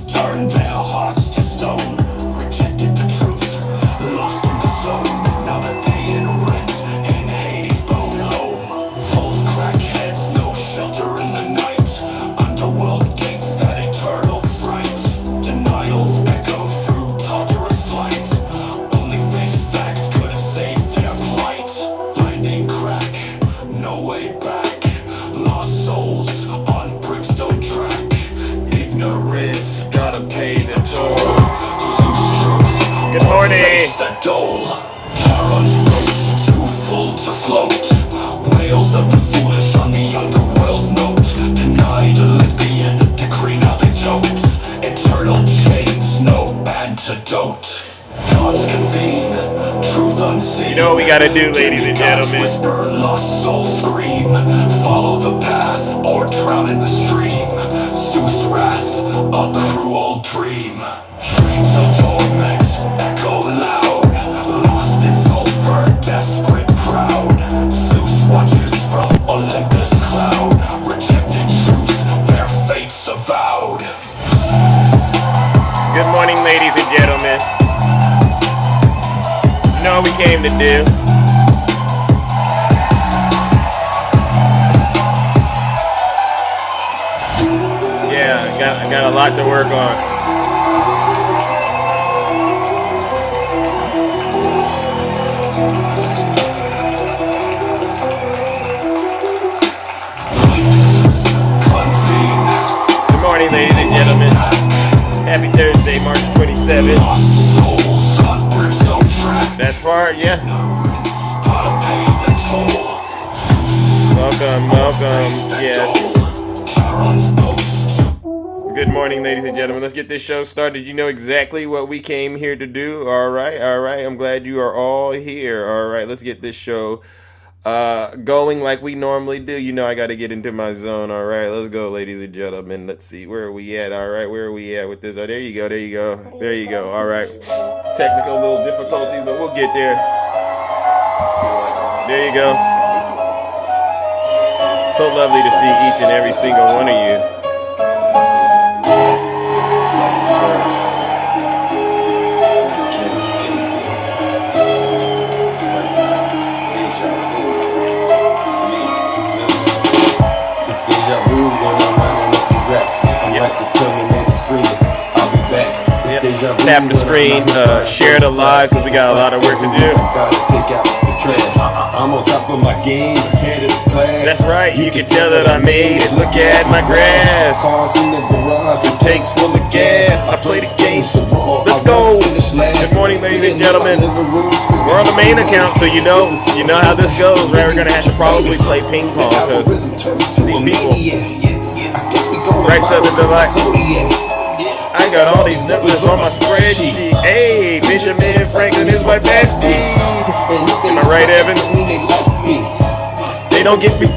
Turned their hearts to stone, rejected the truth, lost in the zone. Now they're paying rent in Hades' bone home. Holes, crackheads, no shelter in the night. Underworld gates, that eternal fright. Denials echo through tolerant light. Only face facts could have saved their plight. Blinding crack, no way back. Lost souls on brimstone track. Ignorance gotta pay the toll. Good morning. Charon's boats too full to float. Whales of the foolish on the underworld note. Denied Olympian decree, now they don't. Eternal chains, no antidote. Gods convene, truth unseen. You know what we gotta do, ladies and gentlemen. Whisper, lost souls scream. Follow the path or drown in the stream. Zeus' wrath, a cruel dream. Dreams of torment echo loud. Lost in sulfur, desperate, proud. Zeus watches from Olympus cloud. Rejected truth, their fates avowed. Good morning, ladies and gentlemen. You know what we came to do? Yeah, I got a lot to work on. Good morning, ladies and gentlemen. Happy Thursday, March 27th. That part, yeah. Welcome, yes. Good morning, ladies and gentlemen. Let's get this show started. You know exactly what we came here to do. All right. I'm glad you are all here. All right, let's get this show going like we normally do. You know I got to get into my zone. All right, let's go, ladies and gentlemen. Let's see, where are we at? All right, where are we at with this? Oh, there you go. All right, technical little difficulties, but we'll get there. There you go. So lovely to see each and every single one of you. Tap the screen, share the live because we got a lot of work to do. I'm on top of my game, ahead of the class. That's right, you can tell that I made it. Look at my grass. Cars in the garage, the tank's full of gas. I play the game, so let's go. Good morning, ladies and gentlemen. We're on the main account, so you know how this goes, right? We're gonna have to probably play ping pong because these people right to the device. I got all these numbers on my spreadsheet. Hey, Benjamin Franklin is my bestie. Am I right, Evan? They don't get me.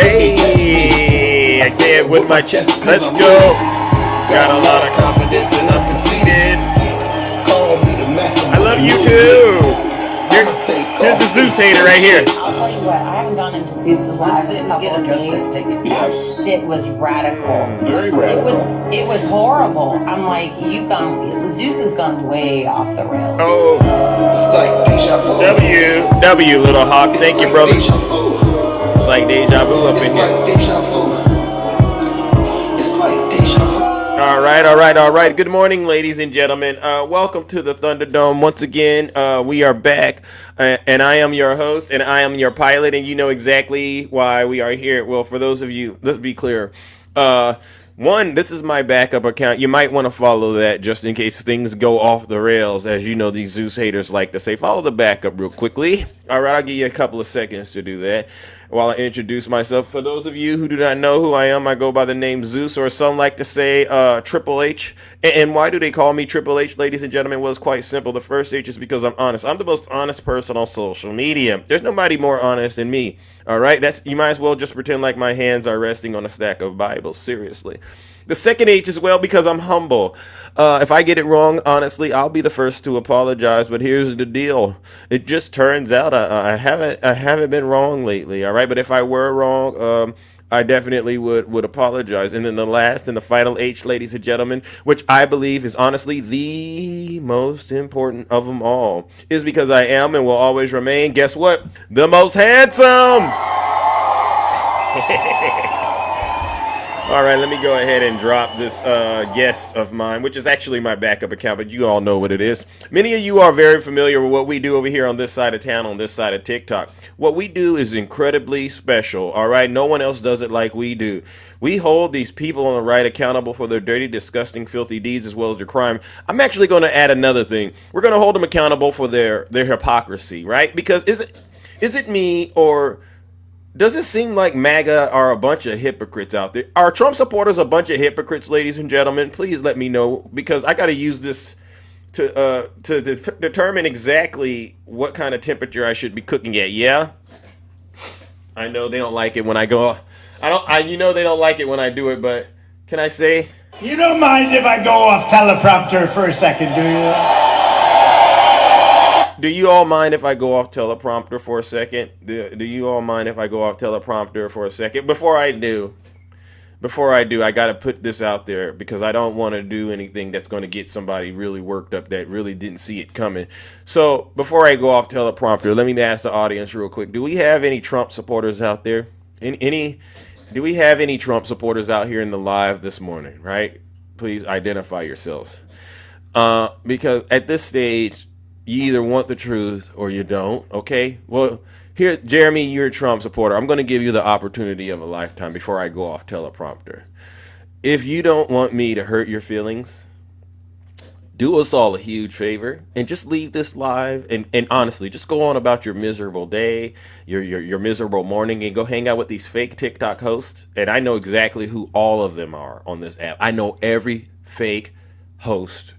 Hey, I say it with my chest. Let's go. Got a lot of confidence and I'm conceited. I love you too. Here's the Zeus hater right here. I'll tell you what, I haven't gone into Zeus's live in a couple of days. Yes. It was radical. Very radical. It was horrible. I'm like, Zeus has gone way off the rails. Oh. W, Little Hawk. Thank you, brother. It's like deja vu up in here. All right. Good morning, ladies and gentlemen. Welcome to the Thunderdome. Once again, we are back, and I am your host, and I am your pilot, and you know exactly why we are here. Well, for those of you, let's be clear. One, this is my backup account. You might want to follow that just in case things go off the rails. As you know, these Zeus haters like to say, follow the backup real quickly. All right, I'll give you a couple of seconds to do that while I introduce myself. For those of you who do not know who I am, I go by the name Zeus, or some like to say Triple H. And why do they call me Triple H, ladies and gentlemen? Well, it's quite simple. The first H is because I'm honest. I'm the most honest person on social media. There's nobody more honest than me. All right, you might as well just pretend like my hands are resting on a stack of Bibles. Seriously. The second H is, well, because I'm humble. If I get it wrong, honestly, I'll be the first to apologize. But here's the deal: it just turns out I haven't been wrong lately. All right, but if I were wrong, I definitely would apologize. And then the last and the final H, ladies and gentlemen, which I believe is honestly the most important of them all, is because I am and will always remain, guess what? The most handsome. All right, let me go ahead and drop this guest of mine, which is actually my backup account, but you all know what it is. Many of you are very familiar with what we do over here on this side of town, on this side of TikTok. What we do is incredibly special, all right? No one else does it like we do. We hold these people on the right accountable for their dirty, disgusting, filthy deeds as well as their crime. I'm actually going to add another thing. We're going to hold them accountable for their hypocrisy, right? Because is it me, or does it seem like MAGA are a bunch of hypocrites out there? Are Trump supporters a bunch of hypocrites, ladies and gentlemen? Please let me know, because I got to use this to determine exactly what kind of temperature I should be cooking at. Yeah, I know they don't like it when I go. You know they don't like it when I do it, but can I say? You don't mind if I go off teleprompter for a second, do you? Do you all mind if I go off teleprompter for a second? Do you all mind if I go off teleprompter for a second? Before I do, I got to put this out there, because I don't want to do anything that's going to get somebody really worked up that really didn't see it coming. So before I go off teleprompter, let me ask the audience real quick. Do we have any Trump supporters out there? Do we have any Trump supporters out here in the live this morning, right? Please identify yourselves. Because at this stage, you either want the truth or you don't, okay? Well, here, Jeremy, you're a Trump supporter. I'm going to give you the opportunity of a lifetime before I go off teleprompter. If you don't want me to hurt your feelings, do us all a huge favor and just leave this live, and honestly, just go on about your miserable day, your miserable morning, and go hang out with these fake TikTok hosts. And I know exactly who all of them are on this app. I know every fake host.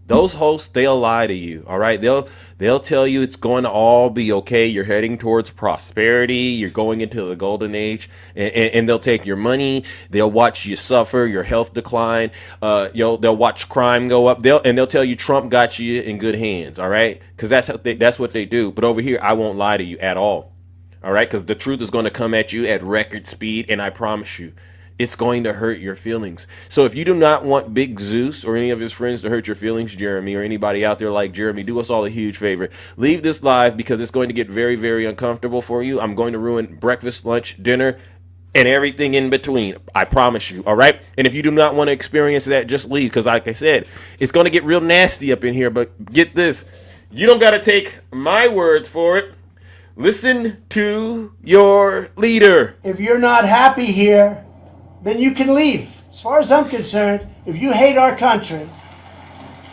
Those hosts, they'll lie to you, all right? They'll tell you it's going to all be okay. You're heading towards prosperity. You're going into the golden age, and they'll take your money. They'll watch you suffer, your health decline. They'll watch crime go up. They'll tell you Trump got you in good hands, all right? Because that's what they do. But over here, I won't lie to you at all, right? Because the truth is going to come at you at record speed, and I promise you, it's going to hurt your feelings. So if you do not want Big Zeus or any of his friends to hurt your feelings, Jeremy, or anybody out there like Jeremy, do us all a huge favor. Leave this live, because it's going to get very, very uncomfortable for you. I'm going to ruin breakfast, lunch, dinner, and everything in between. I promise you, all right? And if you do not want to experience that, just leave, because like I said, it's going to get real nasty up in here. But get this, you don't got to take my words for it. Listen to your leader. If you're not happy here, then you can leave. As far as I'm concerned, if you hate our country,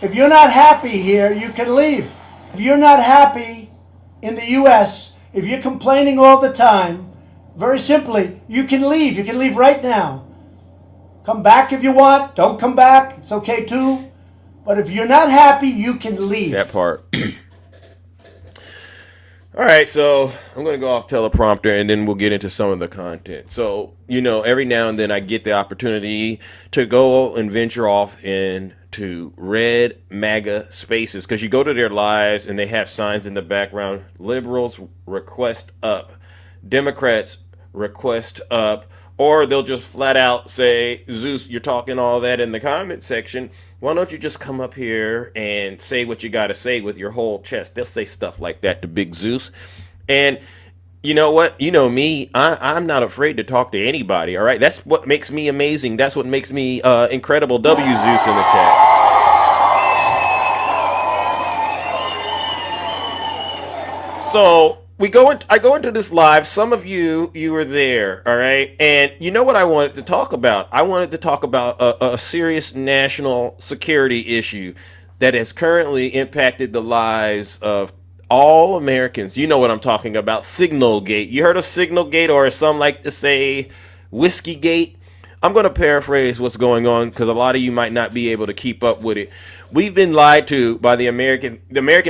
if you're not happy here, you can leave. If you're not happy in the U.S., if you're complaining all the time, very simply, you can leave. You can leave right now. Come back if you want. Don't come back. It's okay too. But if you're not happy, you can leave. That part. All right, so I'm going to go off teleprompter, and then we'll get into some of the content. So, every now and then I get the opportunity to go and venture off into red MAGA spaces, because you go to their lives and they have signs in the background. Liberals request up. Democrats request up. Or they'll just flat out say, Zeus, you're talking all that in the comment section. Why don't you just come up here and say what you got to say with your whole chest? They'll say stuff like that to Big Zeus. And you know what? You know me. I'm not afraid to talk to anybody, all right? That's what makes me amazing. That's what makes me incredible. W Zeus in the chat. So I go into this live. Some of you were there, all right? And you know what I wanted to talk about? I wanted to talk about a serious national security issue that has currently impacted the lives of all Americans. You know what I'm talking about, Signalgate. You heard of Signalgate, or as some like to say, Whiskey-gate? I'm going to paraphrase what's going on, because a lot of you might not be able to keep up with it. We've been lied to by the American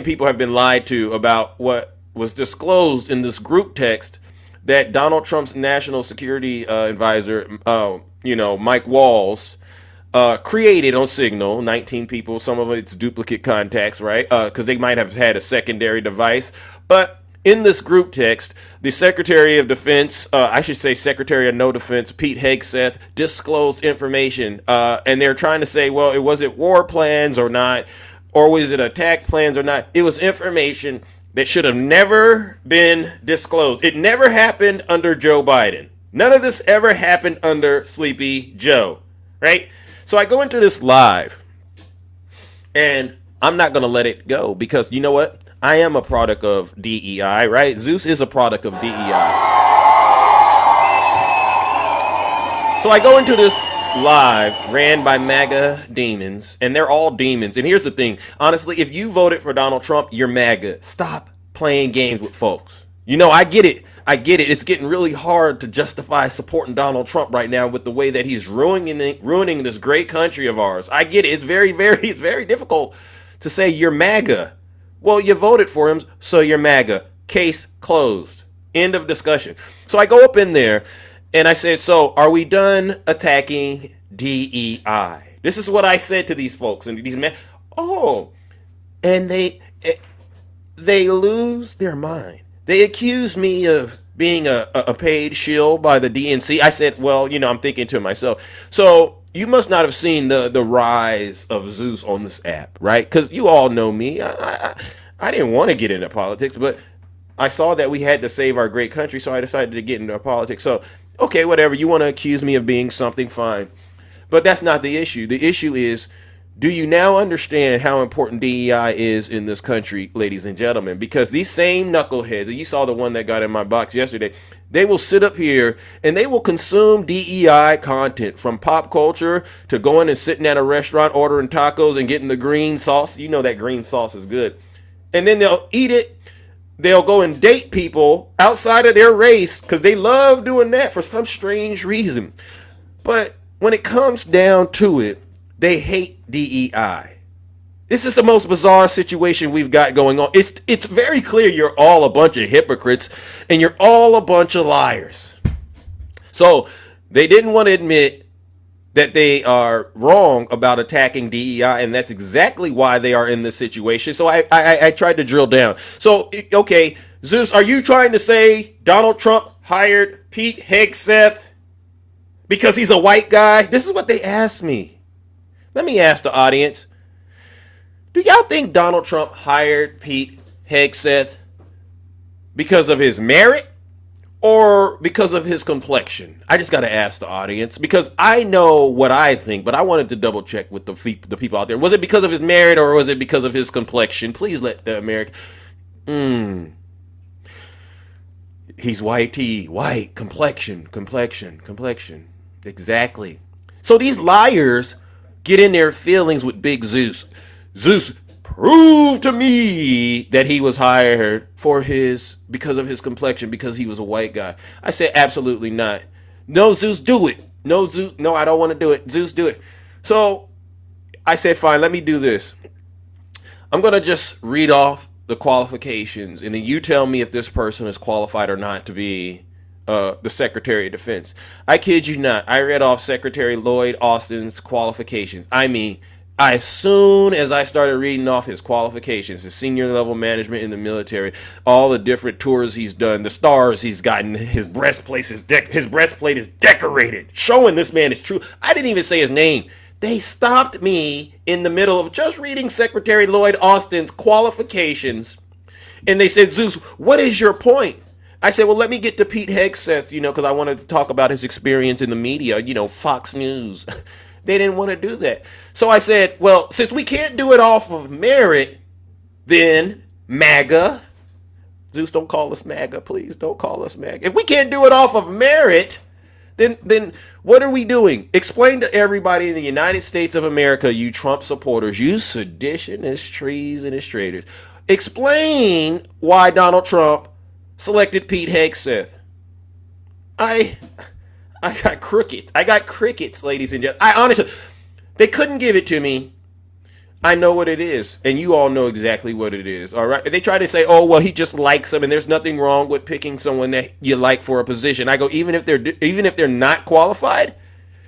people have been lied to about what was disclosed in this group text that Donald Trump's national security advisor, Mike Walls, created on Signal. 19 people, some of it's duplicate contacts, right? Because they might have had a secondary device. But in this group text, the Secretary of Defense, I should say Secretary of No Defense, Pete Hegseth, disclosed information. And they're trying to say, well, was it war plans or not? Or was it attack plans or not? It was information that should have never been disclosed. It never happened under Joe Biden. None of this ever happened under Sleepy Joe, right? So I go into this live, and I'm not going to let it go because you know what? I am a product of DEI, right? Zeus is a product of DEI. So I go into this live ran by MAGA demons, and they're all demons. And here's the thing. Honestly, if you voted for Donald Trump, you're MAGA. Stop playing games with folks. You know, I get it. It's getting really hard to justify supporting Donald Trump right now with the way that he's ruining this great country of ours. I get it. It's very difficult to say you're MAGA. Well, you voted for him, so you're MAGA. Case closed. End of discussion. So I go up in there and I said, so are we done attacking DEI? This is what I said to these folks and these men. Oh, and they lose their mind. They accuse me of being a paid shill by the DNC. I said, well, you know, I'm thinking to myself, so you must not have seen the rise of Zeus on this app, right? Because you all know me. I didn't want to get into politics, but I saw that we had to save our great country, so I decided to get into politics. So, okay, whatever. You want to accuse me of being something, fine. But that's not the issue. The issue is, do you now understand how important DEI is in this country, ladies and gentlemen? Because these same knuckleheads, and you saw the one that got in my box yesterday, they will sit up here and they will consume DEI content, from pop culture to going and sitting at a restaurant ordering tacos and getting the green sauce. You know that green sauce is good. And then they'll eat it. They'll go and date people outside of their race because they love doing that for some strange reason. But when it comes down to it, they hate DEI. This is the most bizarre situation we've got going on. It's very clear you're all a bunch of hypocrites and you're all a bunch of liars. So they didn't want to admit that they are wrong about attacking DEI, and that's exactly why they are in this situation. So I tried to drill down. So, okay, Zeus, are you trying to say Donald Trump hired Pete Hegseth because he's a white guy? This is what they asked me. Let me ask the audience. Do y'all think Donald Trump hired Pete Hegseth because of his merit or because of his complexion? I just got to ask the audience because I know what I think, but I wanted to double check with the people out there. Was it because of his merit or was it because of his complexion? Please let the American... He's white, complexion. Exactly. So these liars get in their feelings with Big Zeus. Zeus, prove to me that he was hired because of his complexion, because he was a white guy. I said, absolutely not. No, Zeus, do it. No, Zeus, no, I don't want to do it. Zeus, do it. So I said, fine, let me do this. I'm going to just read off the qualifications, and then you tell me if this person is qualified or not to be the Secretary of Defense. I kid you not. I read off Secretary Lloyd Austin's qualifications. I mean, as soon as I started reading off his qualifications, his senior level management in the military, all the different tours he's done, the stars he's gotten, his breastplate is decorated, showing this man is true. I didn't even say his name. They stopped me in the middle of just reading Secretary Lloyd Austin's qualifications, and they said, Zeus, what is your point? I said, well, let me get to Pete Hegseth, because I wanted to talk about his experience in the media, Fox News. They didn't want to do that. So I said, well, since we can't do it off of merit, then MAGA. Zeus, don't call us MAGA, please. Don't call us MAGA. If we can't do it off of merit, then what are we doing? Explain to everybody in the United States of America, you Trump supporters, you seditionists, treasonous traitors. Explain why Donald Trump selected Pete Hegseth. I got crickets. I got crickets, ladies and gentlemen. I honestly, they couldn't give it to me. I know what it is, and you all know exactly what it is. All right. They try to say, "Oh, well, he just likes him, and there's nothing wrong with picking someone that you like for a position." I go, even if they're not qualified,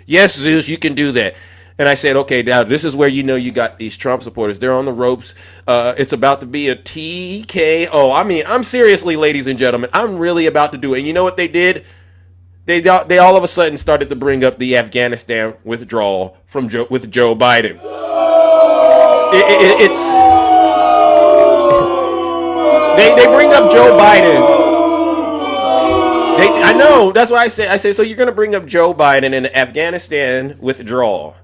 yes, Zeus, you can do that. And I said, okay, now this is where you know you got these Trump supporters. They're on the ropes. It's about to be a TKO. I mean, I'm seriously, ladies and gentlemen, I'm really about to do it. And you know what they did? They all of a sudden started to bring up the Afghanistan withdrawal from with Joe Biden. It's they bring up Joe Biden. I know, that's why I say, so you're going to bring up Joe Biden and the Afghanistan withdrawal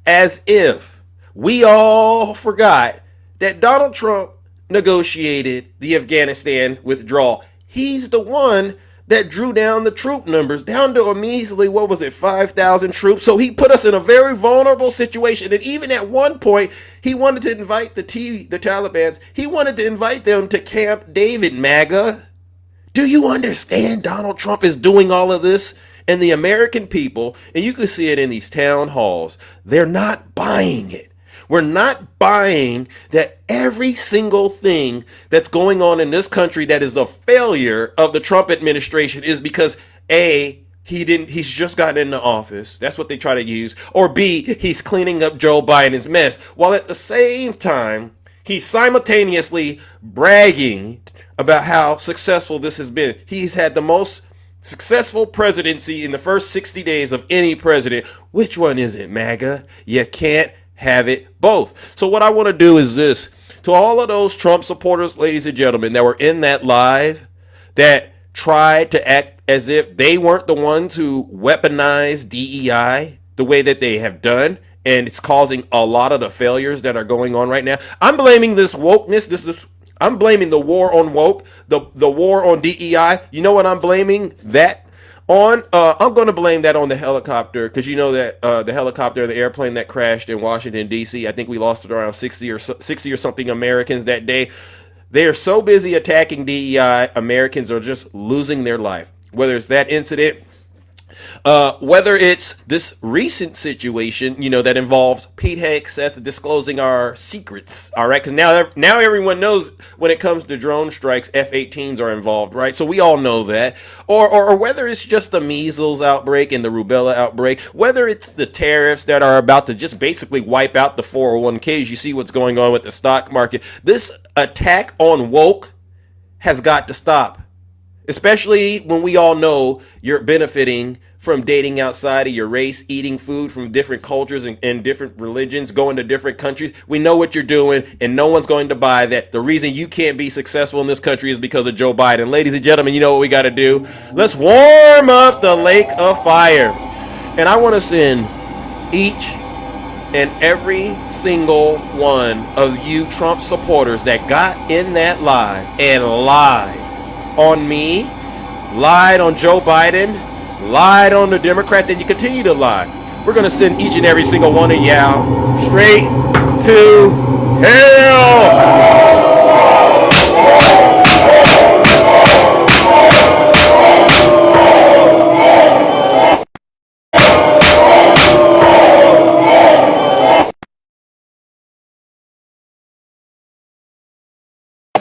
as if we all forgot that Donald Trump negotiated the Afghanistan withdrawal. He's the one that drew down the troop numbers down to a measly, 5,000 troops. So he put us in a very vulnerable situation. And even at one point, he wanted to invite the Taliban. He wanted to invite them to Camp David, MAGA. Do you understand Donald Trump is doing all of this? And the American people, and you can see it in these town halls, they're not buying it. We're not buying that every single thing that's going on in this country that is a failure of the Trump administration is because A, he's just gotten into office. That's what they try to use. Or B, he's cleaning up Joe Biden's mess. While at the same time, he's simultaneously bragging about how successful this has been. He's had the most successful presidency in the first 60 days of any president. Which one is it, MAGA? You can't have it both. So what I want to do is this. To all of those Trump supporters, ladies and gentlemen, that were in that live, that tried to act as if they weren't the ones who weaponized DEI the way that they have done, and it's causing a lot of the failures that are going on right now. I'm blaming this wokeness. I'm blaming the war on woke, the war on DEI. You know what I'm blaming that on? I'm going to blame that on the helicopter, because you know that the helicopter, the airplane that crashed in Washington, D.C., I think we lost around 60 or something Americans that day. They are so busy attacking DEI, Americans are just losing their life. Whether it's that incident, whether it's this recent situation, that involves Pete Hegseth disclosing our secrets, all right? Because now everyone knows when it comes to drone strikes, F-18s are involved, right? So we all know that. Or whether it's just the measles outbreak and the rubella outbreak, whether it's the tariffs that are about to just basically wipe out the 401ks, you see what's going on with the stock market. This attack on woke has got to stop. Especially when we all know you're benefiting from dating outside of your race, eating food from different cultures and different religions, going to different countries. We know what you're doing, and no one's going to buy that. The reason you can't be successful in this country is because of Joe Biden. Ladies and gentlemen, you know what we got to do? Let's warm up the lake of fire. And I want to send each and every single one of you Trump supporters that got in that live and lied on me, lied on Joe Biden, lied on the Democrats, and you continue to lie. We're going to send each and every single one of y'all straight to hell.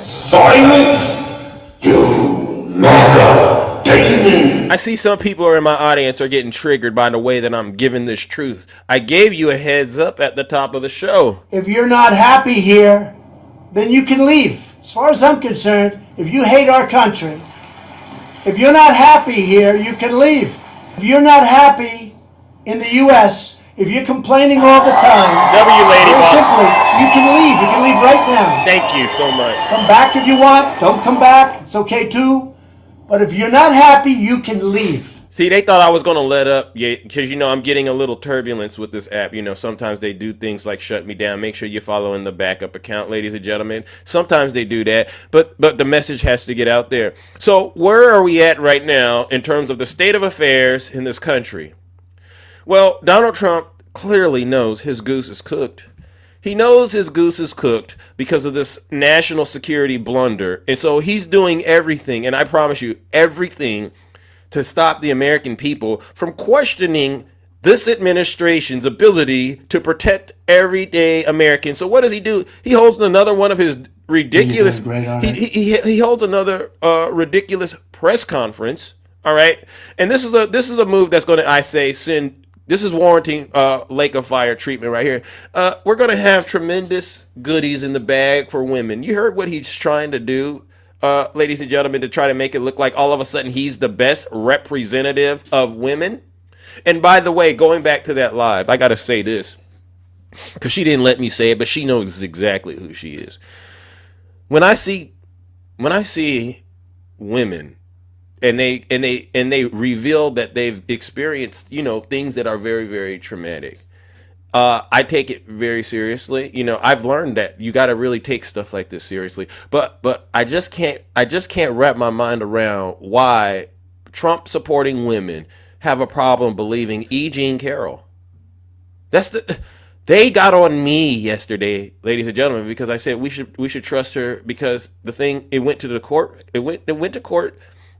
Silence, you MAGA demon! I see some people in my audience are getting triggered by the way that I'm giving this truth. I gave you a heads up at the top of the show. If you're not happy here, then you can leave. As far as I'm concerned, if you hate our country, if you're not happy here, you can leave. If you're not happy in the U.S., if you're complaining all the time, W lady very boss. simply, you can leave. You can leave right now. Thank you so much. Come back if you want. Don't come back. It's okay too. But if you're not happy, you can leave. See, they thought I was going to let up, because, I'm getting a little turbulence with this app. Sometimes they do things like shut me down. Make sure you're following the backup account, ladies and gentlemen. Sometimes they do that, but the message has to get out there. So where are we at right now in terms of the state of affairs in this country? Well, Donald Trump clearly knows his goose is cooked. He knows his goose is cooked because of this national security blunder. And so he's doing everything, and I promise you, everything to stop the American people from questioning this administration's ability to protect everyday Americans. So what does he do? He holds another one of his ridiculous, he holds another ridiculous press conference. All right. And this is a move that's going to, I say, send This is warranting Lake of Fire treatment right here. We're going to have tremendous goodies in the bag for women. You heard what he's trying to do, ladies and gentlemen, to try to make it look like all of a sudden he's the best representative of women. And by the way, going back to that live, I got to say this because she didn't let me say it, but she knows exactly who she is. When I see women and they reveal that they've experienced, things that are very, very traumatic, I take it very seriously. I've learned that you got to really take stuff like this seriously. But I just can't wrap my mind around why Trump supporting women have a problem believing E. Jean Carroll. They got on me yesterday, ladies and gentlemen, because I said we should trust her because it went to the court. It went to court.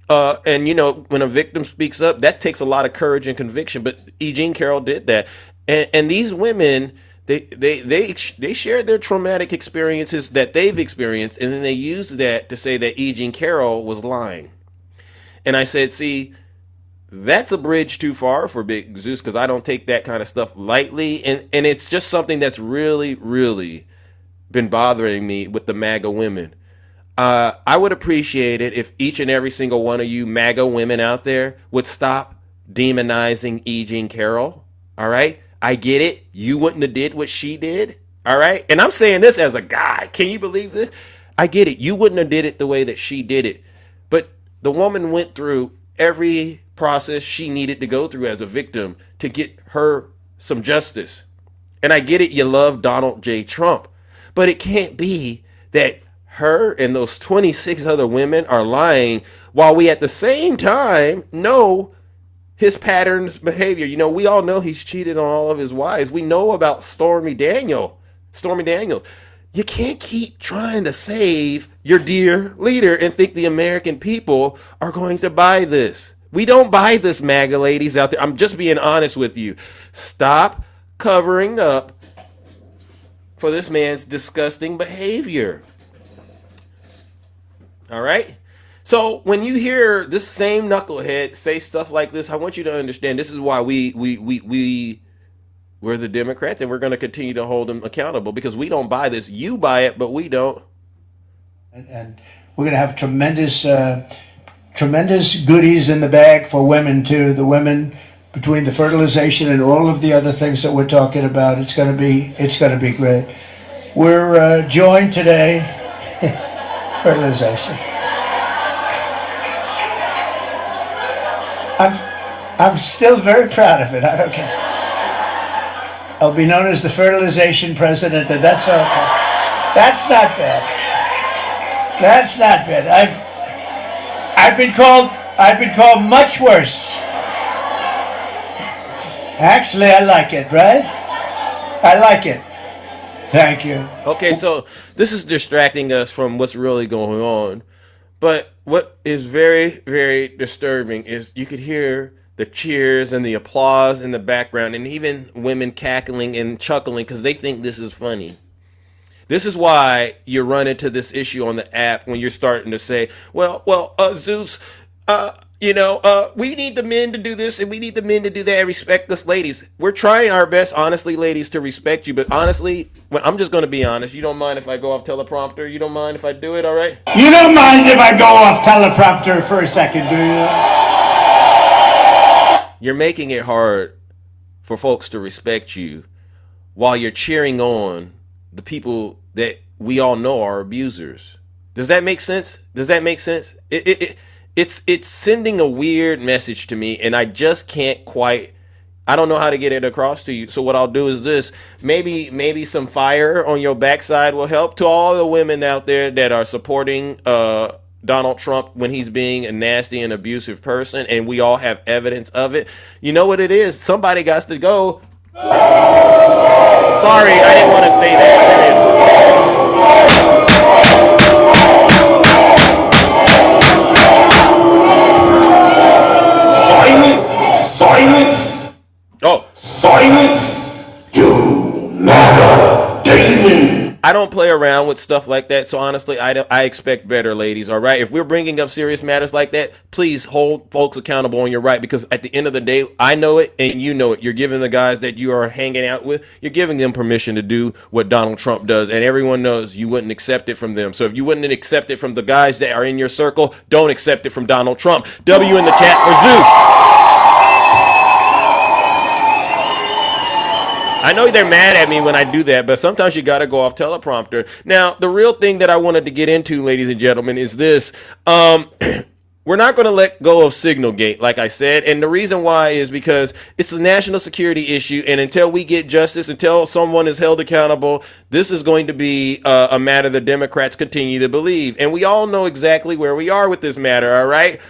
And when a victim speaks up, that takes a lot of courage and conviction. But E. Jean Carroll did that. And these women, they shared their traumatic experiences that they've experienced, and then they used that to say that E. Jean Carroll was lying. And I said, see, that's a bridge too far for Big Zeus, because I don't take that kind of stuff lightly. And it's just something that's really, really been bothering me with the MAGA women. I would appreciate it if each and every single one of you MAGA women out there would stop demonizing E. Jean Carroll. All right? I get it. You wouldn't have did what she did. All right? And I'm saying this as a guy. Can you believe this? I get it. You wouldn't have did it the way that she did it. But the woman went through every process she needed to go through as a victim to get her some justice. And I get it. You love Donald J. Trump. But it can't be that her and those 26 other women are lying while we at the same time know his patterns behavior. We all know he's cheated on all of his wives. We know about Stormy Daniels. You can't keep trying to save your dear leader and think the American people are going to buy this. We don't buy this, MAGA ladies out there. I'm just being honest with you. Stop covering up for this man's disgusting behavior. All right? So when you hear this same knucklehead say stuff like this, I want you to understand this is why we're the Democrats, and we're going to continue to hold them accountable because we don't buy this. You buy it, but we don't. And we're going to have tremendous goodies in the bag for women too. The women, between the fertilization and all of the other things that we're talking about, it's going to be great. We're joined today. Fertilization. I'm still very proud of it. Okay. I'll be known as the fertilization president, and that's okay. That's not bad. That's not bad. I've been called much worse. Actually, I like it, right? I like it. Thank you. Okay, so this is distracting us from what's really going on. But what is very, very disturbing is you could hear the cheers and the applause in the background, and even women cackling and chuckling because they think this is funny. This is why you run into this issue on the app when you're starting to say, Zeus, we need the men to do this and we need the men to do that. Respect us, ladies. We're trying our best, honestly, ladies, to respect you. But honestly, I'm just going to be honest. You don't mind if I go off teleprompter? You don't mind if I do it, all right? You don't mind if I go off teleprompter for a second, do you? You're making it hard for folks to respect you while you're cheering on the people that we all know are abusers. Does that make sense? It's sending a weird message to me, and I just can't quite. I don't know how to get it across to you. So what I'll do is this: maybe some fire on your backside will help. To all the women out there that are supporting Donald Trump when he's being a nasty and abusive person, and we all have evidence of it. You know what it is? Somebody got to go. Sorry, I didn't want to say that. Silence! Oh. Silence! You MAGA demon! I don't play around with stuff like that. So honestly, I expect better, ladies. All right. If we're bringing up serious matters like that, please hold folks accountable on your right, because at the end of the day, I know it and you know it. You're giving the guys that you are hanging out with, you're giving them permission to do what Donald Trump does. And everyone knows you wouldn't accept it from them. So if you wouldn't accept it from the guys that are in your circle, don't accept it from Donald Trump. W in the chat for Zeus. I know they're mad at me when I do that, but sometimes you got to go off teleprompter. Now, the real thing that I wanted to get into, ladies and gentlemen, is this. We're not going to let go of Signalgate, like I said. And the reason why is because it's a national security issue. And until we get justice, until someone is held accountable, this is going to be a matter that Democrats continue to believe. And we all know exactly where we are with this matter, all right?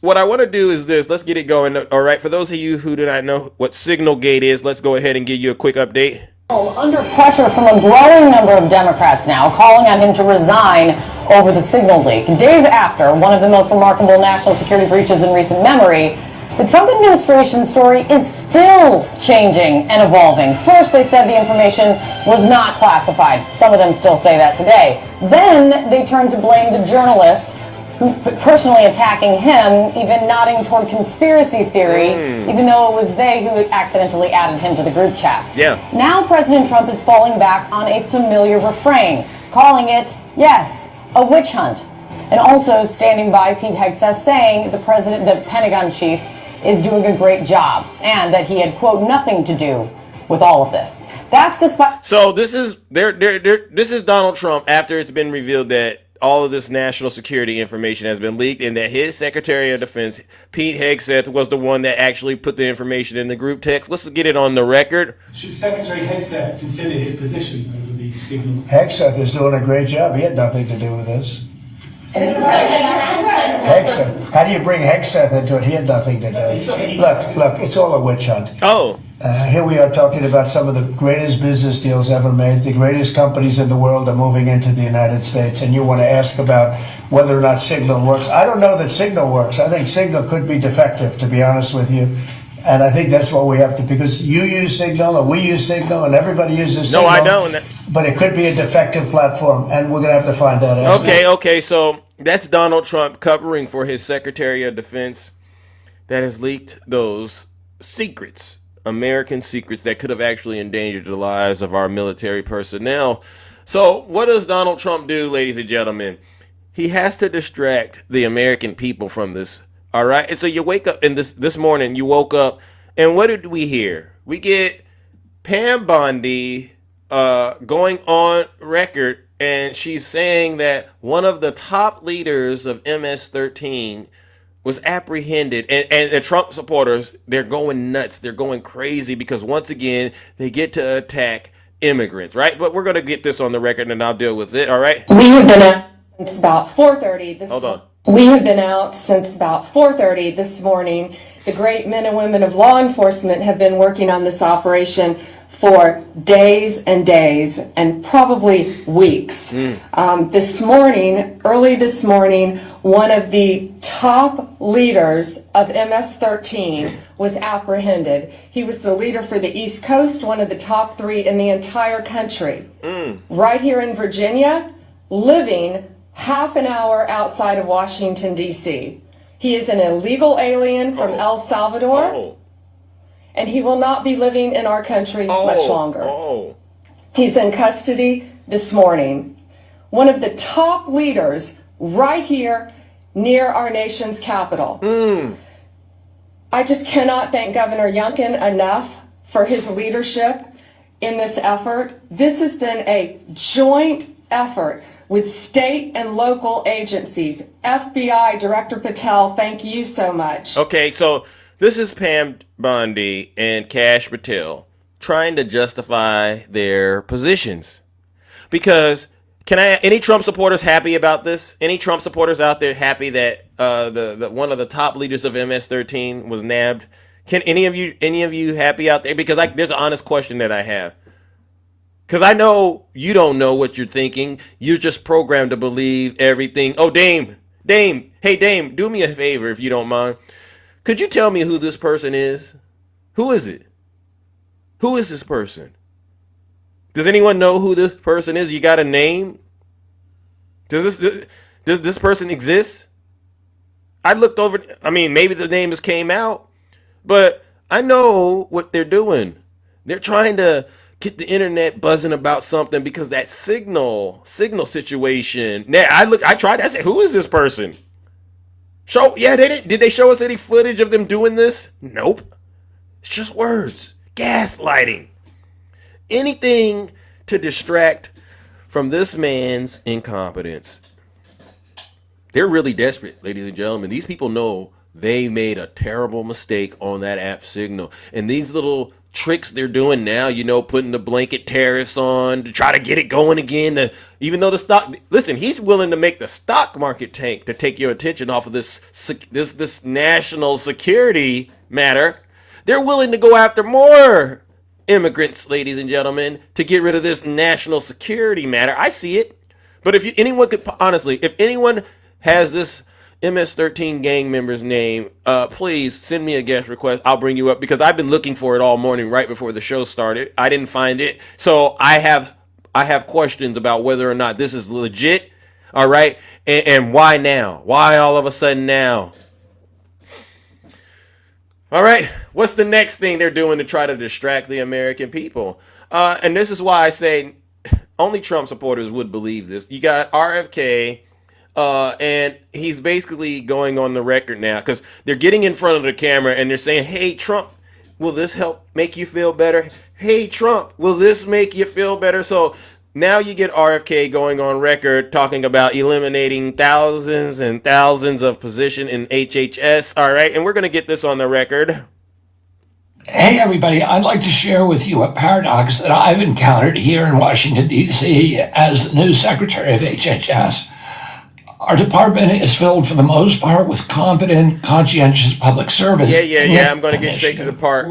What I want to do is this. Let's get it going. All right. For those of you who do not know what Signalgate is, let's go ahead and give you a quick update. Under pressure from a growing number of Democrats now, calling on him to resign over the Signal leak. Days after one of the most remarkable national security breaches in recent memory, the Trump administration story is still changing and evolving. First, they said the information was not classified. Some of them still say that today. Then they turned to blame the journalist who personally attacking him, even nodding toward conspiracy theory, even though it was they who accidentally added him to the group chat. Yeah. Now President Trump is falling back on a familiar refrain, calling it, yes, a witch hunt. And also standing by Pete Hegseth saying the Pentagon chief is doing a great job and that he had, quote, nothing to do with all of this. That's despite... So this is this is Donald Trump after it's been revealed that all of this national security information has been leaked and that his Secretary of Defense, Pete Hegseth, was the one that actually put the information in the group text. Let's get it on the record. Should Secretary Hegseth consider his position over the signal? Hegseth is doing a great job. He had nothing to do with this. Hegseth. How do you bring Hegseth into it? He had nothing to do. Look, it's all a witch hunt. Oh. Here we are talking about some of the greatest business deals ever made. The greatest companies in the world are moving into the United States, and you want to ask about whether or not Signal works. I don't know that Signal works. I think Signal could be defective, to be honest with you. And I think that's what we have to, because you use Signal and we use Signal and everybody uses Signal. No, I don't. But it could be a defective platform, and we're going to have to find that out. Okay, so that's Donald Trump covering for his Secretary of Defense that has leaked those secrets, American secrets that could have actually endangered the lives of our military personnel. So what does Donald Trump do, ladies and gentlemen? He has to distract the American people from this. All right. And so you wake up, and this morning you woke up, and what did we hear? We get Pam Bondi going on record, and she's saying that one of the top leaders of MS-13 was apprehended, and the Trump supporters, they're going nuts. They're going crazy because once again, they get to attack immigrants, right? But we're going to get this on the record and I'll deal with it. All right. We have been out since about 4:30. Hold on. We have been out since about 4:30 this morning. The great men and women of law enforcement have been working on this operation for days and days and probably weeks. Early this morning, one of the top leaders of MS-13 was apprehended. He was the leader for the East Coast, one of the top 3 in the entire country. Right here in Virginia, living half an hour outside of Washington, D.C. He is an illegal alien from El Salvador. And he will not be living in our country much longer. He's in custody this morning. One of the top leaders right here near our nation's capital. I just cannot thank Governor Youngkin enough for his leadership in this effort. This has been a joint effort with state and local agencies. FBI Director Patel, thank you so much. Okay, so this is Pam Bondi and Kash Patel trying to justify their positions. Because any Trump supporters happy about this? Any Trump supporters out there happy that the one of the top leaders of MS-13 was nabbed? Can any of you happy out there? Because there's an honest question that I have. Because I know you don't know what you're thinking. You're just programmed to believe everything. Oh, Dame, hey Dame, do me a favor if you don't mind. Could you tell me who this person is? Who is it? Who is this person? Does anyone know who this person is? You got a name? Does this person exist? I looked over. I mean, maybe the name just came out, but I know what they're doing. They're trying to get the internet buzzing about something because that signal situation. Now I tried. I said, who is this person? Did they show us any footage of them doing this? Nope. It's just words. Gaslighting. Anything to distract from this man's incompetence. They're really desperate, ladies and gentlemen. These people know they made a terrible mistake on that app Signal. And these little tricks they're doing now, putting the blanket tariffs on to try to get it going again. Even though the stock, listen, he's willing to make the stock market tank to take your attention off of this national security matter. They're willing to go after more immigrants, ladies and gentlemen, to get rid of this national security matter. I see it. But if anyone has this MS-13 gang member's name, please send me a guest request. I'll bring you up because I've been looking for it all morning right before the show started. I didn't find it. So I have questions about whether or not this is legit. All right. And why now? Why all of a sudden now? All right, what's the next thing they're doing to try to distract the American people? And this is why I say only Trump supporters would believe this. You got RFK, and he's basically going on the record now because they're getting in front of the camera and they're saying, hey, Trump, will this help make you feel better? Hey, Trump, will this make you feel better? So now you get RFK going on record talking about eliminating thousands and thousands of positions in HHS. All right, and we're going to get this on the record. Hey, everybody, I'd like to share with you a paradox that I've encountered here in Washington, D.C. as the new secretary of HHS. Our department is filled for the most part with competent, conscientious public servants. Yeah. I'm going to get straight to the part.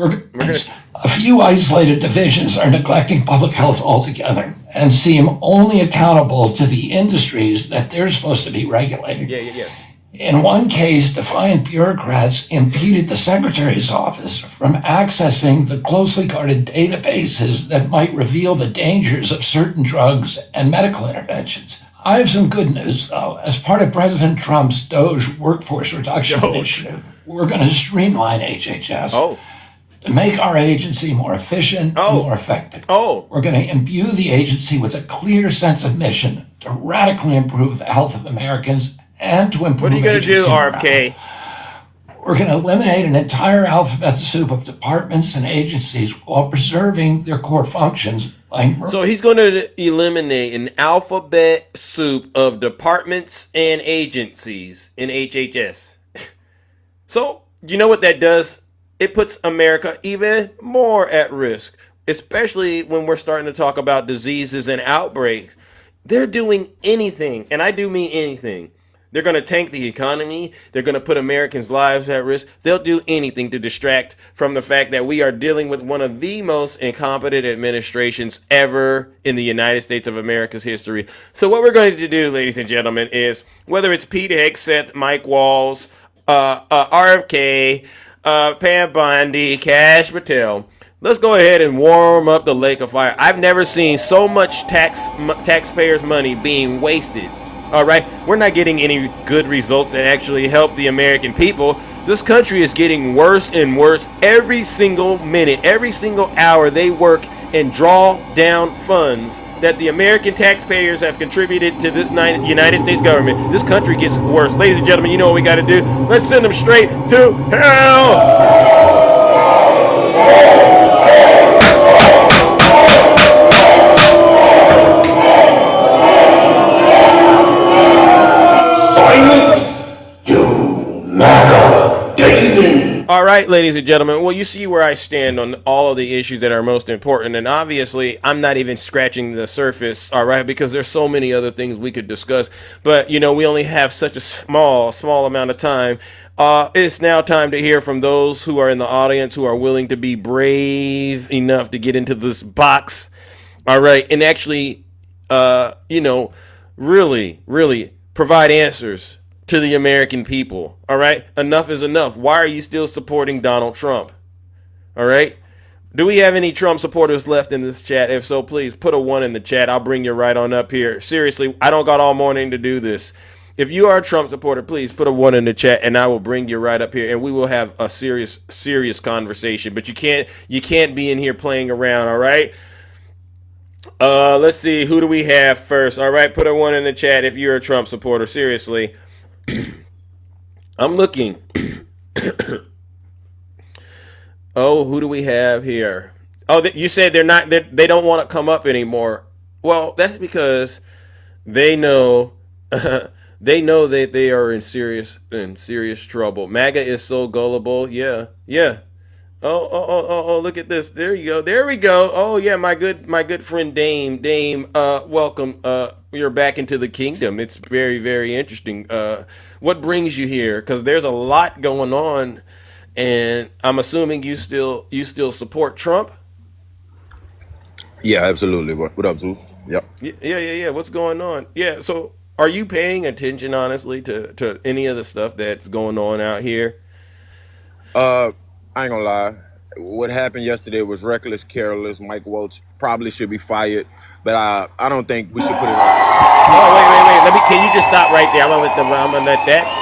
A few isolated divisions are neglecting public health altogether and seem only accountable to the industries that they're supposed to be regulating. Yeah. In one case, defiant bureaucrats impeded the secretary's office from accessing the closely guarded databases that might reveal the dangers of certain drugs and medical interventions. I have some good news, though. As part of President Trump's DOGE workforce reduction initiative, we're going to streamline HHS to make our agency more efficient and more effective. We're going to imbue the agency with a clear sense of mission to radically improve the health of Americans and to improve. What are you going to do, RFK? We're going to eliminate an entire alphabet soup of departments and agencies while preserving their core functions. So he's going to eliminate an alphabet soup of departments and agencies in HHS. So you know what that does? It puts America even more at risk, especially when we're starting to talk about diseases and outbreaks. They're doing anything, and I do mean anything. They're going to tank the economy. They're going to put Americans' lives at risk. They'll do anything to distract from the fact that we are dealing with one of the most incompetent administrations ever in the United States of America's history. So what we're going to do, ladies and gentlemen, is whether it's Pete Hegseth, Mike Walls, RFK, Pam Bondi, Kash Patel, let's go ahead and warm up the lake of fire. I've never seen so much taxpayers' money being wasted. All right, we're not getting any good results that actually help the American people. This country is getting worse and worse every single minute, every single hour they work and draw down funds that the American taxpayers have contributed to this United States government. This country gets worse. Ladies and gentlemen, you know what we got to do? Let's send them straight to hell. All right, ladies and gentlemen. Well, you see where I stand on all of the issues that are most important. And obviously, I'm not even scratching the surface, all right, because there's so many other things we could discuss. But, we only have such a small amount of time. It's now time to hear from those who are in the audience who are willing to be brave enough to get into this box, all right, and actually, really provide answers to the American people. All right. Enough is enough. Why are you still supporting Donald Trump? All right. Do we have any Trump supporters left in this chat? If so, please put a 1 in the chat. I'll bring you right on up here. Seriously, I don't got all morning to do this. If you are a Trump supporter, please put a 1 in the chat, and I will bring you right up here, and we will have a serious conversation. But you can't be in here playing around. All right. Let's see. Who do we have first? All right, put a 1 in the chat if you're a Trump supporter. Seriously, I'm looking. Oh, who do we have here? Oh, you said they don't want to come up anymore. Well, that's because they know they know that they are in serious trouble. MAGA is so gullible. Yeah. Oh, look at this. There you go. There we go. Oh yeah, my good friend Dame, welcome. You're back into the kingdom. It's very, very interesting. What brings you here? Because there's a lot going on. And I'm assuming you still support Trump? Yeah, absolutely. What up, Zeus? Yep. Yeah. What's going on? Yeah. So, are you paying attention, honestly, to any of the stuff that's going on out here? I ain't gonna lie. What happened yesterday was reckless, careless. Mike Waltz probably should be fired, but I don't think we should put it on. Oh, wait. Can you just stop right there? I'm gonna let that.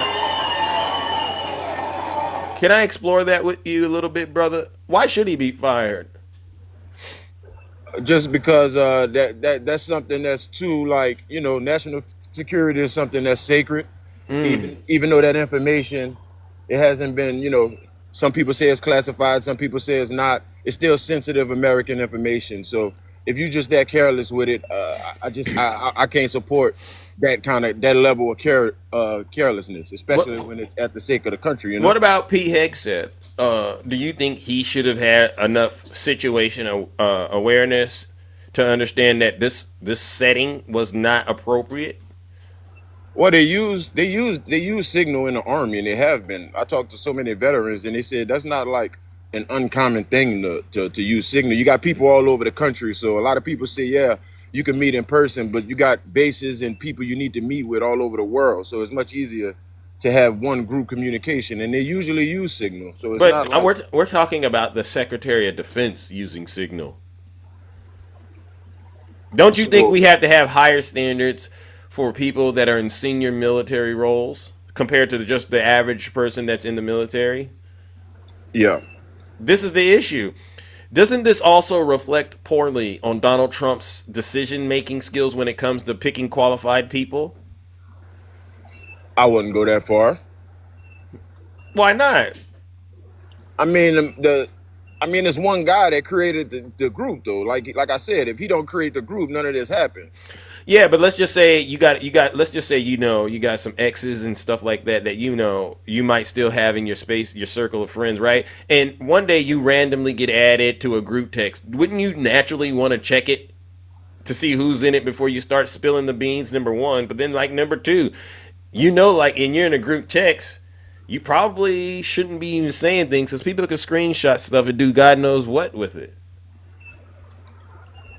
Can I explore that with you a little bit, brother? Why should he be fired? Just because that's something that's too, like, national security is something that's sacred. Even though that information, it hasn't been, some people say it's classified, some people say it's not. It's still sensitive American information. So if you just that careless with it, I can't support that level of carelessness, especially when it's at the sake of the country. What about Pete Hegseth? Do you think he should have had enough situation awareness to understand that this setting was not appropriate? Well, they use signal in the army, and they have been. I talked to so many veterans, and they said that's not like an uncommon thing to use signal. You got people all over the country, so a lot of people say, yeah, you can meet in person, but you got bases and people you need to meet with all over the world. So it's much easier to have one group communication, and they usually use signal. So it's not like, we're talking about the Secretary of Defense using signal. Don't you think we have to have higher standards for people that are in senior military roles compared to just the average person that's in the military? Yeah. This is the issue. Doesn't this also reflect poorly on Donald Trump's decision-making skills when it comes to picking qualified people? I wouldn't go that far. Why not? I mean, it's one guy that created the group, though. Like I said, if he don't create the group, none of this happened. Yeah, but let's just say you got you got some exes and stuff like that you might still have in your circle of friends, right? And one day you randomly get added to a group text. Wouldn't you naturally want to check it to see who's in it before you start spilling the beans, number one? But then, like, number two, and you're in a group text, you probably shouldn't be even saying things because people can screenshot stuff and do God knows what with it.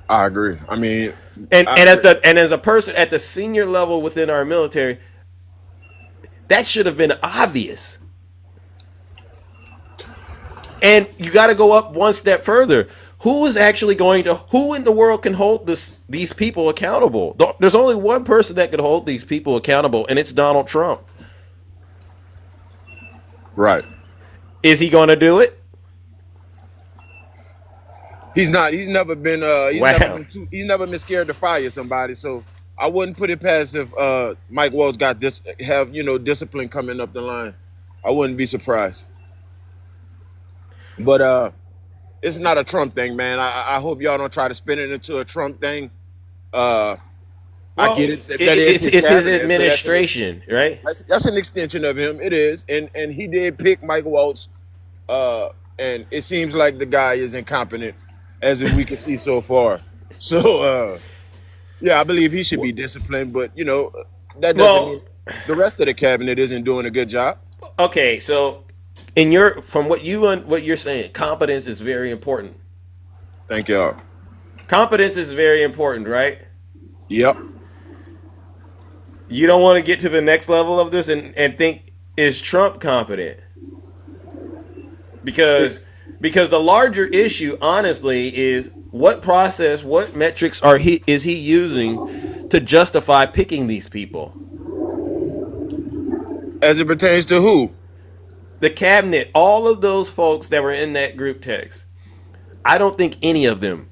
I agree. I mean, as a person at the senior level within our military, that should have been obvious. And you got to go up one step further. Who in the world can hold these people accountable? There's only one person that can hold these people accountable, and it's Donald Trump. Right. Is he going to do it? He's not. He's never been. He's never been scared to fire somebody. So I wouldn't put it past if Mike Waltz got discipline coming up the line. I wouldn't be surprised. But it's not a Trump thing, man. I hope y'all don't try to spin it into a Trump thing. I get it. It's his administration, right? That's an extension of him. It is, and he did pick Mike Waltz, and it seems like the guy is incompetent, as we can see so far. So, yeah, I believe he should be disciplined, but that doesn't mean the rest of the cabinet isn't doing a good job. Okay, so from what you're saying, competence is very important. Thank y'all. Competence is very important, right? Yep. You don't want to get to the next level of this and think, is Trump competent? Because Because the larger issue, honestly, is what process, what metrics is he using to justify picking these people? As it pertains to who? The cabinet, all of those folks that were in that group text. I don't think any of them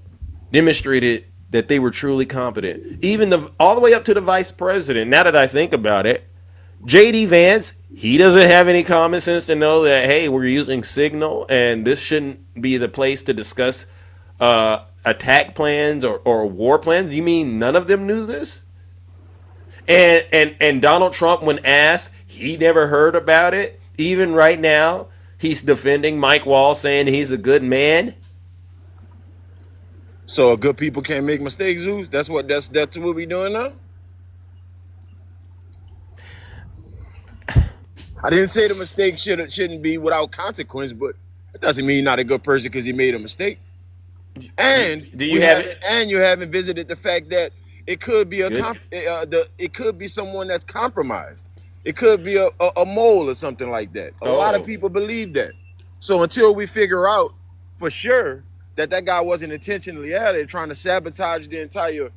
demonstrated that they were truly competent. Even all the way up to the vice president. Now that I think about it, JD Vance, he doesn't have any common sense to know that, hey, we're using Signal and this shouldn't be the place to discuss attack plans or war plans. You mean none of them knew this? And Donald Trump, when asked, he never heard about it. Even right now, he's defending Mike Wall, saying he's a good man. So good people can't make mistakes, Zeus? That's what we doing now? I didn't say the mistake shouldn't be without consequence, but it doesn't mean he's not a good person because he made a mistake. And you haven't visited the fact that it could be it could be someone that's compromised. It could be a mole or something like that. A lot of people believe that. So until we figure out for sure that guy wasn't intentionally out there trying to sabotage the entire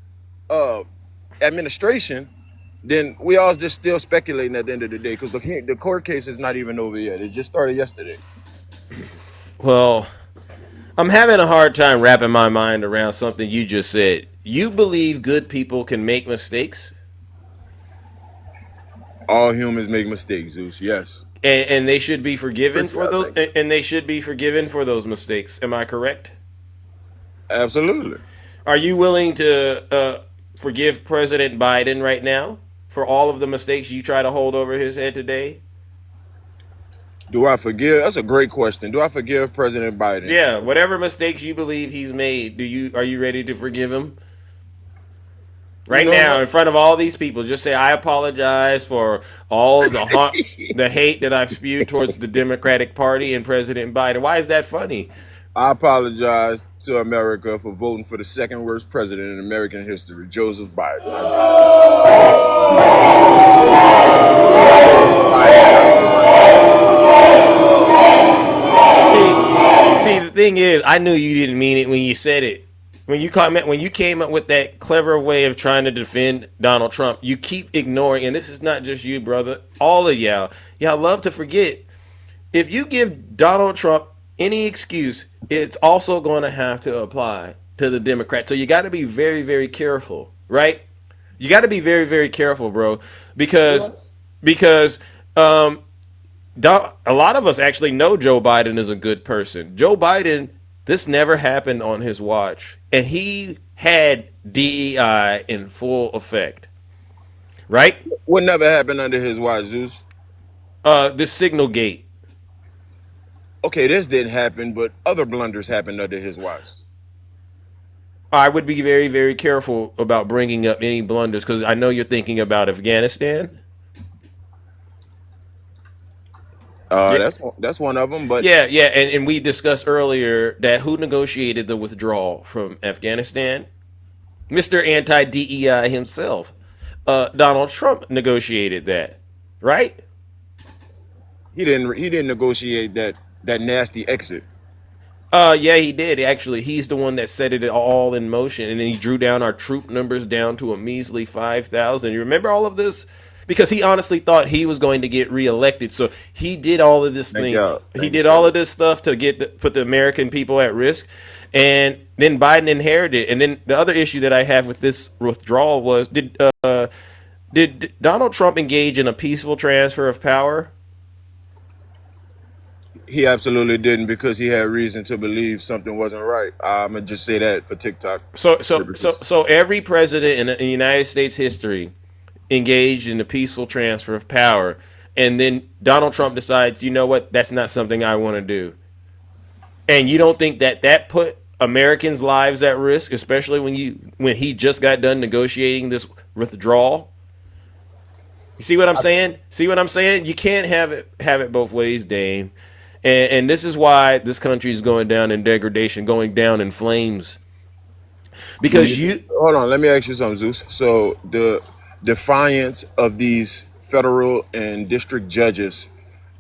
administration, then we all just still speculating at the end of the day because the court case is not even over yet. It just started yesterday. Well, I'm having a hard time wrapping my mind around something you just said. You believe good people can make mistakes? All humans make mistakes, Zeus. Yes. And they should be forgiven for those. And they should be forgiven for those mistakes. Am I correct? Absolutely. Are you willing to forgive President Biden right now for all of the mistakes you try to hold over his head today? Do I forgive? That's a great question. Do I forgive President Biden? Yeah, whatever mistakes you believe he's made, are you ready to forgive him? Right now, in front of all these people, just say, I apologize for all the hate that I've spewed towards the Democratic Party and President Biden. Why is that funny? I apologize to America for voting for the second worst president in American history, Joseph Biden. See, the thing is, I knew you didn't mean it when you said it. When you came up with that clever way of trying to defend Donald Trump, you keep ignoring, and this is not just you, brother, all of y'all love to forget. If you give Donald Trump any excuse, it's also going to have to apply to the Democrats. So you got to be very, very careful, right? You got to be very, very careful, bro, because a lot of us actually know Joe Biden is a good person. Joe Biden, this never happened on his watch, and he had DEI in full effect, right? What never happened under his watch, Zeus? The Signal Gate. Okay, this didn't happen, but other blunders happened under his watch. I would be very, very careful about bringing up any blunders because I know you're thinking about Afghanistan. That's one of them, but yeah, and we discussed earlier that who negotiated the withdrawal from Afghanistan? Mr. Anti-DEI himself, Donald Trump negotiated that, right? He didn't negotiate that nasty exit. Yeah, he did. Actually, he's the one that set it all in motion, and then he drew down our troop numbers down to a measly 5,000. You remember all of this? Because he honestly thought he was going to get reelected, so he did all of this He did all of this stuff to put the American people at risk, and then Biden inherited it. And then the other issue that I have with this withdrawal was did Donald Trump engage in a peaceful transfer of power? He absolutely didn't because he had reason to believe something wasn't right. I'm gonna just say that for TikTok. So every president in United States history engaged in a peaceful transfer of power, and then Donald Trump decides, you know what, that's not something I want to do. And you don't think that put Americans' lives at risk, especially when he just got done negotiating this withdrawal? You see what I'm saying? You can't have it both ways, Dame. And this is why this country is going down in degradation, going down in flames. Because hold on, let me ask you something, Zeus. So the defiance of these federal and district judges,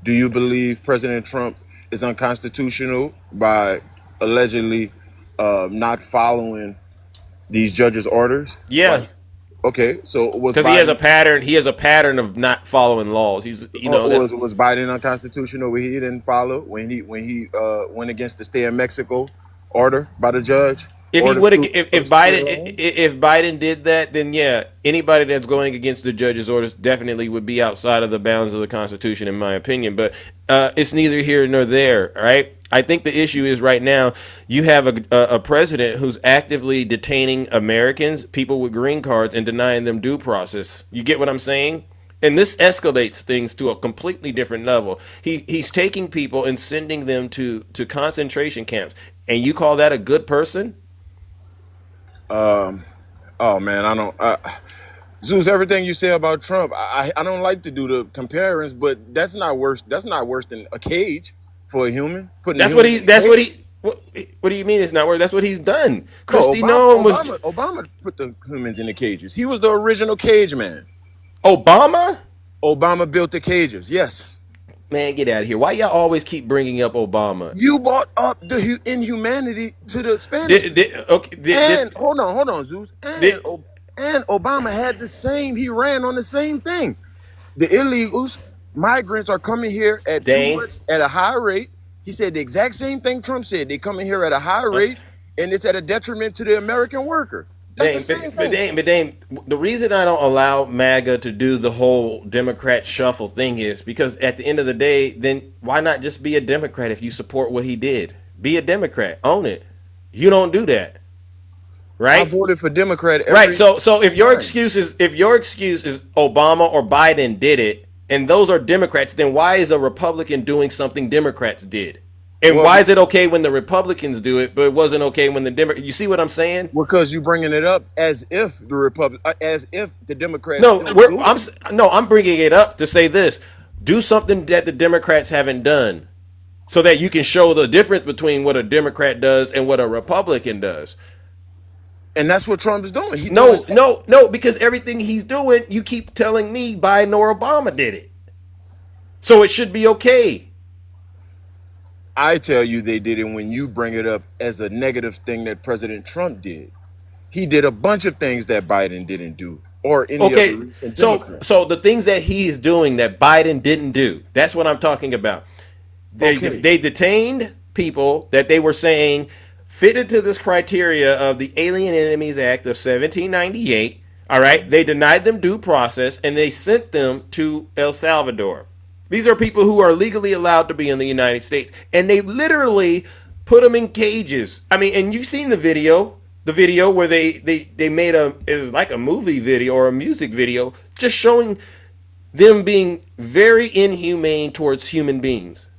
do you believe President Trump is unconstitutional by allegedly not following these judges' orders. Yeah. Like, okay, so was Because he has a pattern. He has a pattern of not following laws. He's, you know, was Biden unconstitutional when he didn't follow when he went against the stay in Mexico order by the judge? if he would have, if Biden did that, then yeah, anybody that's going against the judge's orders definitely would be outside of the bounds of the Constitution, in my opinion. But it's neither here nor there, right? I think the issue is right now you have a president who's actively detaining Americans, people with green cards, and denying them due process. You get what I'm saying? And this escalates things to a completely different level. He's taking people and sending them to concentration camps. And you call that a good person? Oh man, I don't. Zeus, everything you say about Trump, I don't like to do the comparisons, but that's not worse. That's not worse than a cage for a human. What do you mean it's not worse? That's what he's done. Obama put the humans in the cages. He was the original cage man. Obama built the cages. Yes. Man, get out of here. Why y'all always keep bringing up Obama? You brought up the inhumanity to the Spanish. Hold on, Zeus. And Obama had the same. He ran on the same thing. The illegals, migrants are coming here at a high rate. He said the exact same thing Trump said. They coming here at a high rate, and it's at a detriment to the American worker. But the reason I don't allow MAGA to do the whole Democrat shuffle thing is because at the end of the day, then why not just be a Democrat if you support what he did? Be a Democrat. Own it. You don't do that. Right? I voted for Democrat. Right. So if your excuse is Obama or Biden did it, and those are Democrats, then why is a Republican doing something Democrats did? And why is it okay when the Republicans do it, but it wasn't okay when the Democrats? You see what I'm saying? Because you're bringing it up as if the Democrats. I'm bringing it up to say this: do something that the Democrats haven't done, so that you can show the difference between what a Democrat does and what a Republican does. And that's what Trump is doing. No, because everything he's doing, you keep telling me Biden or Obama did it, so it should be okay. I tell you they did it when you bring it up as a negative thing that President Trump did. He did a bunch of things that Biden didn't do, or any other recent Democrat. So the things that he is doing that Biden didn't do, that's what I'm talking about. They detained people that they were saying fit into this criteria of the Alien Enemies Act of 1798. All right, they denied them due process and they sent them to El Salvador. These are people who are legally allowed to be in the United States, and they literally put them in cages. I mean, and you've seen the video where they made it was like a movie video or a music video, just showing them being very inhumane towards human beings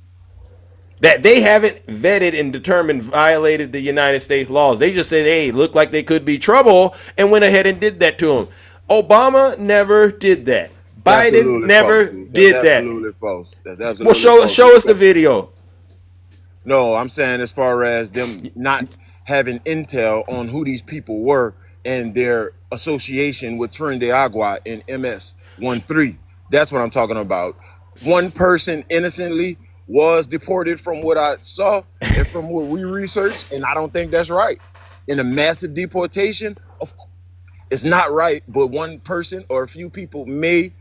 that they haven't vetted and determined violated the United States laws. They just said, hey, look like they could be trouble, and went ahead and did that to them. Obama never did that. Biden never did that. That's absolutely false. That's absolutely false. Show us the video. No, I'm saying as far as them not having intel on who these people were and their association with Tren de Agua in MS-13. That's what I'm talking about. One person innocently was deported from what I saw and from what we researched, and I don't think that's right. In a massive deportation, it's not right, but one person or a few people may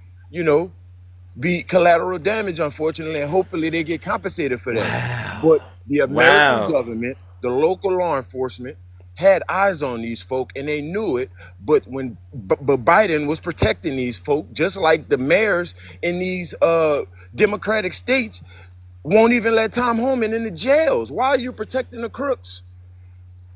be collateral damage, unfortunately, and hopefully they get compensated for that. Wow. But the American government, the local law enforcement, had eyes on these folk, and they knew it. But when Biden was protecting these folk, just like the mayors in these Democratic states won't even let Tom Homan in the jails. Why are you protecting the crooks?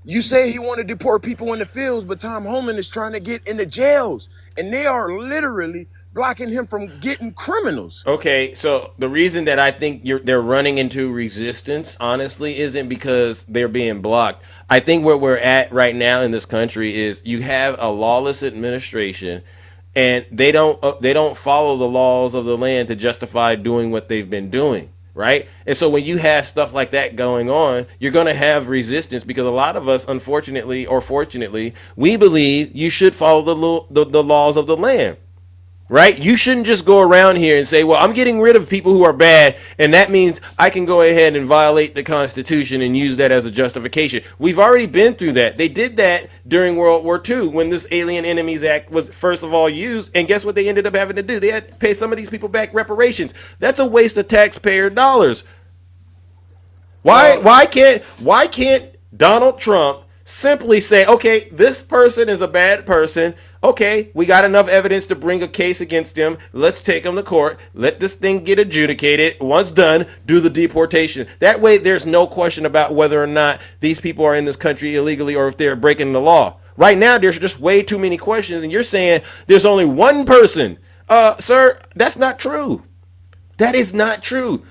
You say he want to deport people in the fields, but Tom Homan is trying to get in the jails, and they are literally blocking him from getting criminals. Okay, so the reason that I think they're running into resistance, honestly, isn't because they're being blocked. I think where we're at right now in this country is you have a lawless administration, and they don't follow the laws of the land to justify doing what they've been doing. Right? And so when you have stuff like that going on, you're going to have resistance because a lot of us, unfortunately or fortunately, we believe you should follow the laws of the land. right? You shouldn't just go around here and say, well, I'm getting rid of people who are bad, and that means I can go ahead and violate the Constitution and use that as a justification. We've already been through that. They did that during World War II when this Alien Enemies Act was first of all used, and guess what they ended up having to do? They had to pay some of these people back reparations. That's a waste of taxpayer dollars. Why can't Donald Trump simply say, okay, this person is a bad person. Okay, we got enough evidence to bring a case against him. Let's take him to court. Let this thing get adjudicated. Once done, do the deportation. That way, there's no question about whether or not these people are in this country illegally or if they're breaking the law. Right now, there's just way too many questions, and you're saying there's only one person. Sir, that's not true. That is not true.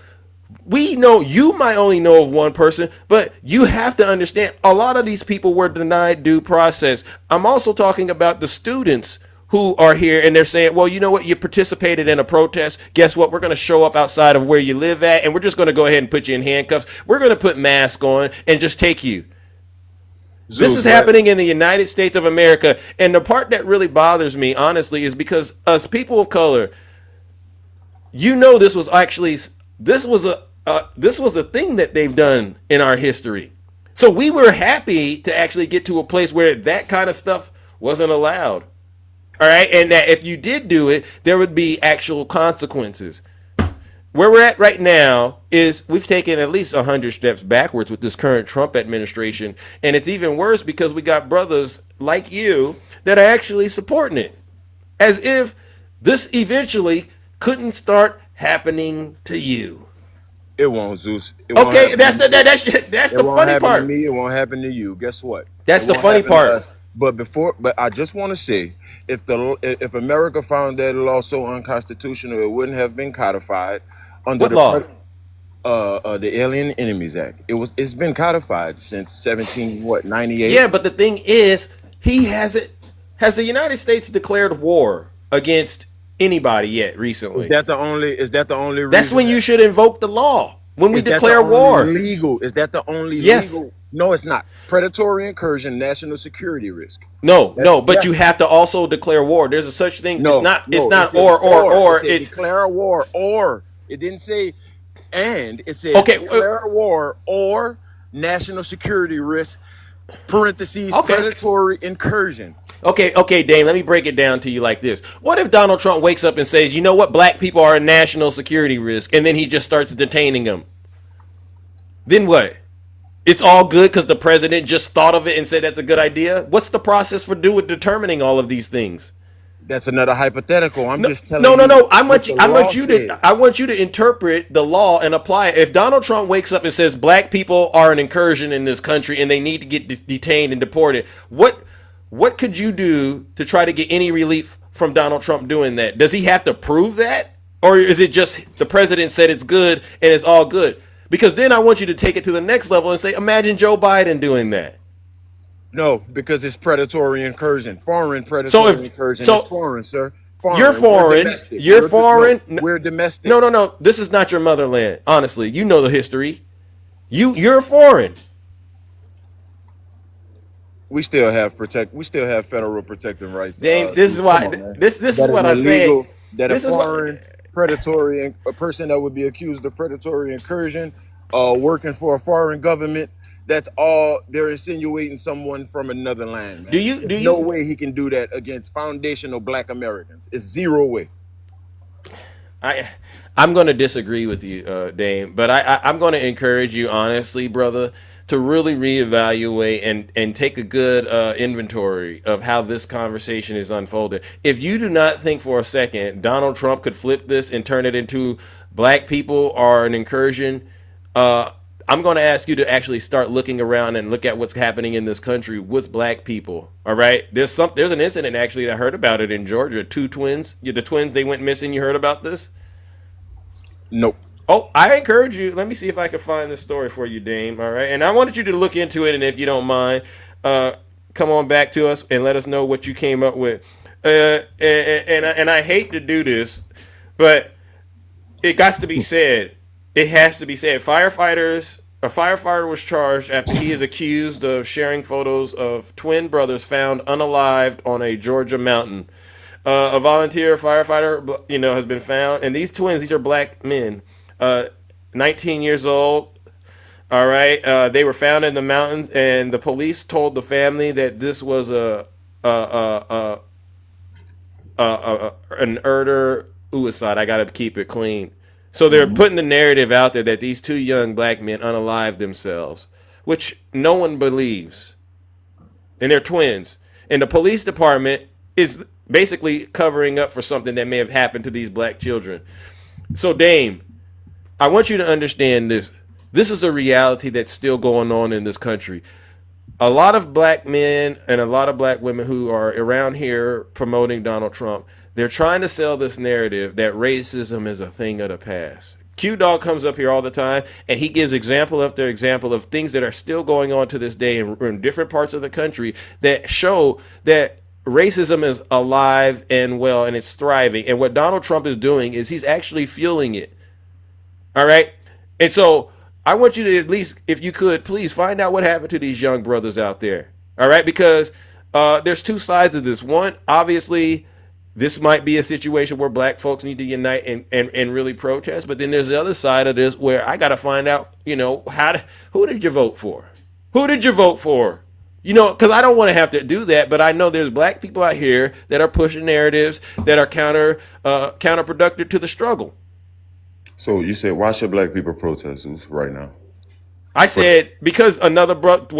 We know you might only know of one person, but you have to understand a lot of these people were denied due process. I'm also talking about the students who are here and they're saying, well, you know what? You participated in a protest. Guess what? We're going to show up outside of where you live at, and we're just going to go ahead and put you in handcuffs. We're going to put masks on and just take you. This is happening in the United States of America. And the part that really bothers me, honestly, is because us people of color, you know, this was a thing that they've done in our history. So we were happy to actually get to a place where that kind of stuff wasn't allowed. All right. And that if you did do it, there would be actual consequences. Where we're at right now is we've taken at least 100 steps backwards with this current Trump administration. And it's even worse because we got brothers like you that are actually supporting it. As if this eventually couldn't start happening to you. It won't, Zeus. Okay, that's the funny part. To me, it won't happen to you. Guess what? That's the funny part. But I just want to say, if America found that law so unconstitutional, it wouldn't have been codified under what law? The Alien Enemies Act. It's been codified since 98. Yeah, but the thing is, has the United States declared war against anybody yet recently? Is that the only reason? That's when you should invoke the law. When we declare war. Legal. Is that the only yes. legal? No, it's not. Predatory incursion, national security risk. But yes. You have to also declare war. There's a such thing. It's not or. It's declare war or. It didn't say and. It said declare war or national security risk, parentheses, predatory incursion. Okay, Dane, let me break it down to you like this. What if Donald Trump wakes up and says, you know what, black people are a national security risk, and then he just starts detaining them? Then what? It's all good because the president just thought of it and said that's a good idea? What's the process for determining all of these things? That's another hypothetical. I'm just telling you. No. I want you to interpret the law and apply it. If Donald Trump wakes up and says black people are an incursion in this country and they need to get detained and deported, what could you do to try to get any relief from Donald Trump doing that? Does he have to prove that? Or is it just the president said it's good and it's all good? Because then I want you to take it to the next level and say, imagine Joe Biden doing that. No, because it's predatory incursion. Foreign predatory incursion is foreign, sir. Foreign. You're foreign. You're foreign. We're domestic. No. This is not your motherland. Honestly, you know the history. You're foreign. We still have federal protective rights. Dame, this is why this is what I'm saying. That a foreign predatory, a person that would be accused of predatory incursion, working for a foreign government, that's all they're insinuating someone from another land. Man. There's no way he can do that against foundational black Americans. It's zero way. I'm going to disagree with you, Dame, but I'm going to encourage you, honestly, brother, to really reevaluate and take a good inventory of how this conversation is unfolded. If you do not think for a second Donald Trump could flip this and turn it into black people are an incursion, I'm going to ask you to actually start looking around and look at what's happening in this country with black people. All right. There's an incident actually that I heard about it in Georgia. Two twins, the twins, they went missing. You heard about this? Nope. Oh, I encourage you. Let me see if I can find this story for you, Dame. All right. And I wanted you to look into it. And if you don't mind, come on back to us and let us know what you came up with. And I hate to do this, but it got to be said. It has to be said. A firefighter was charged after he is accused of sharing photos of twin brothers found unalived on a Georgia mountain. A volunteer firefighter, has been found, and these twins, these are black men, 19 years old. All right, they were found in the mountains, and the police told the family that this was an murder suicide. I got to keep it clean. So they're putting the narrative out there that these two young black men unalived themselves, which no one believes, and they're twins. And the police department is basically covering up for something that may have happened to these black children. So, Dame, I want you to understand this. This is a reality that's still going on in this country. A lot of black men and a lot of black women who are around here promoting Donald Trump, they're trying to sell this narrative that racism is a thing of the past. Q-Dog comes up here all the time, and he gives example after example of things that are still going on to this day in different parts of the country that show that racism is alive and well, and it's thriving. And what Donald Trump is doing is he's actually fueling it. All right? And so I want you to, at least, if you could, please find out what happened to these young brothers out there. All right? Because there's two sides of this. One, obviously, this might be a situation where black folks need to unite and really protest. But then there's the other side of this where I got to find out, who did you vote for? Who did you vote for? Because I don't want to have to do that, but I know there's black people out here that are pushing narratives that are counterproductive to the struggle. So you said, why should black people protest right now? I said because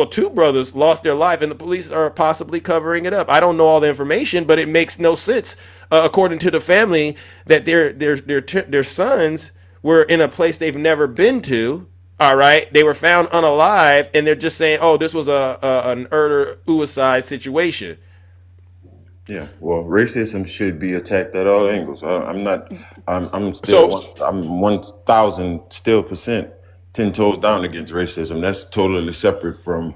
two brothers lost their life, and the police are possibly covering it up. I don't know all the information, but it makes no sense, according to the family, that their sons were in a place they've never been to. All right, they were found unalive, and they're just saying, "Oh, this was an suicide situation." Yeah, well, racism should be attacked at all angles. I'm 1,000 still percent 10 toes down against racism. That's totally separate from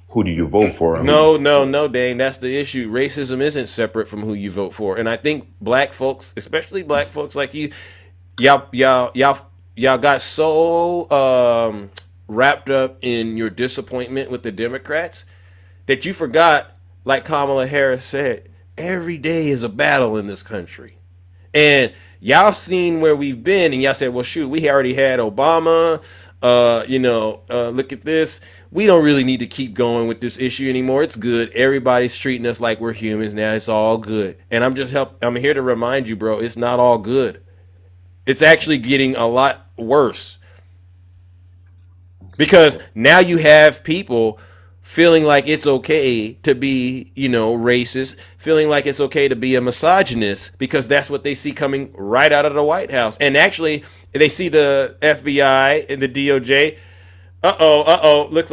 who do you vote for. No, Dane, that's the issue. Racism isn't separate from who you vote for, and I think black folks, especially black folks like you, y'all got so wrapped up in your disappointment with the Democrats that you forgot, like Kamala Harris said, every day is a battle in this country. And y'all seen where we've been, and y'all said, well, shoot, we already had Obama. Look at this. We don't really need to keep going with this issue anymore. It's good. Everybody's treating us like we're humans now. It's all good. And I'm here to remind you, bro, it's not all good. It's actually getting a lot worse. Because now you have people feeling like it's okay to be, racist, feeling like it's okay to be a misogynist, because that's what they see coming right out of the White House. And actually, they see the FBI and the DOJ. Looks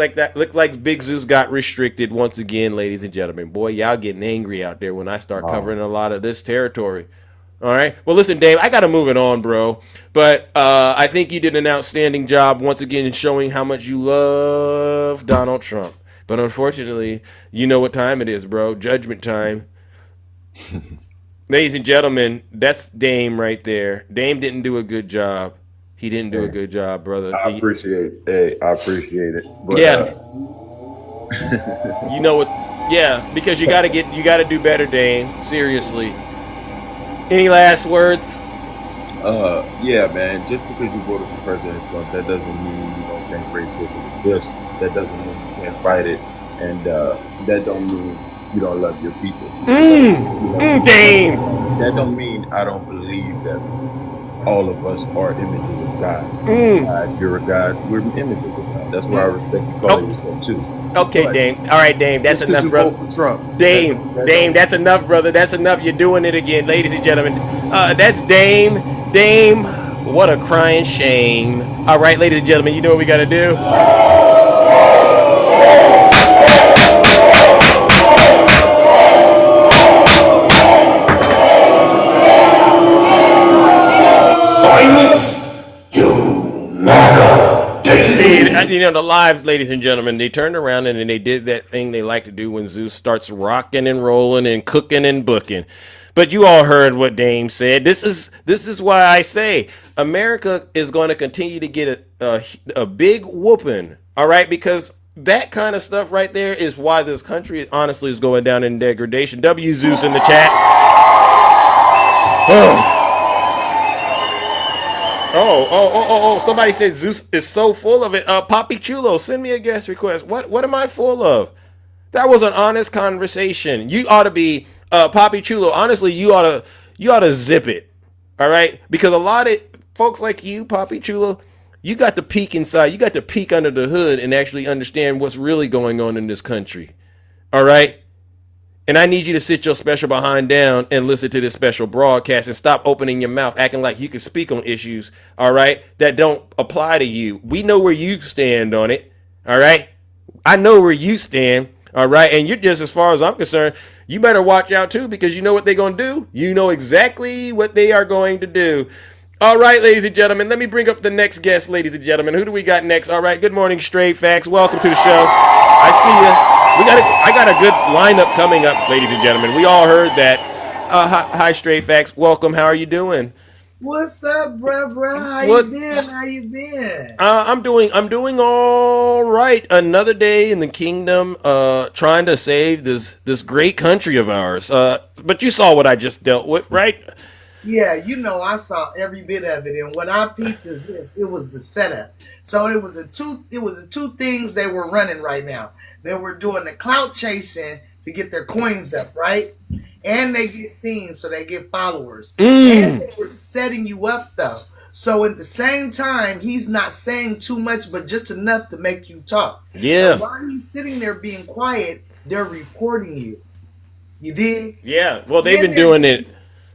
like Big Zeus got restricted once again, ladies and gentlemen. Boy, y'all getting angry out there when I start covering a lot of this territory. All right. Well, listen, Dave, I got to move it on, bro. But I think you did an outstanding job once again in showing how much you love Donald Trump. But unfortunately, you know what time it is, bro. Judgment time. Ladies and gentlemen, that's Dame right there. Dame didn't do a good job. He didn't do a good job, brother. I appreciate it. But, yeah. You know what? Yeah, because you got to do better, Dame. Seriously. Any last words? Yeah, man. Just because you voted for President Trump, that doesn't mean you don't think racism exists. That doesn't mean you can't fight it, and that don't mean you don't love your people. Dame. That don't mean I don't believe that all of us are images of God. You're a God. We're images of God. That's why I respect you calling yourself too. Okay, but, Dame. All right, Dame. That's enough, brother. Vote for Trump. Dame, that's enough, brother. That's enough. You're doing it again, ladies and gentlemen. That's Dame. Dame, what a crying shame. All right, ladies and gentlemen, you know what we got to do? Silence, you MAGA Daily. See, the live, ladies and gentlemen, they turned around and they did that thing they like to do when Zeus starts rocking and rolling and cooking and booking. But you all heard what Dame said. This is why I say America is going to continue to get a big whooping. All right, because that kind of stuff right there is why this country honestly is going down in degradation. W Zeus in the chat. Oh! Somebody said Zeus is so full of it. Poppy Chulo, send me a guest request. What am I full of? That was an honest conversation. You ought to be Poppy Chulo. Honestly, you ought to zip it. All right, because a lot of folks like you, Poppy Chulo, you got to peek inside. You got to peek under the hood and actually understand what's really going on in this country. All right. And I need you to sit your special behind down and listen to this special broadcast and stop opening your mouth, acting like you can speak on issues, all right, that don't apply to you. We know where you stand on it, all right? I know where you stand, all right? And you're just, as far as I'm concerned, you better watch out too, because you know what they're going to do? You know exactly what they are going to do. All right, ladies and gentlemen, let me bring up the next guest, ladies and gentlemen. Who do we got next? All right, good morning, Straight Facts. Welcome to the show. I see you. I got a good lineup coming up, ladies and gentlemen. We all heard that. Hi, Straight Facts. Welcome. How are you doing? What's up, bruh? How you been? I'm doing all right. Another day in the kingdom, trying to save this great country of ours. But you saw what I just dealt with, right? Yeah, I saw every bit of it, and what I peeped is this: it was the setup. So it was the two things they were running right now. They were doing the clout chasing to get their coins up, right? And they get seen, so they get followers. And they were setting you up, though. So at the same time, he's not saying too much, but just enough to make you talk. Yeah. And while he's sitting there being quiet, they're reporting you. You dig? Yeah. Well, they've been doing it.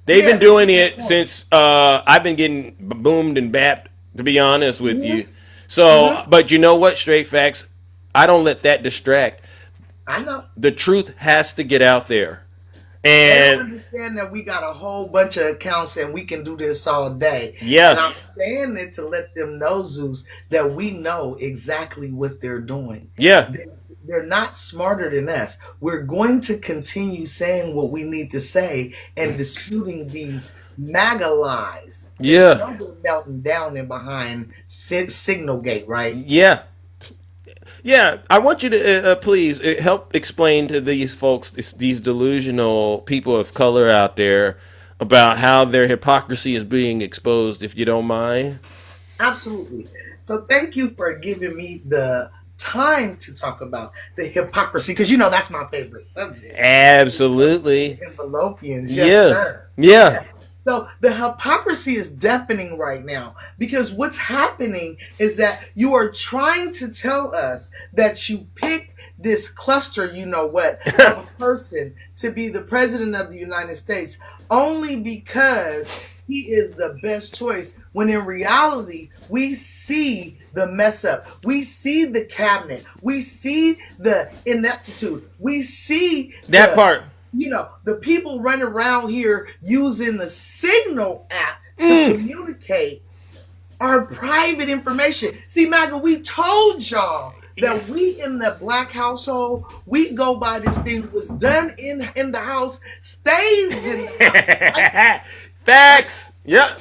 They've been doing it since I've been getting boomed and bapped, to be honest with you. So, but you know what, Straight Facts? I don't let that distract. I know. The truth has to get out there. And I And understand that we got a whole bunch of accounts and we can do this all day. Yeah. And I'm saying it to let them know, Zeus, that we know exactly what they're doing. yeah, They're not smarter than us. We're going to continue saying what we need to say and disputing these MAGA lies. Yeah. You know they're melting down in behind Signal Gate, right? yeah. Yeah, I want you to please help explain to these folks, these delusional people of color out there, about how their hypocrisy is being exposed, if you don't mind. Absolutely. So thank you for giving me the time to talk about the hypocrisy, because that's my favorite subject. Absolutely. Envelopians, Yeah. yes, sir. Yeah. So the hypocrisy is deafening right now, because what's happening is that you are trying to tell us that you picked this cluster, of a person to be the president of the United States only because he is the best choice, when in reality, we see the mess up. We see the cabinet. We see the ineptitude. We see That part. The people running around here using the Signal app to communicate our private information. See, MAGA, we told y'all that we in the black household, we go by this thing was done in the house, stays in the house. Right? Facts. Yep.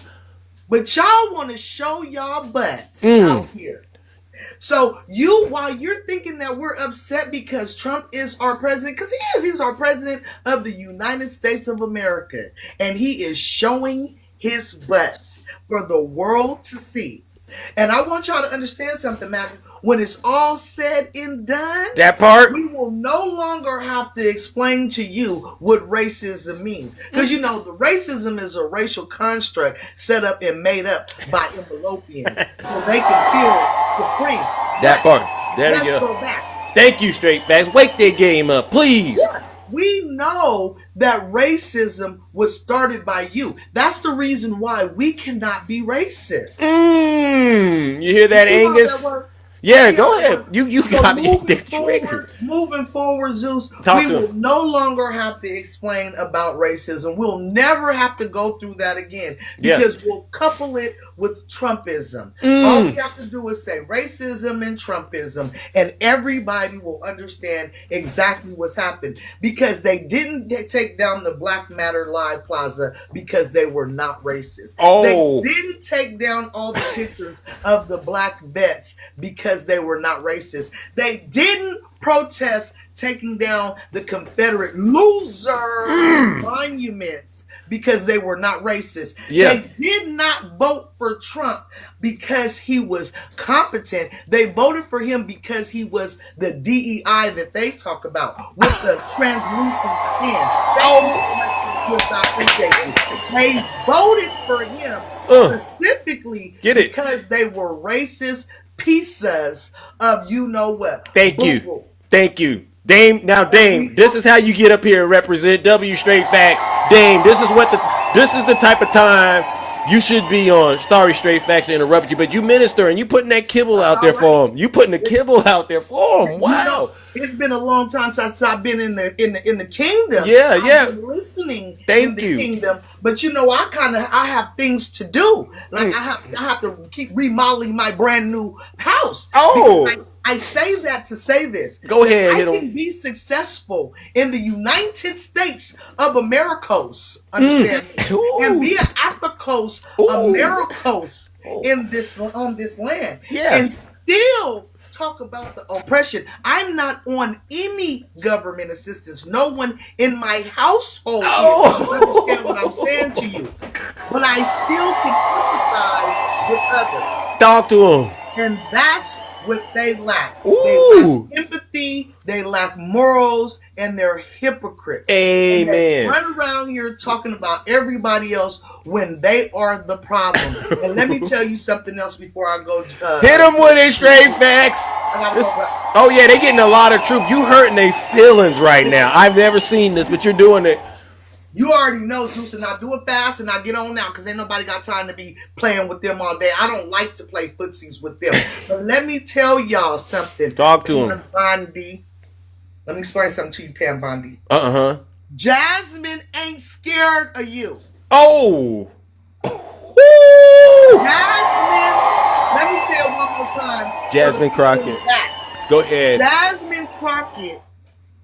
But y'all want to show y'all butts out here. So while you're thinking that we're upset because Trump is our president, because he's our president of the United States of America, and he is showing his butts for the world to see. And I want y'all to understand something, Matt. When it's all said and done, That part. we will no longer have to explain to you what racism means. Because the racism is a racial construct set up and made up by envelopians so they can feel supreme. That part. There you Let's go. go back. Thank you, Straight Facts. Wake their game up, please. We know that racism was started by you. That's the reason why we cannot be racist. You hear that, See how Angus? that works? Yeah, See go how that ahead. works? You So got me that trigger. moving forward, Zeus, Talk we to will him. no longer have to explain about racism. We'll never have to go through that again because we'll couple it with Trumpism. All we have to do is say racism and Trumpism, and everybody will understand exactly what's happened, because they didn't take down the Black Matter Live Plaza because they were not racist. Oh. They didn't take down all the pictures of the black vets because they were not racist. They didn't protests taking down the Confederate loser monuments because they were not racist. Yeah. They did not vote for Trump because he was competent. They voted for him because he was the DEI that they talk about with the translucent skin. Yes, I appreciate you. They voted for him specifically because they were racist pieces of you know what. Thank you. Thank you. Dame, this is how you get up here and represent W Straight Facts. Dame, this is the type of time you should be on. Sorry, Straight Facts, to interrupt you, but you minister and you putting that kibble out there for him. You putting the kibble out there for him. Wow. You know, it's been a long time since I've been in the kingdom. Yeah, I've been listening in the kingdom, but you know, I have things to do. Like I have to keep remodeling my brand new house. I say that to say this. Go ahead. I can be successful in the United States of Americos, understand me, and be an Africos Americos on this land, and still talk about the oppression. I'm not on any government assistance. No one in my household understand what I'm saying to you, but I still can empathize with others. Talk to them. And that's what they lack. They lack empathy, they lack morals, and they're hypocrites. Amen. And they run around here talking about everybody else when they are the problem. And let me tell you something else before I go. Hit them with it, Straight Facts. Oh yeah, they getting a lot of truth. You hurting their feelings right now. I've never seen this, but you're doing it. You already know, Zeus, and I do it fast and I get on now because ain't nobody got time to be playing with them all day. I don't like to play footsies with them. But let me tell y'all something. Talk to him. Bondi. Let me explain something to you, Pam Bondi. Jasmine ain't scared of you. Oh. Jasmine, let me say it one more time. Jasmine Crockett. Go ahead. Jasmine Crockett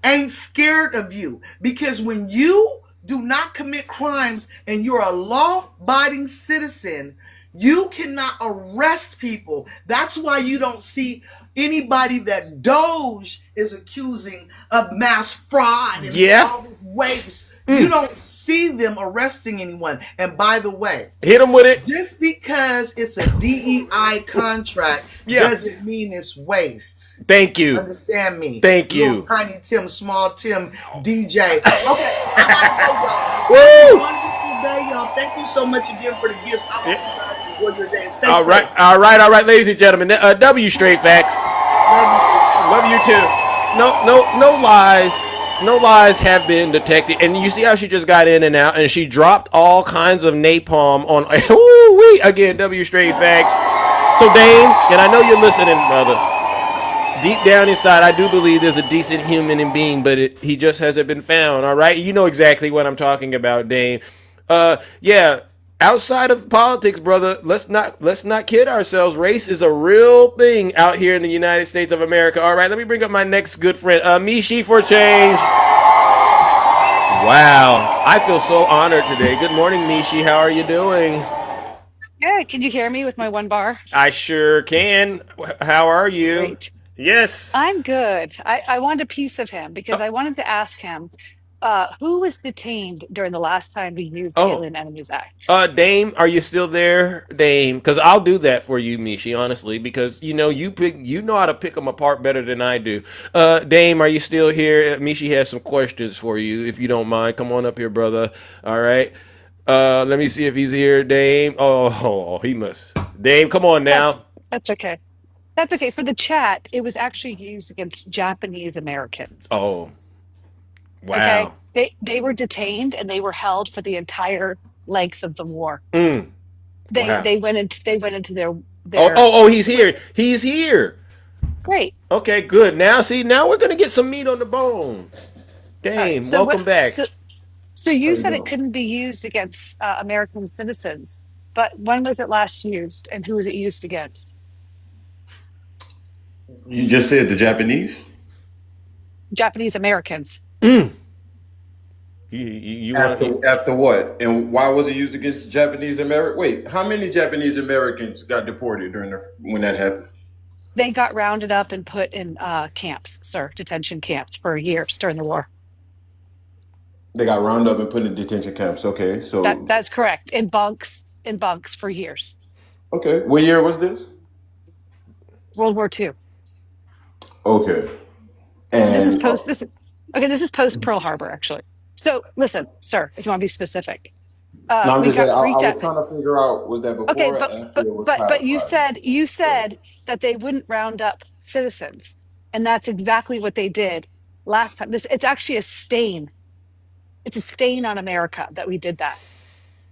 ain't scared of you because when you do not commit crimes and you're a law-abiding citizen, you cannot arrest people. That's why you don't see anybody that Doge is accusing of mass fraud and all this waste. You don't see them arresting anyone. And by the way, hit them with it. Just because it's a DEI contract doesn't mean it's waste. Thank you. Understand me? Thank you. Little Tiny Tim, Small Tim, DJ. Okay, I gotta go, y'all. Woo! Wonderful day, y'all. Thank you so much again for the gifts. I hope you guys enjoy your day. Stay all safe. All right, ladies and gentlemen. W Straight Facts. Love you too. No lies. No lies have been detected. And you see how she just got in and out, and she dropped all kinds of napalm on. Again, W Straight Facts. So Dame, and I know you're listening, brother. Deep down inside, I do believe there's a decent human being, but he just hasn't been found. All right, you know exactly what I'm talking about, Dame. Outside of politics, brother, let's not kid ourselves. Race is a real thing out here in the United States of America. All right, let me bring up my next good friend, Mishi for change. Wow, I feel so honored today. Good morning, Mishi. How are you doing? Good. Can you hear me with my one bar? I sure can. How are you? Great. Yes. I'm good. I wanted a piece of him because I wanted to ask him who was detained during the last time we used the Alien Enemies Act? Dame, are you still there, Dame? Because I'll do that for you, Mishi, honestly, because you know how to pick them apart better than I do. Dame, are you still here? Mishi has some questions for you, if you don't mind. Come on up here, brother. All right. Let me see if he's here, Dame. Oh, he must. Dame, come on now. That's okay. That's okay. For the chat, it was actually used against Japanese Americans. Oh. Wow. Okay. They were detained and they were held for the entire length of the war. Wow. They went into their he's here. He's here. Great. Okay, good. Now we're gonna get some meat on the bone. Dame, welcome back. So you said it couldn't be used against American citizens, but when was it last used and who was it used against? You just said the Japanese? Japanese Americans. After what? And why was it used against Japanese Americans? Wait, how many Japanese Americans got deported when that happened? They got rounded up and put in camps, sir, detention camps for years during the war. They got rounded up and put in detention camps. Okay, so That's correct. In bunks for years. okay, what year was this? World War II. Okay, This is and post this okay, this is post Pearl Harbor, actually. So listen, sir, if you want to be specific. no, I'm We just saying. got I freaked was out. trying to figure out was that Okay, before or but after but it was but but you codified. said that they wouldn't round up citizens, and that's exactly what they did last time. It's actually a stain. It's a stain on America that we did that.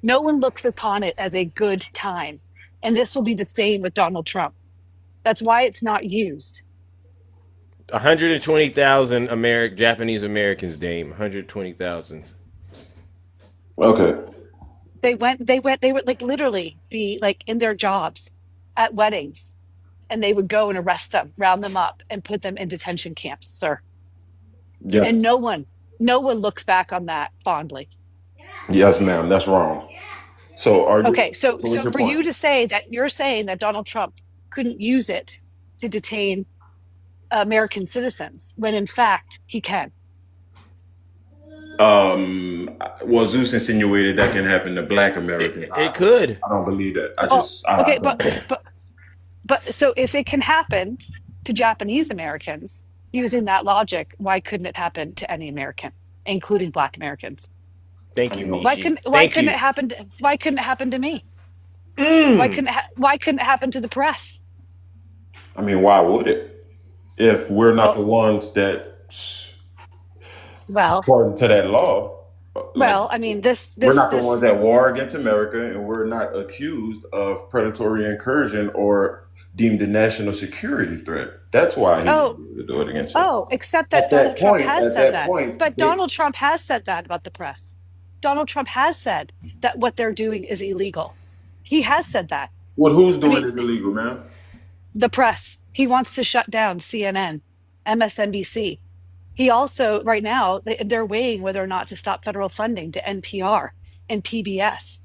No one looks upon it as a good time, and this will be the same with Donald Trump. That's why it's not used. 120,000 Japanese Americans, Dame. 120,000. Okay. They would like literally be like in their jobs at weddings, and they would go and arrest them, round them up, and put them in detention camps, sir. Yes. And no one looks back on that fondly. Yes, ma'am. That's wrong. So are you? Okay, so So what's your for point? you to say that you're saying that Donald Trump couldn't use it to detain American citizens, when in fact he can. Well, Zeus insinuated that can happen to Black Americans. It could. I don't believe that. Oh, I okay, don't. but so if it can happen to Japanese Americans using that logic, why couldn't it happen to any American, including Black Americans? Thank you, Why Nishi. couldn't why Thank couldn't you. it happen why couldn't it happen to me? Mm. Why couldn't it happen to the press? I mean, why would it? If we're not the Well, ones that, well, according to that law, like I mean, this we're this not the ones this. that war against America, and we're not accused of predatory incursion or deemed a national security threat. That's why he was Oh, able to do it against us. except that Donald Trump has At said that that. point, But Donald Trump has said that about the press. Donald Trump has said that what they're doing is illegal. He has said that. what who's I doing mean, is illegal, man. the press. He wants to shut down CNN, MSNBC. He also, right now, they're weighing whether or not to stop federal funding to NPR and PBS.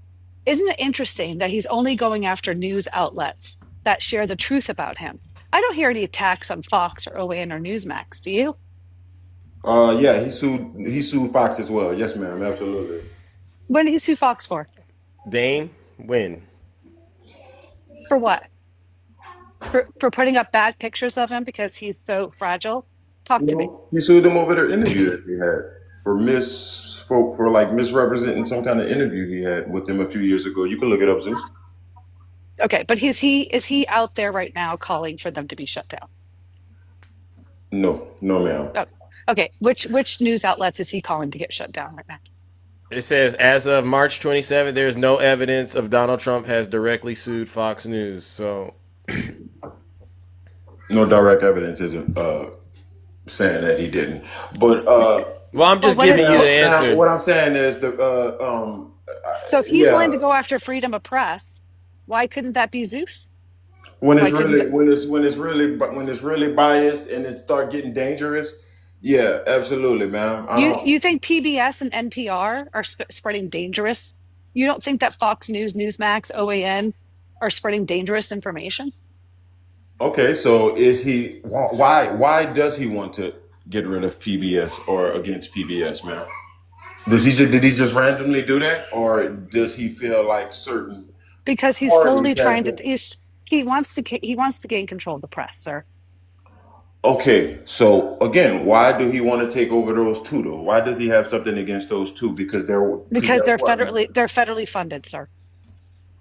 Isn't it interesting that he's only going after news outlets that share the truth about him? I don't hear any attacks on Fox or OAN or Newsmax. Do you? Yeah, he sued Fox as well. Yes, ma'am, absolutely. When did he sue Fox for? Dame, when? For what? For putting up bad pictures of him because he's so fragile? Talk to me. No, he sued them over their interview that he had for like misrepresenting some kind of interview he had with them a few years ago. You can look it up, Zeus. Okay, but is he out there right now calling for them to be shut down? No, no, ma'am. Oh, okay. Which news outlets is he calling to get shut down right now? It says, as of March 27th, there's no evidence of Donald Trump has directly sued Fox News. So, No direct evidence isn't saying that he didn't. But well, I'm just Well, what is giving you the now, answer. what I'm saying is so if he's willing yeah. to go after freedom of press, why couldn't that be Zeus? When Why it's couldn't really it, when it's really biased and it start getting dangerous, yeah, absolutely, ma'am. I you don't. you think PBS and NPR are spreading dangerous? You don't think that Fox News, Newsmax, OAN are spreading dangerous information? Okay, so is he? Why does he want to get rid of PBS or against PBS, man? Did he just randomly do that, or does he feel like certain Because he's parties slowly has trying to been? he wants to gain control of the press, sir. Okay, so again, why do he want to take over those two though? Why does he have something against those two? Because they're what, man? federally funded, sir.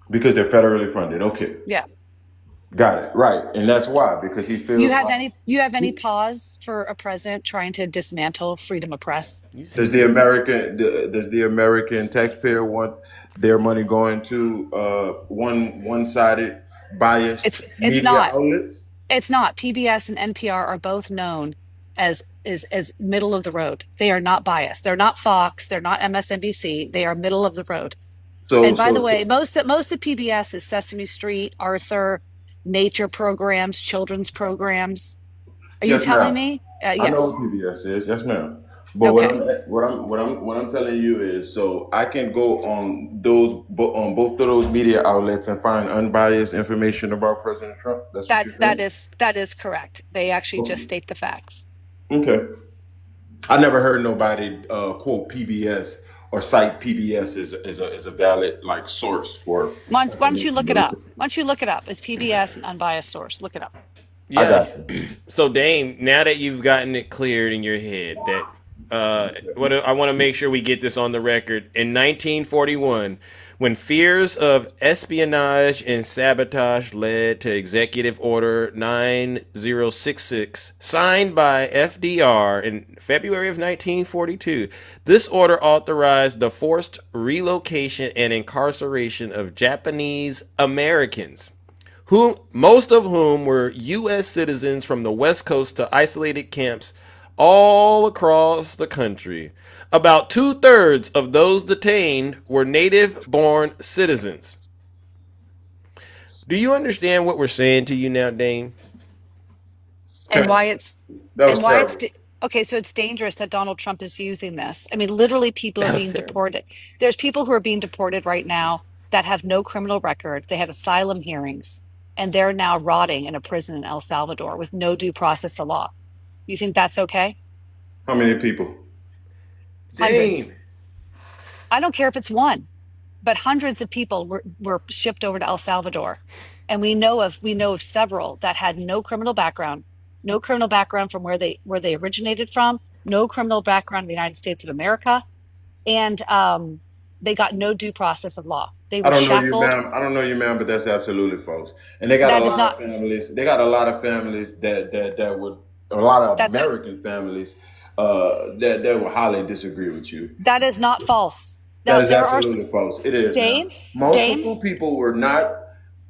Because they're federally funded. Okay, Yeah. got it. Right, and that's why because he You feels have like. any pause for a president trying to dismantle freedom of press? Does the American taxpayer want their money going to one-sided biased It's media not. outlets? It's not. PBS and NPR are both known as middle of the road. They are not biased. They're not Fox. They're not MSNBC. They are middle of the road. So And by the so way, so most of PBS is Sesame Street, Arthur, nature programs, children's programs. Are you yes, telling ma'am. me? I know Yes. what PBS is. Yes, ma'am. But Okay. what I'm telling you is, so I can go on on both of those media outlets and find unbiased information about President Trump. That's what That you're that saying? is that is correct. They actually just Okay. state the facts. Okay. I never heard nobody quote PBS or cite PBS as a valid like source for Why don't you information. look it up? Why don't you look it up? Is PBS an unbiased source? Look it up. I Yeah. got you. So Dame, now that you've gotten it cleared in your head that what I want to make sure we get this on the record. In 1941, when fears of espionage and sabotage led to Executive Order 9066, signed by FDR in February of 1942, this order authorized the forced relocation and incarceration of Japanese Americans whom most of whom were U.S. citizens from the West Coast to isolated camps all across the country. About 2/3 of those detained were native-born citizens. Do you understand what we're saying to you now, Dane? And Okay. why it's That was and why terrible. okay, so it's dangerous that Donald Trump is using this. I mean, literally people are That was being terrible. deported. There's people who are being deported right now that have no criminal record. They had asylum hearings and they're now rotting in a prison in El Salvador with no due process of law. You think that's okay? How many people? Hundreds. Dane. I don't care if it's one, but hundreds of people were shipped over to El Salvador. And we know of several that had no criminal background from where they originated from, no criminal background in the United States of America, and they got no due process of law. They I were don't know you, shackled. ma'am. I don't know you, ma'am, but that's absolutely false. And they got a That is lot not of families. They got a lot of families that would a lot of that American families that would highly disagree with you. that is not false. That Now is there are absolutely false. It is, ma'am. Dane, Dane, Multiple people were not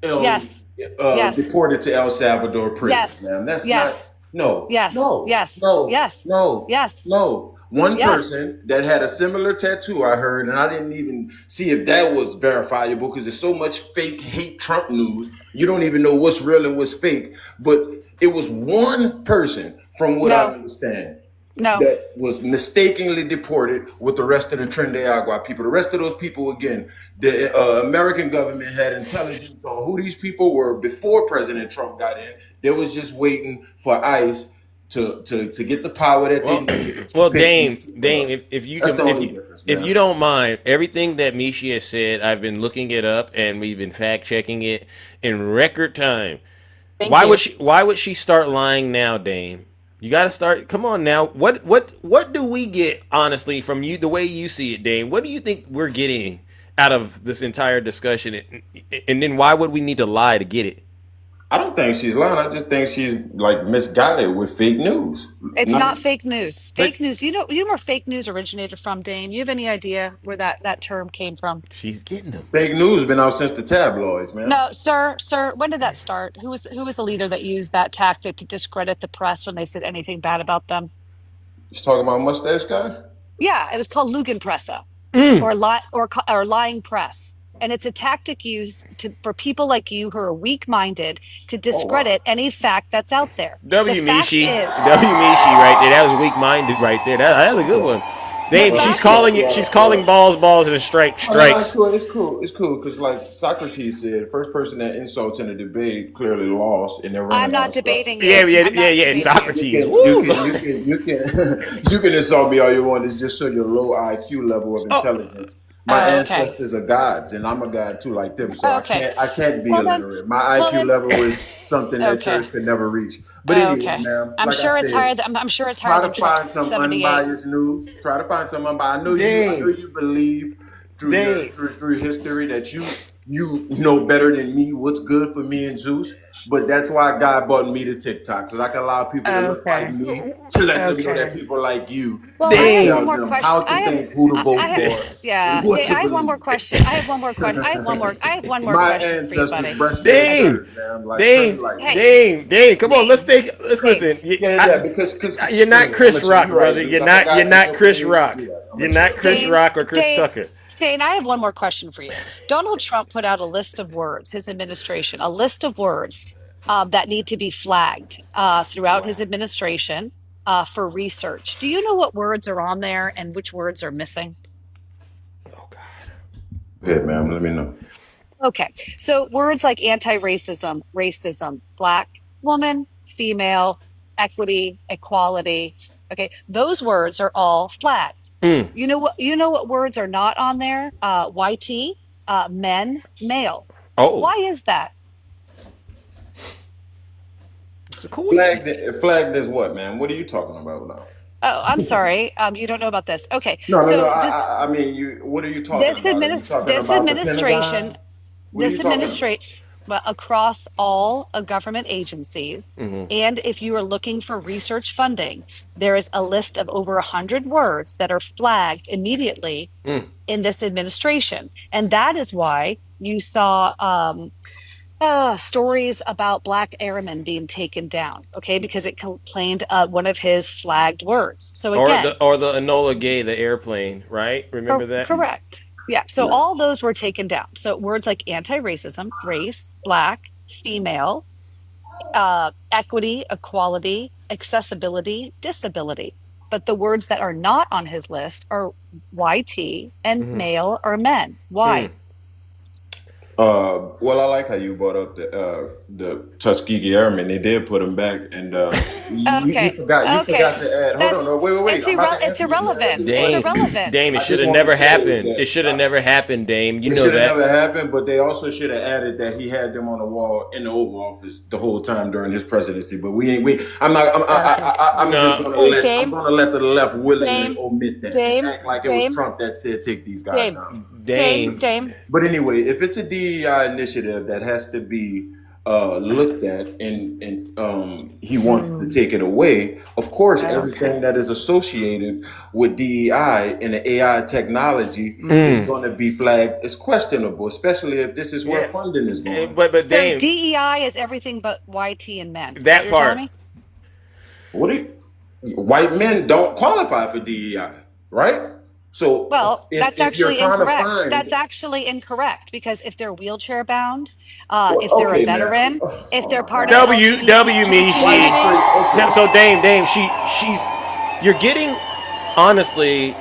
um, yes, yes, deported to El Salvador prisons, yes, ma'am. That's not. yes, No, yes, no, yes, no, yes, no, yes, no. One yes. person that had a similar tattoo, I heard, and I didn't even see if that was verifiable because there's so much fake hate Trump news. You don't even know what's real and what's fake. But it was one person, from what I No, understand, no. that was mistakenly deported with the rest of the Trinidad Agua people. The rest of those people, again, the American government had intelligence on who these people were before President Trump got in. They was just waiting for ICE to get the power that they Well, needed to well, pick these Dame, people Dame, up. if you That's can, the only difference, if man. you don't mind, everything that Mishi has said, I've been looking it up and we've been fact checking it in record time. Thank you. Why would she start lying now, Dame? You got to start. Come on now. What do we get honestly from you? The way you see it, Dame. What do you think we're getting out of this entire discussion? And then why would we need to lie to get it? I don't think she's lying. I just think she's like misguided with fake news. It's Not not fake news. But Fake news. You know where fake news originated from, Dame? You have any idea where that term came from? she's getting them. fake news been out since the tabloids, man. No, sir, when did that start? Who was the leader that used that tactic to discredit the press when they said anything bad about them? She's talking about mustache guy. Yeah, it was called Lugenpresse or lying press. And it's a tactic used for people like you who are weak-minded to Oh wow. discredit any fact that's out there. The W fact Mishi, is, W Mishi, right there. That was weak minded, right there. That was a good one. the Dame, she's fact calling it. is, She's calling balls, balls, and Oh, no, it's strikes. cool. It's cool. It's cool because, like Socrates said, first person that insults in a debate clearly lost, and they're I'm running out not of stuff. debating Yeah, you. yeah, I'm yeah, not yeah. debating you. Socrates. Woo. You can you can insult me all you want. It's just show your low IQ level of Oh, intelligence. My Oh, okay. ancestors are gods, and I'm a god too, like them. So Okay. I can't be Well then, illiterate. My well IQ then, level is something that okay. church could never reach. But anyway, Okay. man, I'm like I sure it's said, higher than I'm sure it's higher try than to find Trump's some 78. unbiased news. Try to find some unbiased. I know Dame, you believe Dame. through history that you know better than me what's good for me and Zeus. But that's why God brought me to TikTok, so I can allow people to look like Okay. me to let them know that Okay. people like you Well, I can have Dame. one tell more them question. how to think, who to vote for, and Yeah, what Dave, to I have one more believe. question. I have one more My question for you, ancestors buddy. breastfed Dame. turds, man. Like treat me Dame. like Hey, that. Dame. Come on, Dane, let's Dane, listen. Yeah, because You're not anyway, I'm Chris gonna tell you, Rock, you're right, brother. Zeus. I You're forgot in not your Chris opinion. Rock. You're right. I'm You're gonna chill. not Chris Rock or Chris Dane, Tucker. Dane, I have one more question for you. Donald Trump put out a list of words, his administration, a list of words that need to be flagged throughout his administration. for research. Do you know what words are on there and which words are missing? Oh God. Go ahead, ma'am. Let me know. Okay, so words like anti-racism, racism, black, woman, female, equity, equality. Okay, those words are all flagged. Mm. You know what words are not on there? YT, men, male. Oh, Why is that? it's cool. Flagged as what, man? What are you talking about now? Oh, I'm sorry. You don't know about this. Okay, No, no, no. so I mean, you. What are you talking about? Are you talking this about the administration Pentagon? What are this you talking about? administration but across all government agencies, Mm-hmm. and if you are looking for research funding, there is a list of over 100 words that are flagged immediately Mm. in this administration, and that is why you saw stories about black airmen being taken down, okay, because it contained one of his flagged words. So Or again, the Enola Gay, the airplane, right? Remember that? correct. Yeah. So all those were taken down. So words like anti-racism, race, black, female, equity, equality, accessibility, disability. But the words that are not on his list are YT and Mm-hmm. male or men. Why? Mm. Well, I like how you brought up the Tuskegee Airmen. They did put them back, and you Okay. forgot Okay. to add. Hold on, That's no, wait. I'm about to it's answer you. Can I answer irrelevant. your It's Dame, question? irrelevant. Dame, it I should just have want to never say happened. It that should have never happened, Dame. You it know should have that. never happened, but they also should have added that he had them on the wall in the Oval Office the whole time during his presidency. But we ain't. I'm not. Okay. I'm just No, gonna Hey, let. I'm Dame, gonna let the left willingly Dame, omit that and Dame, act like it was Dame, Trump that said take these guys Dame, down. Dame, Dame. Dame. But anyway, if it's a DEI initiative that has to be looked at, and he wants to take it away, of course, Okay. everything that is associated with DEI and the AI technology is Mm. going to be flagged as questionable, especially if this is where Yeah, funding is going. but So Dame, DEI is everything but YT and men. Is that what that you're telling part. me? What do white men don't qualify for DEI, right? So Well, that's if you're actually trying to incorrect. find, That's actually incorrect because if they're wheelchair bound, well, if they're a okay, man. veteran, if Oh they're my part of the God. W LGBTQ me Why you she. community, straight? No, Okay. so Dame, she's you're getting honestly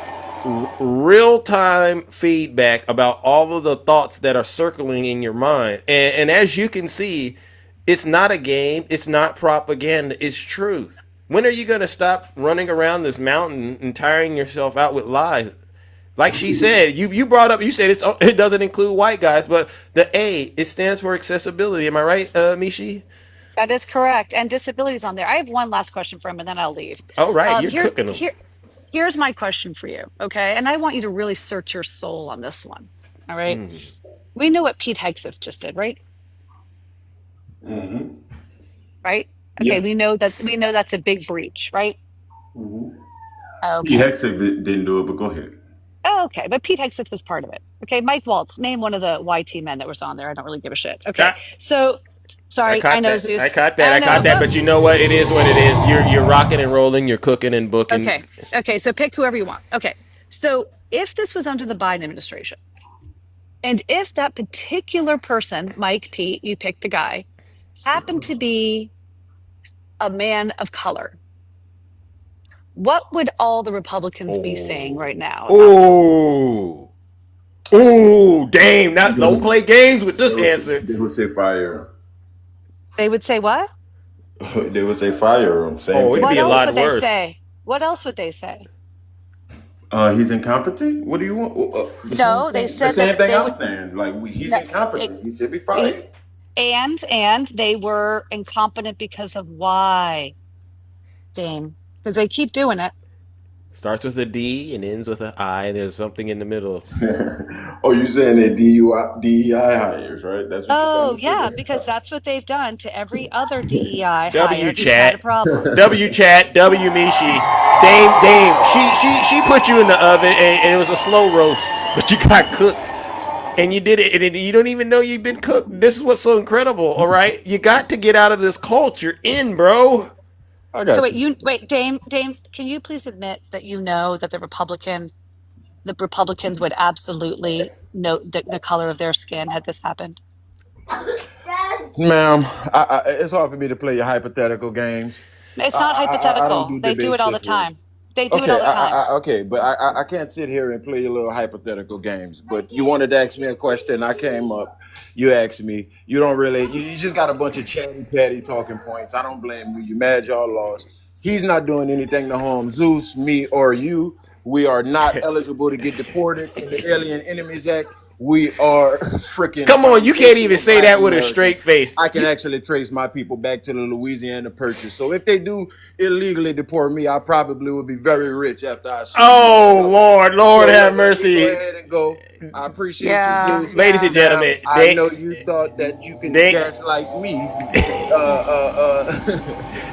real time feedback about all of the thoughts that are circling in your mind, and as you can see, it's not a game, it's not propaganda, it's truth. When are you going to stop running around this mountain and tiring yourself out with lies? Like she said, you brought up, you said it doesn't include white guys, but the A, it stands for accessibility. Am I right, Mishi? that is correct. And disabilities on there. I have one last question for him and then I'll leave. Oh, right, Um, you're here, cooking them. here, here's my question for you. Okay. And I want you to really search your soul on this one. All right. Mm. We know what Pete Hegseth just did, right? Hmm. Right. Okay. Yes. We know that's a big breach, right? Hmm. Pete Okay. Hegseth didn't do it, but go ahead. Oh, okay. But Pete Hegseth was part of it. Okay. Mike Waltz, name one of the YT men that was on there. I don't really give a shit. Okay. Ah, So I sorry. I caught know that. I Zeus. caught that. I I know. caught that. But you know what? It is what it is. You're rocking and rolling. You're cooking and booking. Okay. Okay. So pick whoever you want. Okay. So if this was under the Biden administration, and if that particular person, Mike, Pete, you picked the guy, happened to be a man of color, what would all the Republicans be saying Oh, right now about him? oh, oh! Damn! Not don't play games with this answer. They would say fire. They would say what? They would say fire him. Same Oh, it'd thing. What be a else lot would they worse. say? What else would they say? He's incompetent. What do you want? The same No, they thing. The said same that thing they I'm would. saying. Like he's No, it, incompetent. He should be it, fired. and they were incompetent because of why, Dame? Because they keep doing it. Starts with a D and ends with an I. And there's something in the middle. Oh, you saying that DEI hires, right? That's what you're trying Oh, to yeah, say. because that's what they've done to every other DEI W hire who's had a chat, problem. W chat, W Mishi, Dame. She put you in the oven and it was a slow roast, but you got cooked. And you did it, and you don't even know you've been cooked. This is what's so incredible, all right? You got to get out of this culture in, bro. I So got you. wait, Dame, can you please admit that you know that the Republicans would absolutely know the color of their skin had this happened? Ma'am, it's hard for me to play your hypothetical games. It's not I don't hypothetical. do They do it debates all the this way. time. They do it all the time. Okay, but I can't sit here and play your little hypothetical games. But you wanted to ask me a question. I came up. You asked me. You don't really. You just got a bunch of chatty patty talking points. I don't blame you. You mad y'all lost. He's not doing anything to harm Zeus, me, or you. We are not eligible to get deported in the Alien Enemies Act. We are freaking. Come on, you can't even say that with a straight face. I can actually trace my people back to the Louisiana Purchase. So if they do illegally deport me, I probably will be very rich after I sue. Oh Lord, Lord So have let me mercy. Go ahead and go. I appreciate Yeah, you, Zeus. Ladies and gentlemen, Now, I know you thought that you can gaslight me.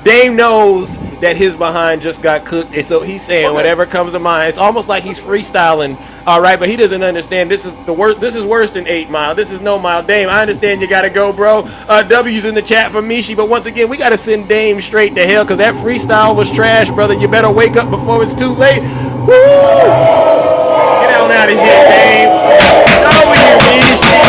Dame knows that his behind just got cooked, and so he's saying whatever comes to mind. It's almost like he's freestyling, all right, but he doesn't understand this is the worst. This is worse than 8 Mile. This is no Mile. Dame, I understand you got to go, bro. W's in the chat for Mishi, but once again, we got to send Dame straight to hell because that freestyle was trash, brother. You better wake up before it's too late. Woo! Get on out of here, Dame. W, Mishi.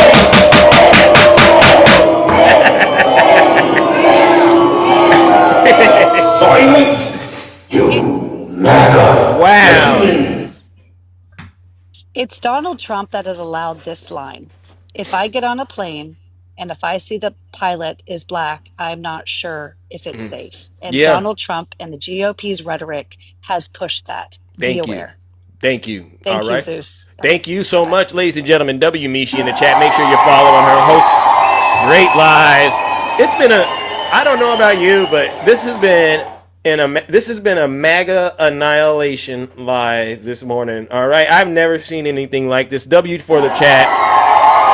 Silence, you MAGA. Wow. it's Donald Trump that has allowed this line. If I get on a plane and if I see the pilot is black, I'm not sure if it's safe. And Yeah. Donald Trump and the GOP's rhetoric has pushed that. Be Thank you. aware. Thank you. Thank All you, right. Zeus. Thank you so much, ladies and gentlemen. W Mishi in the chat. Make sure you're following her. Host great lives. It's been I don't know about you, but this has been a MAGA annihilation live this morning. All right. I've never seen anything like this. W for the chat.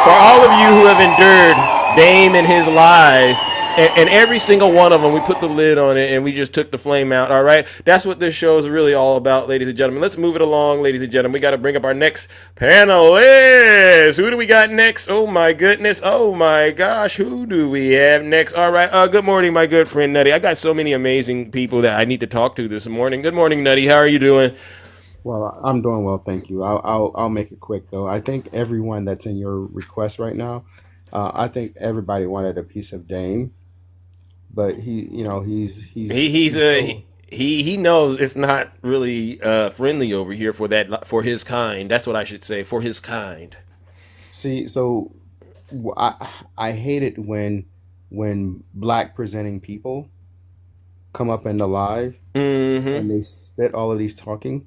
For all of you who have endured Dame and his lies, and every single one of them, we put the lid on it and we just took the flame out. All right, that's what this show is really all about, ladies and gentlemen. Let's move it along, ladies and gentlemen. We got to bring up our next panelist. Who do we got next? Oh my goodness. Oh my gosh. Who do we have next? All right. Good morning, my good friend Nutty. I got so many amazing people that I need to talk to this morning. Good morning, Nutty. How are you doing? Well, I'm doing well, thank you. I'll make it quick though. I think everyone that's in your request right now, I think everybody wanted a piece of Dame, but He knows it's not really friendly over here for his kind. That's what I should say, for his kind. See, so I hate it when black presenting people come up in the live and they spit all of these talking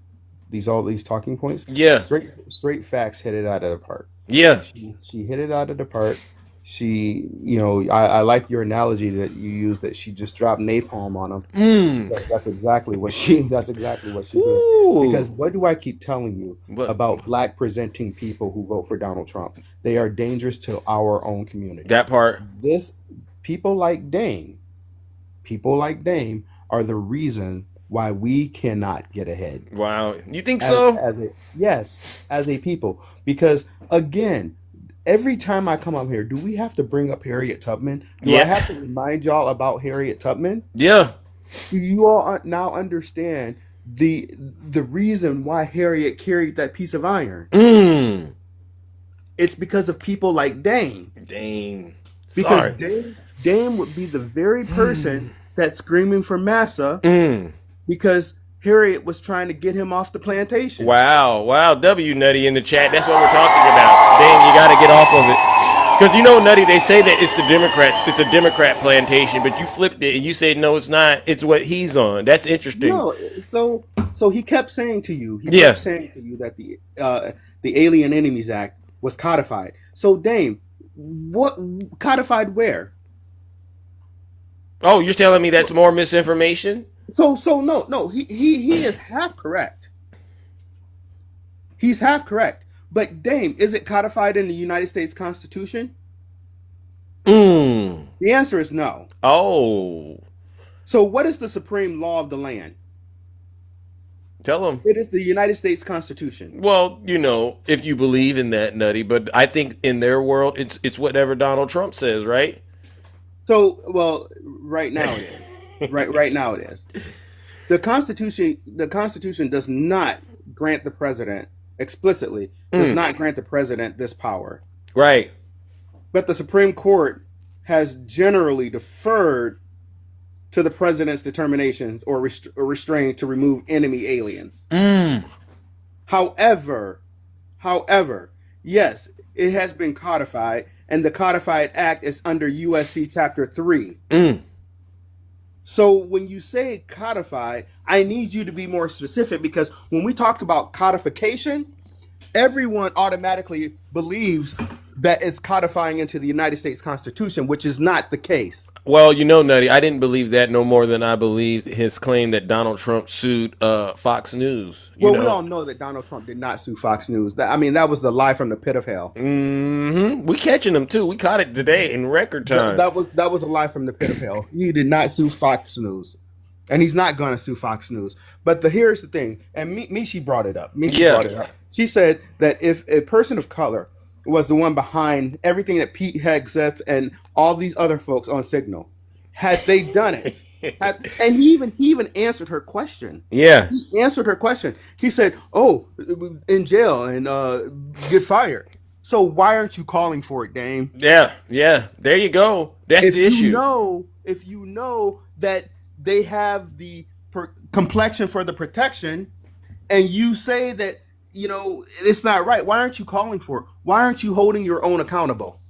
points. Yeah. Straight facts hit it out of the park. Yeah. She hit it out of the park. She, I like your analogy that you used that she just dropped napalm on them. That's exactly what she did. Because what do I keep telling you about black presenting people who vote for Donald Trump? They are dangerous to our own community. That part. People like Dame are the reason why we cannot get ahead. Wow. You think so? As a people. Because again, every time I come up here, do we have to bring up Harriet Tubman? Do I have to remind y'all about Harriet Tubman? Yeah. Do you all now understand the reason why Harriet carried that piece of iron? It's because of people like Dame. Because Dame would be the very person that's screaming for massa because Harriet was trying to get him off the plantation. Wow. W Nutty in the chat. That's what we're talking about. Dame, you got to get off of it. Because Nutty, they say that it's the Democrats. It's a Democrat plantation, but you flipped it and you said, no, it's not. It's what he's on. That's interesting. No, so he kept saying to you, that the Alien Enemies Act was codified. So Dame, what codified where? Oh, you're telling me that's more misinformation? So no, he is half correct. He's half correct. But Dame, is it codified in the United States Constitution? The answer is no. Oh. So what is the supreme law of the land? Tell him. It is the United States Constitution. Well, if you believe in that, Nutty, but I think in their world, it's whatever Donald Trump says, right? So, right now it is. Right now it is. The Constitution does not grant the president explicitly does not grant the president this power. Right. But the Supreme Court has generally deferred to the president's determinations or restraint to remove enemy aliens. However, yes, it has been codified, and the codified act is under USC Chapter 3. So when you say codified, I need you to be more specific, because when we talk about codification, everyone automatically believes that it's codifying into the United States Constitution, which is not the case. Well, Nutty, I didn't believe that no more than I believed his claim that Donald Trump sued Fox News. We all know that Donald Trump did not sue Fox News. That was the lie from the pit of hell. We catching him too. We caught it today in record time. That was a lie from the pit of hell. He did not sue Fox News, and he's not going to sue Fox News. But here's the thing, and Mishi brought it up. Brought it up. She said that if a person of color was the one behind everything that Pete Hegseth and all these other folks on Signal, had they done it, and he even answered her question. Yeah, he answered her question. He said, "Oh, in jail and get fired." So why aren't you calling for it, Dame? Yeah. There you go. That's the issue. If you know that they have the complexion for the protection, and you say that it's not right, why aren't you calling for it? Why aren't you holding your own accountable?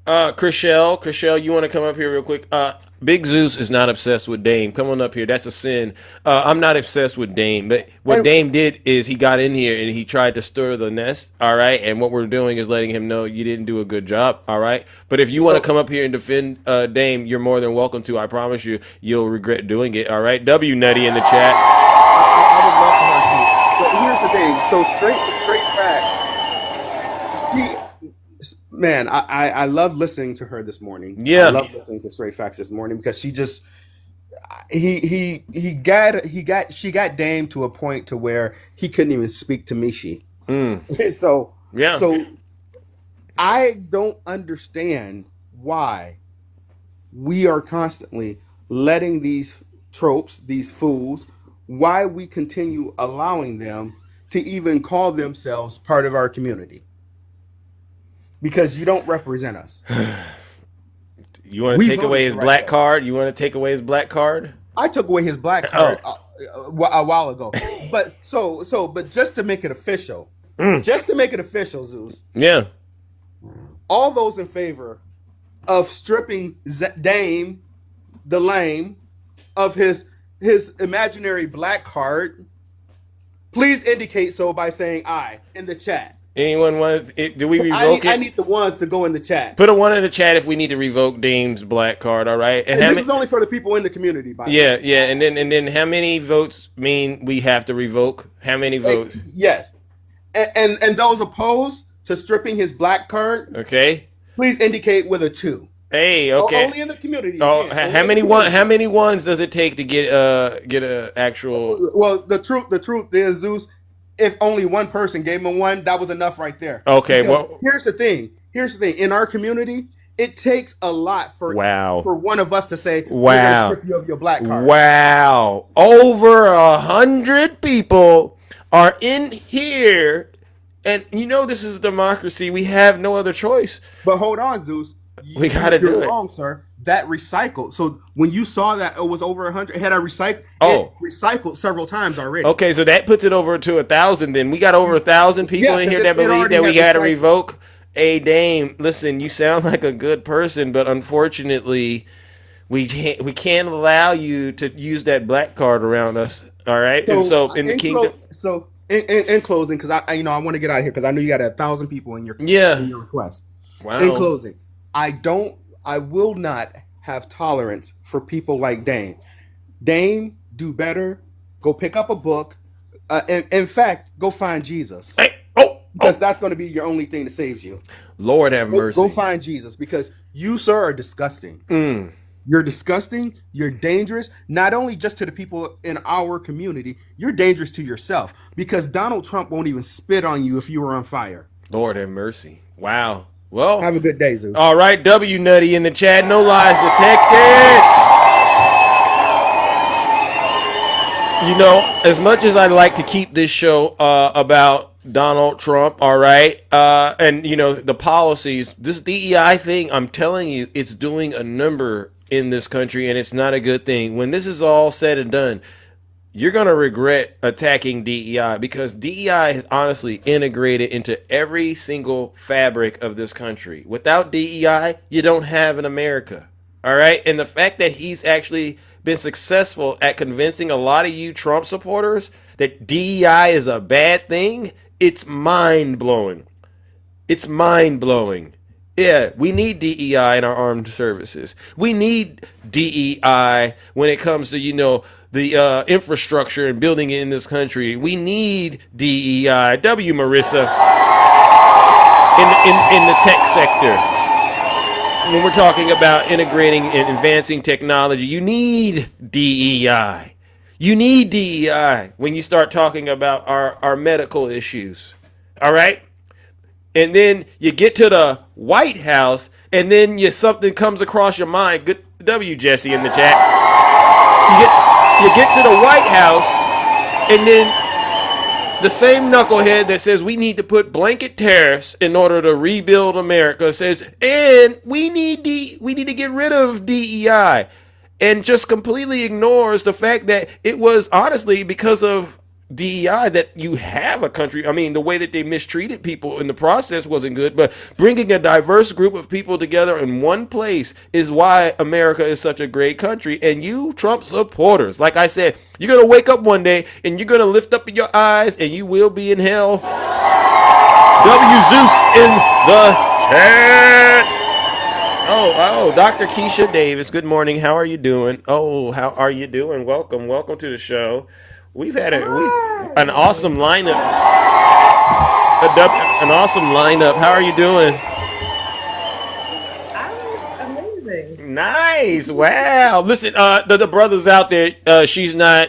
Chriselle, you want to come up here real quick? Big Zeus is not obsessed with Dame. Come on up here. That's a sin. I'm not obsessed with Dame, but what Dame did is he got in here and he tried to stir the nest. All right, and what we're doing is letting him know you didn't do a good job. All right, but if you want to come up here and defend Dame, you're more than welcome to. I promise you'll regret doing it. All right, W Nutty in the chat. I would love for her to. But here's the thing. So straight facts. Man, I love listening to her this morning. Yeah, I love listening to Straight Facts this morning, because she just she got Dame to a point to where he couldn't even speak to Mishi. So I don't understand why we are constantly letting these tropes, these fools, why we continue allowing them to even call themselves part of our community. Because you don't represent us. You want to take away his black card? You want to take away his black card? I took away his black card a while ago. But but just to make it official, Zeus. Yeah. All those in favor of stripping Dame the Lame of his imaginary black card, please indicate so by saying aye in the chat. Anyone want it? Do we revoke it? I need the ones to go in the chat. Put a 1 in the chat if we need to revoke Dame's black card. All right. And this is only for the people in the community. By the way. Yeah. And then how many votes mean we have to revoke? How many votes? Yes. And those opposed to stripping his black card. Okay. Please indicate with a 2. Hey, okay. Only in the community. Oh, how many ones does it take to get a actual? Well, the truth is, Zeus, if only one person gave him a 1, that was enough right there. Okay, because well, here's the thing. In our community, it takes a lot for one of us to say, we're gonna strip you of your black card. Wow, over 100 people are in here, and this is a democracy. We have no other choice. But hold on, Zeus. We gotta do it. You're wrong, sir. That recycled. So when you saw that it was over 100, it had recycled. Oh, it recycled several times already. Okay, so that puts it over to 1,000. Then we got over 1,000 people in here that believe that we got to revoke a Dame. Listen, you sound like a good person, but unfortunately, we can't allow you to use that black card around us. All right, in the kingdom. In closing, because I want to get out of here because I know you got 1,000 people in your request. Wow. In closing, I will not have tolerance for people like Dame. Dame, do better. Go pick up a book. In fact, go find Jesus. Because that's going to be your only thing that saves you. Lord have mercy. Go find Jesus, because you, sir, are disgusting. You're disgusting. You're dangerous. Not only just to the people in our community, you're dangerous to yourself, because Donald Trump won't even spit on you if you were on fire. Lord have mercy. Wow. Well, have a good day, Zeus. All right, W Nutty in the chat. No lies detected. As much as I'd like to keep this show about Donald Trump, all right, and the policies, this DEI thing, I'm telling you, it's doing a number in this country, and it's not a good thing. When this is all said and done, you're going to regret attacking DEI, because DEI is honestly integrated into every single fabric of this country. Without DEI, you don't have an America. All right. And the fact that he's actually been successful at convincing a lot of you Trump supporters that DEI is a bad thing, it's mind blowing. It's mind blowing. Yeah, we need DEI in our armed services. We need DEI when it comes to, the infrastructure and building it in this country. We need DEI. W. Marissa in the tech sector. When we're talking about integrating and advancing technology, you need DEI. You need DEI when you start talking about our medical issues. All right? And then you get to the White House, and then something comes across your mind. Good W, Jesse, in the chat. You get to the White House, and then the same knucklehead that says we need to put blanket tariffs in order to rebuild America says, and we need to get rid of DEI, and just completely ignores the fact that it was honestly because of DEI that you have a country. I mean, the way that they mistreated people in the process wasn't good, but bringing a diverse group of people together in one place is why America is such a great country. And you Trump supporters, like I said, you're going to wake up one day and you're going to lift up your eyes and you will be in hell. W. Zeus in the chat. Oh, Dr. Keisha Davis, good morning. How are you doing? Oh, how are you doing? Welcome to the show. We've had an awesome lineup. An awesome lineup. How are you doing? I'm amazing. Nice. Wow. Listen, the brothers out there, she's not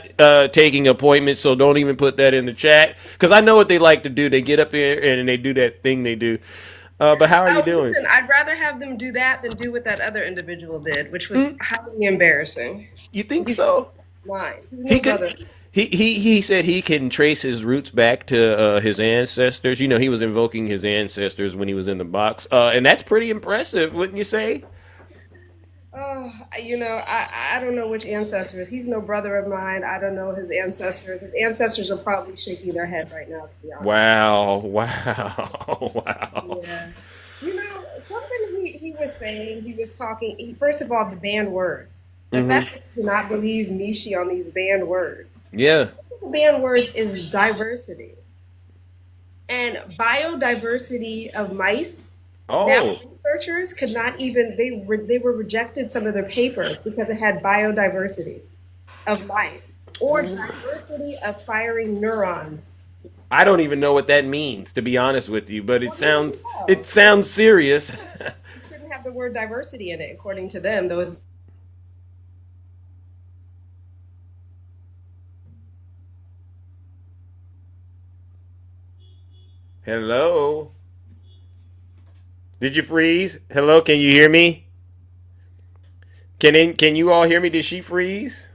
taking appointments, so don't even put that in the chat, because I know what they like to do. They get up here and they do that thing they do. But how are you doing? Listen, I'd rather have them do that than do what that other individual did, which was highly embarrassing. You think so? Why? He's no brother. He said he can trace his roots back to his ancestors. You know, he was invoking his ancestors when he was in the box. And that's pretty impressive, wouldn't you say? I don't know which ancestors. He's no brother of mine. I don't know his ancestors. His ancestors are probably shaking their head right now, to be honest. Wow. Yeah. Something he was saying, he was talking, first of all, the banned words. The fact that you do not believe Mishi on these banned words. Yeah. The banned words is diversity. And biodiversity of mice. Now researchers could not even, they were rejected some of their papers because it had biodiversity of life or diversity of firing neurons. I don't even know what that means, to be honest with you, but it sounds serious. It shouldn't have the word diversity in it, according to them. Those. Hello? Did you freeze? Hello, can you hear me? Can you all hear me? Did she freeze?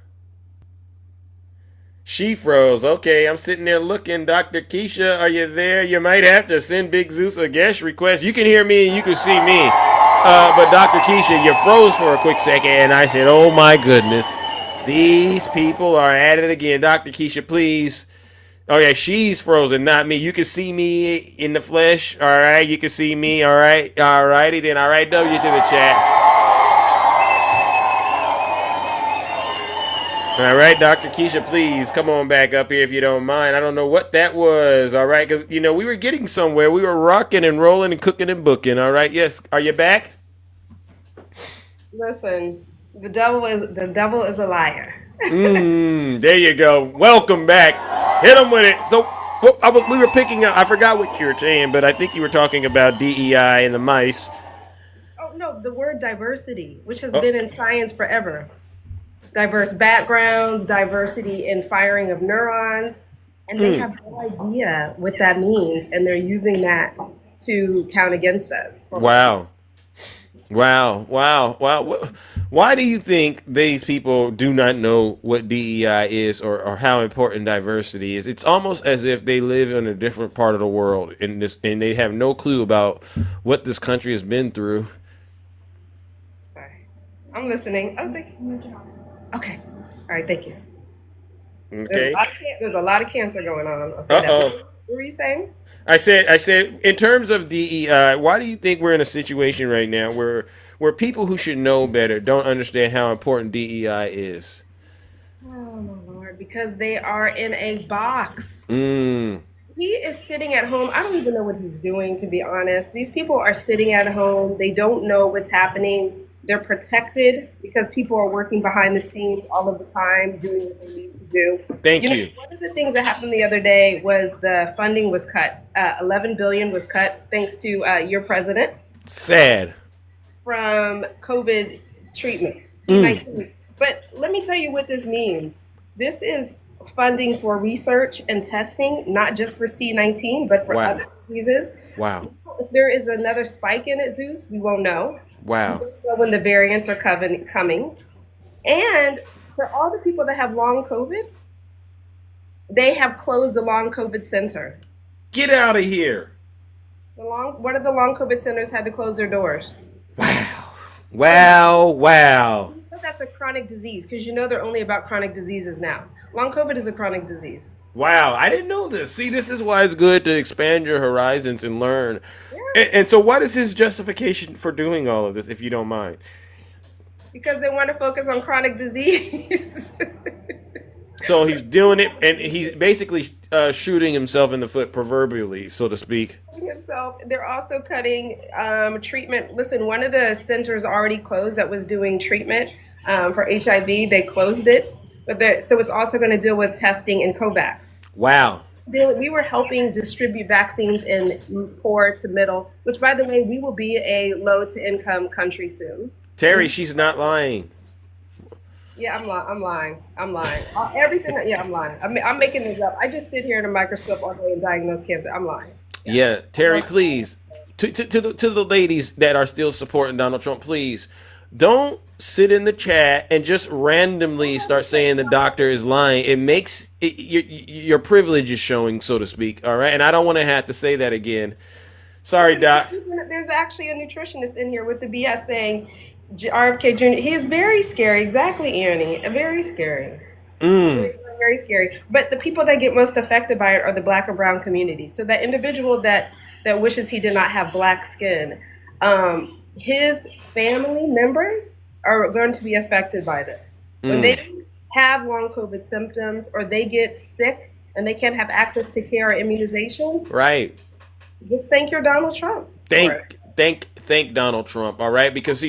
She froze. Okay, I'm sitting there looking. Dr. Keisha, are you there? You might have to send Big Zeus a guest request. You can hear me and you can see me. But Dr. Keisha, you froze for a quick second, and I said, oh my goodness. These people are at it again. Dr. Keisha, please. Oh yeah, she's frozen, not me. You can see me in the flesh. All right, you can see me. All right, all righty then. All right, W to the chat. All right, Dr. Keisha, please come on back up here if you don't mind. I don't know what that was. All right, because we were getting somewhere. We were rocking and rolling and cooking and booking. All right, yes. Are you back? Listen, the devil is a liar. There you go. Welcome back. Hit him with it. So we were picking up. I forgot what you were saying, but I think you were talking about DEI and the mice. Oh no, the word diversity, which has been in science forever. Diverse backgrounds, diversity in firing of neurons, and they have no idea what that means, and they're using that to count against us. Wow. Why do you think these people do not know what DEI is or how important diversity is? It's almost as if they live in a different part of the world and they have no clue about what this country has been through. Sorry. I'm listening. Okay. All right. Thank you. Okay. There's a lot of cancer going on. I'll say that. Uh-oh. What were you saying? I said, in terms of DEI, why do you think we're in a situation right now where people who should know better don't understand how important DEI is? Oh my Lord, because they are in a box. Mm. He is sitting at home. I don't even know what he's doing, to be honest. These people are sitting at home. They don't know what's happening. They're protected because people are working behind the scenes all of the time, doing what they need to do. Thank you. One of the things that happened the other day was the funding was cut. $11 billion was cut thanks to your president. Sad. From COVID treatment. But let me tell you what this means. This is funding for research and testing, not just for C-19, but for other diseases. Wow. If there is another spike in it, Zeus, we won't know. Wow. We won't know when the variants are coming. And for all the people that have long COVID, they have closed the long COVID center. Get out of here. One of the long COVID centers had to close their doors. Wow. That's a chronic disease because they're only about chronic diseases now. Long COVID is a chronic disease. Wow, I didn't know this. See, this is why it's good to expand your horizons and learn. Yeah. And so what is his justification for doing all of this, if you don't mind? Because they want to focus on chronic disease. So he's doing it, and he's basically shooting himself in the foot, proverbially, so to speak. Himself. They're also cutting treatment. Listen, one of the centers already closed that was doing treatment for HIV. They closed it, so it's also going to deal with testing and COVAX. Wow. We were helping distribute vaccines in poor to middle, which, by the way, we will be a low to income country soon. Terry, she's not lying. Yeah, I'm lying. Everything. Yeah, I'm lying. I'm making this up. I just sit here in a microscope all day and diagnose cancer. I'm lying. Yeah, Terry, please, to the ladies that are still supporting Donald Trump, please don't sit in the chat and just randomly start saying the doctor is lying. It makes your privilege is showing, so to speak. All right, and I don't want to have to say that again. Sorry, Doc. There's actually a nutritionist in here with the BS saying RFK Jr. He is very scary. Exactly, Annie. Very scary. Very scary. But the people that get most affected by it are the Black or brown community. So that individual that wishes he did not have black skin, his family members are going to be affected by this. When they have long COVID symptoms or they get sick and they can't have access to care or immunizations, right? Just thank your Donald Trump. Thank Donald Trump, all right? Because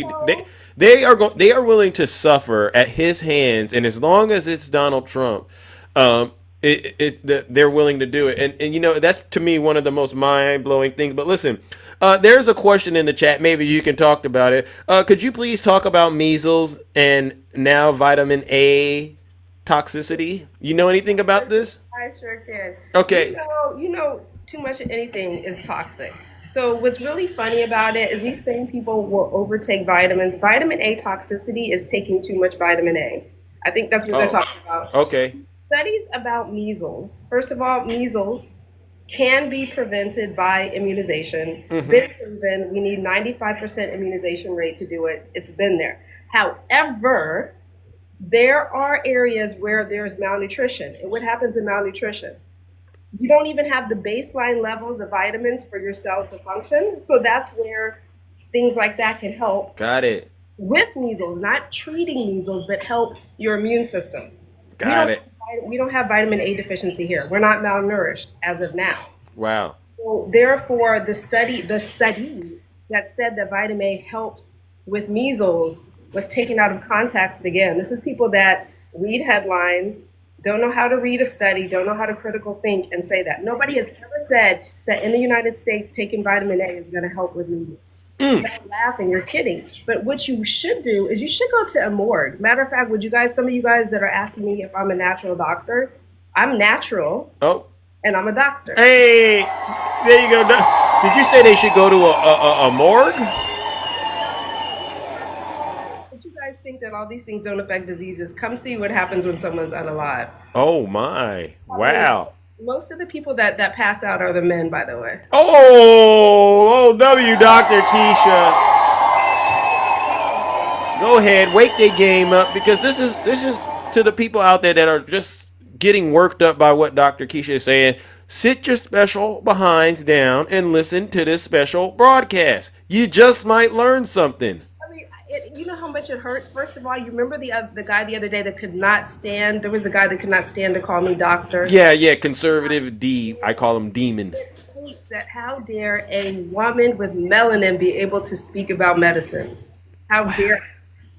they are willing to suffer at his hands, and as long as it's Donald Trump, they're willing to do it. And that's to me one of the most mind-blowing things. But listen, there's a question in the chat. Maybe you can talk about it. Could you please talk about measles and now vitamin A toxicity? You know anything about this? I sure can. Okay. Too much of anything is toxic. So what's really funny about it is these same people will overtake vitamins. Vitamin A toxicity is taking too much vitamin A. I think that's what they're talking about. Okay. Studies about measles. First of all, measles can be prevented by immunization. Been proven. We need 95% immunization rate to do it. It's been there. However, there are areas where there's malnutrition. And what happens in malnutrition? You don't even have the baseline levels of vitamins for your cells to function. So that's where things like that can help. Got it. With measles, not treating measles, but help your immune system. Got it. We don't have vitamin A deficiency here. We're not malnourished as of now. Wow. So therefore, the study that said that vitamin A helps with measles was taken out of context again. This is people that read headlines, don't know how to read a study, don't know how to critical think and say that. Nobody has ever said that in the United States taking vitamin A is going to help with measles. You're laughing, you're kidding. But what you should do is you should go to a morgue. Matter of fact, some of you guys that are asking me if I'm a natural doctor, I'm natural. Oh. And I'm a doctor. Hey, there you go. Did you say they should go to a morgue? But you guys think that all these things don't affect diseases. Come see what happens when someone's unalive. Oh my. Wow. Most of the people that pass out are the men, by the way. Oh, Dr. Keisha. Go ahead, wake their game up, because this is to the people out there that are just getting worked up by what Dr. Keisha is saying. Sit your special behinds down and listen to this special broadcast. You just might learn something. I mean, you know how much it hurts. First of all, you remember the guy the other day that could not stand. There was a guy that could not stand to call me doctor. Yeah, conservative D. I call him Demon. That how dare a woman with melanin be able to speak about medicine? How dare?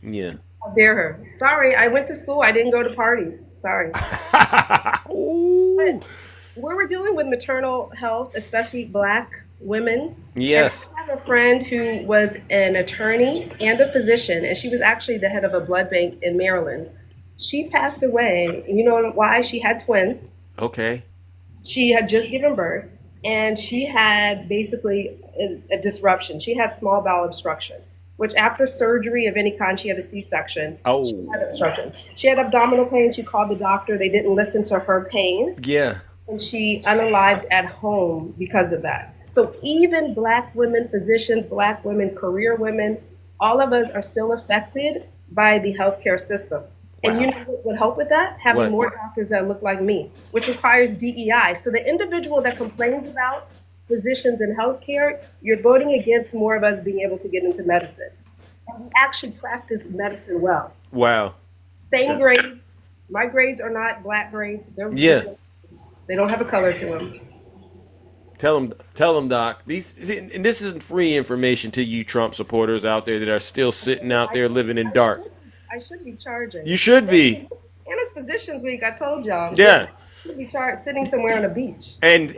Yeah. How dare her? Sorry, I went to school. I didn't go to parties. Sorry. But when we're dealing with maternal health, especially Black women. Yes. I have a friend who was an attorney and a physician, and she was actually the head of a blood bank in Maryland. She passed away. You know why? She had twins. Okay. She had just given birth, and she had basically a disruption. She had small bowel obstruction, which after surgery of any kind, she had a C-section. Oh. She had obstruction. She had abdominal pain. She called the doctor. They didn't listen to her pain. Yeah. And she unalived at home because of that. So even Black women physicians, Black women career women, all of us are still affected by the healthcare system. And you know what would help with that? Having more doctors that look like me, which requires DEI. So the individual that complains about physicians in healthcare, you're voting against more of us being able to get into medicine. And we actually practice medicine well. Wow. Same grades. My grades are not Black grades. They're They don't have a color to them. Tell them, Doc. And this isn't free information to you Trump supporters out there that are still sitting out there living in dark. I should be charging. You should be. And it's Physicians Week. I told y'all. Yeah. I should be sitting somewhere on a beach. And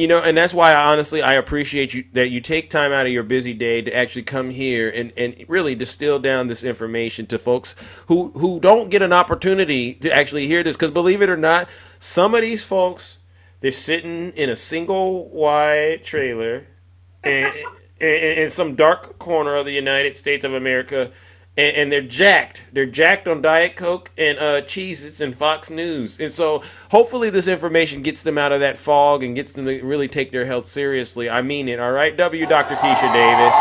you know, and that's why I appreciate you that you take time out of your busy day to actually come here and really distill down this information to folks who don't get an opportunity to actually hear this. Because believe it or not, some of these folks, they're sitting in a single wide trailer in some dark corner of the United States of America. And they're jacked. They're jacked on Diet Coke and Cheez-Its and Fox News. And so hopefully this information gets them out of that fog and gets them to really take their health seriously. I mean it, all right? W. Dr. Keisha Davis.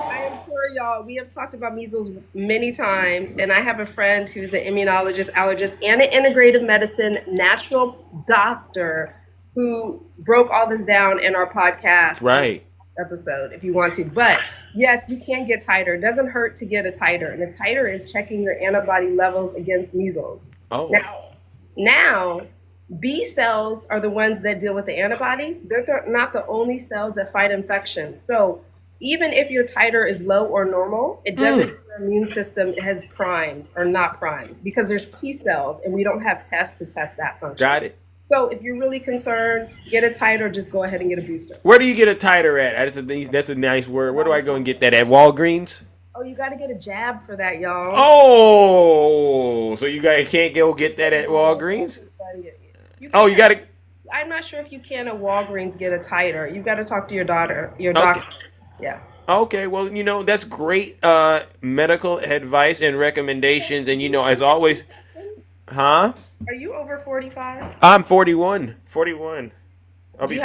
I am sure y'all, we have talked about measles many times, and I have a friend who's an immunologist, allergist, and an integrative medicine natural doctor who broke all this down in our podcast episode, if you want to. But yes, you can get titer. It doesn't hurt to get a titer. And a titer is checking your antibody levels against measles. Oh. Now, B cells are the ones that deal with the antibodies. They're not the only cells that fight infection. So even if your titer is low or normal, it doesn't mean your immune system has primed or not primed, because there's T cells and we don't have tests to test that function. Got it. So if you're really concerned, get a titer, just go ahead and get a booster. Where do you get a titer at? That's a nice word. Where do I go and get that at? Walgreens? Oh, you got to get a jab for that, y'all. Oh, so you guys can't go get that at Walgreens? You got to. I'm not sure if you can at Walgreens get a titer. You got to talk to your doctor. Yeah. Okay, well, you know, that's great medical advice and recommendations. And, you know, as always, huh? Are you over 45? I'm 41. 41. Do you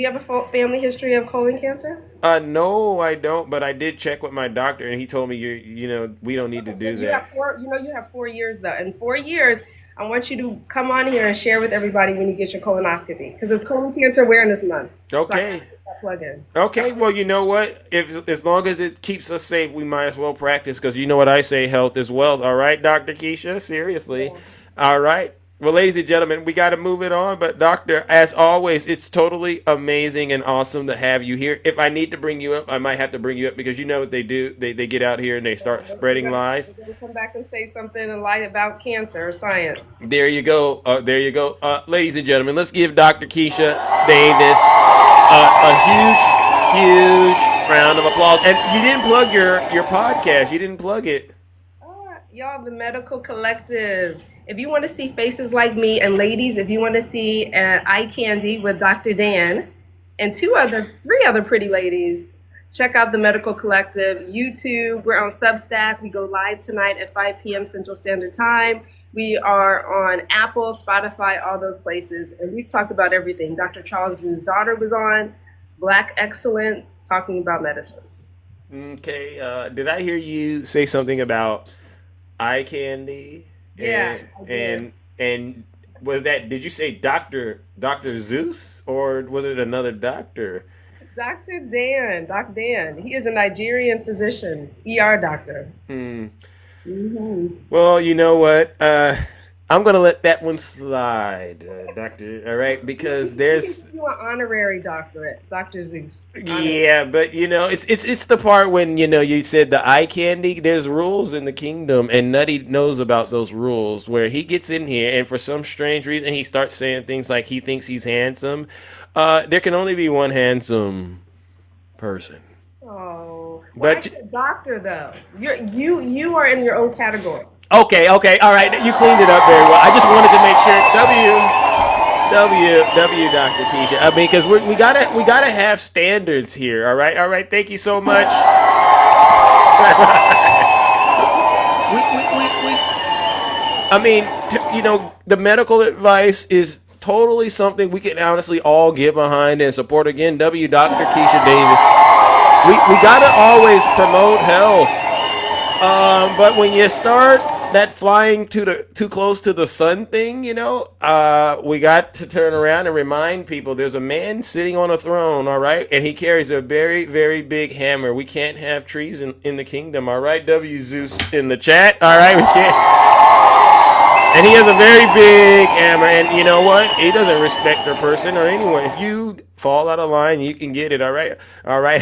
have a family history of colon cancer? No, I don't. But I did check with my doctor, and he told me we don't need to do that. You have 4 years though. In 4 years, I want you to come on here and share with everybody when you get your colonoscopy, because it's Colon Cancer Awareness Month. Okay. So plug in. Okay. Well, you know what? As long as it keeps us safe, we might as well practice, because you know what I say: health is wealth. All right, Dr. Keisha. Seriously. Yeah. All right. Well, ladies and gentlemen, we got to move it on. But, Doctor, as always, it's totally amazing and awesome to have you here. If I need to bring you up, I might have to bring you up, because you know what they do. They get out here and they start spreading lies. They're going to come back and say something and lie about cancer or science. There you go. There you go. Ladies and gentlemen, let's give Dr. Keisha Davis a huge round of applause. And you didn't plug your podcast. You didn't plug it. Y'all, the Medical Collective. If you want to see faces like me, and ladies, if you want to see eye candy with Dr. Dan and three other pretty ladies, check out the Medical Collective YouTube. We're on Substack. We go live tonight at 5 p.m. Central Standard Time. We are on Apple, Spotify, all those places. And we've talked about everything. Dr. Charles Drew's daughter was on. Black excellence, talking about medicine. Okay. Did I hear you say something about eye candy? Yeah, I did. And was that? Did you say Doctor Zeus, or was it another doctor? Dr. Dan, Doc Dan. He is a Nigerian physician, ER doctor. Hmm. Hmm. Well, you know what? I'm gonna let that one slide, Doctor. All right, because He can there's give you an honorary doctorate, Dr. Zeus. Honorary. yeah, but it's the part when you said the eye candy. There's rules in the kingdom, and Nutty knows about those rules. Where he gets in here, and for some strange reason, he starts saying things like he thinks he's handsome. There can only be one handsome person. Oh, well, I But said doctor though. You are in your own category. okay, all right, you cleaned it up very well. I just wanted to make sure. Dr. Keisha. I mean, because we gotta have standards here. All right, all right. Thank you so much. we I mean, the medical advice is totally something we can honestly all get behind and support. Again, Dr. Keisha Davis. We gotta always promote health. But when you start that flying too close to the sun thing, we got to turn around and remind people there's a man sitting on a throne, all right, and he carries a very, very big hammer. We can't have trees in the kingdom, all right. W Zeus in the chat, all right. We can't. And he has a very big hammer, and you know what? He doesn't respect a person or anyone. If you fall out of line, you can get it, all right, all right.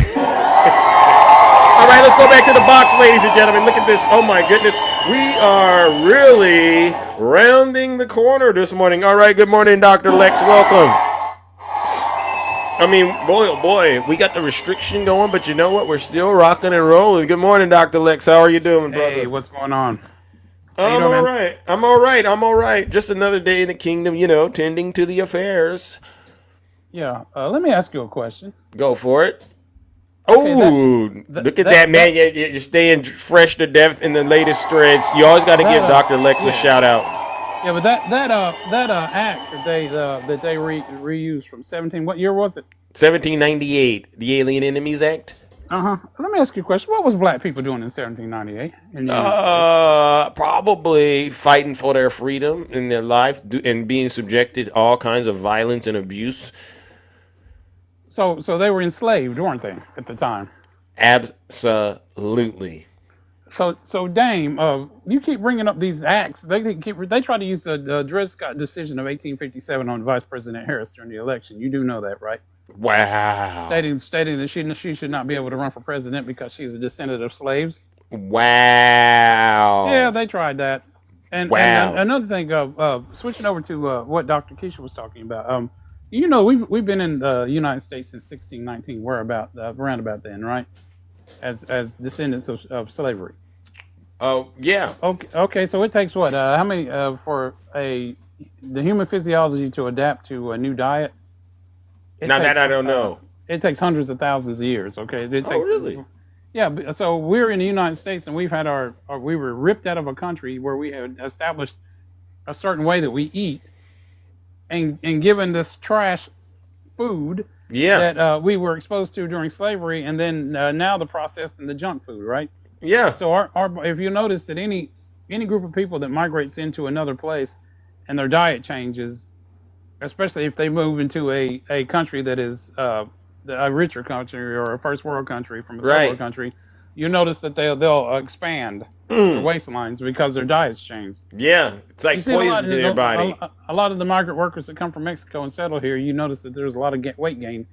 All right, let's go back to the box, ladies and gentlemen. Look at this. Oh, my goodness. We are really rounding the corner this morning. All right, good morning, Dr. Lex. Welcome. I mean, boy, oh, boy, we got the restriction going, but you know what? We're still rocking and rolling. Good morning, Dr. Lex. How are you doing, brother? Hey, what's going on? I'm all right. I'm all right. I'm all right. Just another day in the kingdom, tending to the affairs. Yeah, let me ask you a question. Go for it. Okay, Oh, look at that, man. You're staying fresh to death in the latest threads. You always got to give Dr. Lex a shout out. Yeah, but that act that they reused from 17, what year was it? 1798, the Alien Enemies Act. Let me ask you a question. What was black people doing in 1798? Probably fighting for their freedom in their life and being subjected to all kinds of violence and abuse. So they were enslaved, weren't they, at the time? Absolutely. So Dame, you keep bringing up these acts. They try to use the Dred Scott decision of 1857 on Vice President Harris during the election. You do know that, right? Wow. Stating that she should not be able to run for president because she's a descendant of slaves. Wow. Yeah, they tried that. And another thing, switching over to what Dr. Keisha was talking about. We've been in the United States since 1619. We're around about then, right? As descendants of slavery. Oh yeah. Okay. So it takes what? How many for the human physiology to adapt to a new diet? That I don't know. It takes hundreds of thousands of years. Okay. Really? Yeah. So we're in the United States, and we've had we were ripped out of a country where we had established a certain way that we eat, and given this trash food that we were exposed to during slavery, and then now the processed and the junk food, right? Yeah. So if you notice that any group of people that migrates into another place and their diet changes, especially if they move into a country that is a richer country or a first world country from a third world country, you notice that they'll expand their waistlines because their diet's changed. Yeah, it's like poison to their body. A lot of the migrant workers that come from Mexico and settle here, you notice that there's a lot of weight gain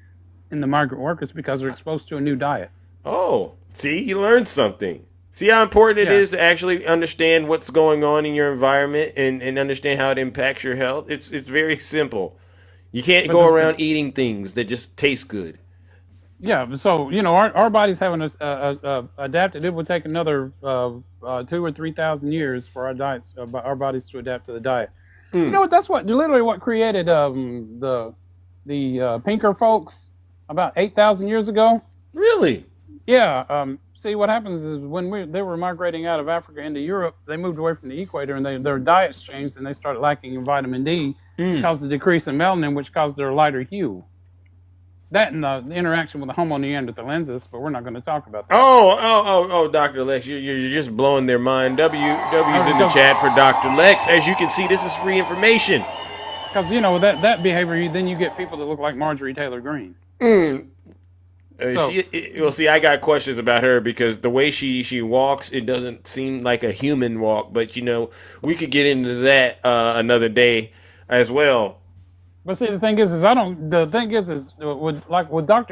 in the migrant workers because they're exposed to a new diet. Oh, see, you learned something. See how important it is to actually understand what's going on in your environment and understand how it impacts your health. It's very simple. You can't go around eating things that just taste good. Yeah, so our bodies haven't adapted. It would take another 2,000 or 3,000 years for our bodies to adapt to the diet. You know what? That's literally what created the pinker folks about 8,000 years ago. Really? Yeah. See, what happens is when they were migrating out of Africa into Europe, they moved away from the equator, and their diets changed, and they started lacking in vitamin D, caused a decrease in melanin, which caused their lighter hue. That and the interaction with the Homo neanderthalensis, but we're not going to talk about that. Oh, Dr. Lex, you're just blowing their mind. W's in the chat for Dr. Lex. As you can see, this is free information. Because, you know, that behavior, then you get people that look like Marjorie Taylor Greene. Well, see, I got questions about her because the way she walks, it doesn't seem like a human walk. But, you know, we could get into that another day as well. But see, the thing is with Dr.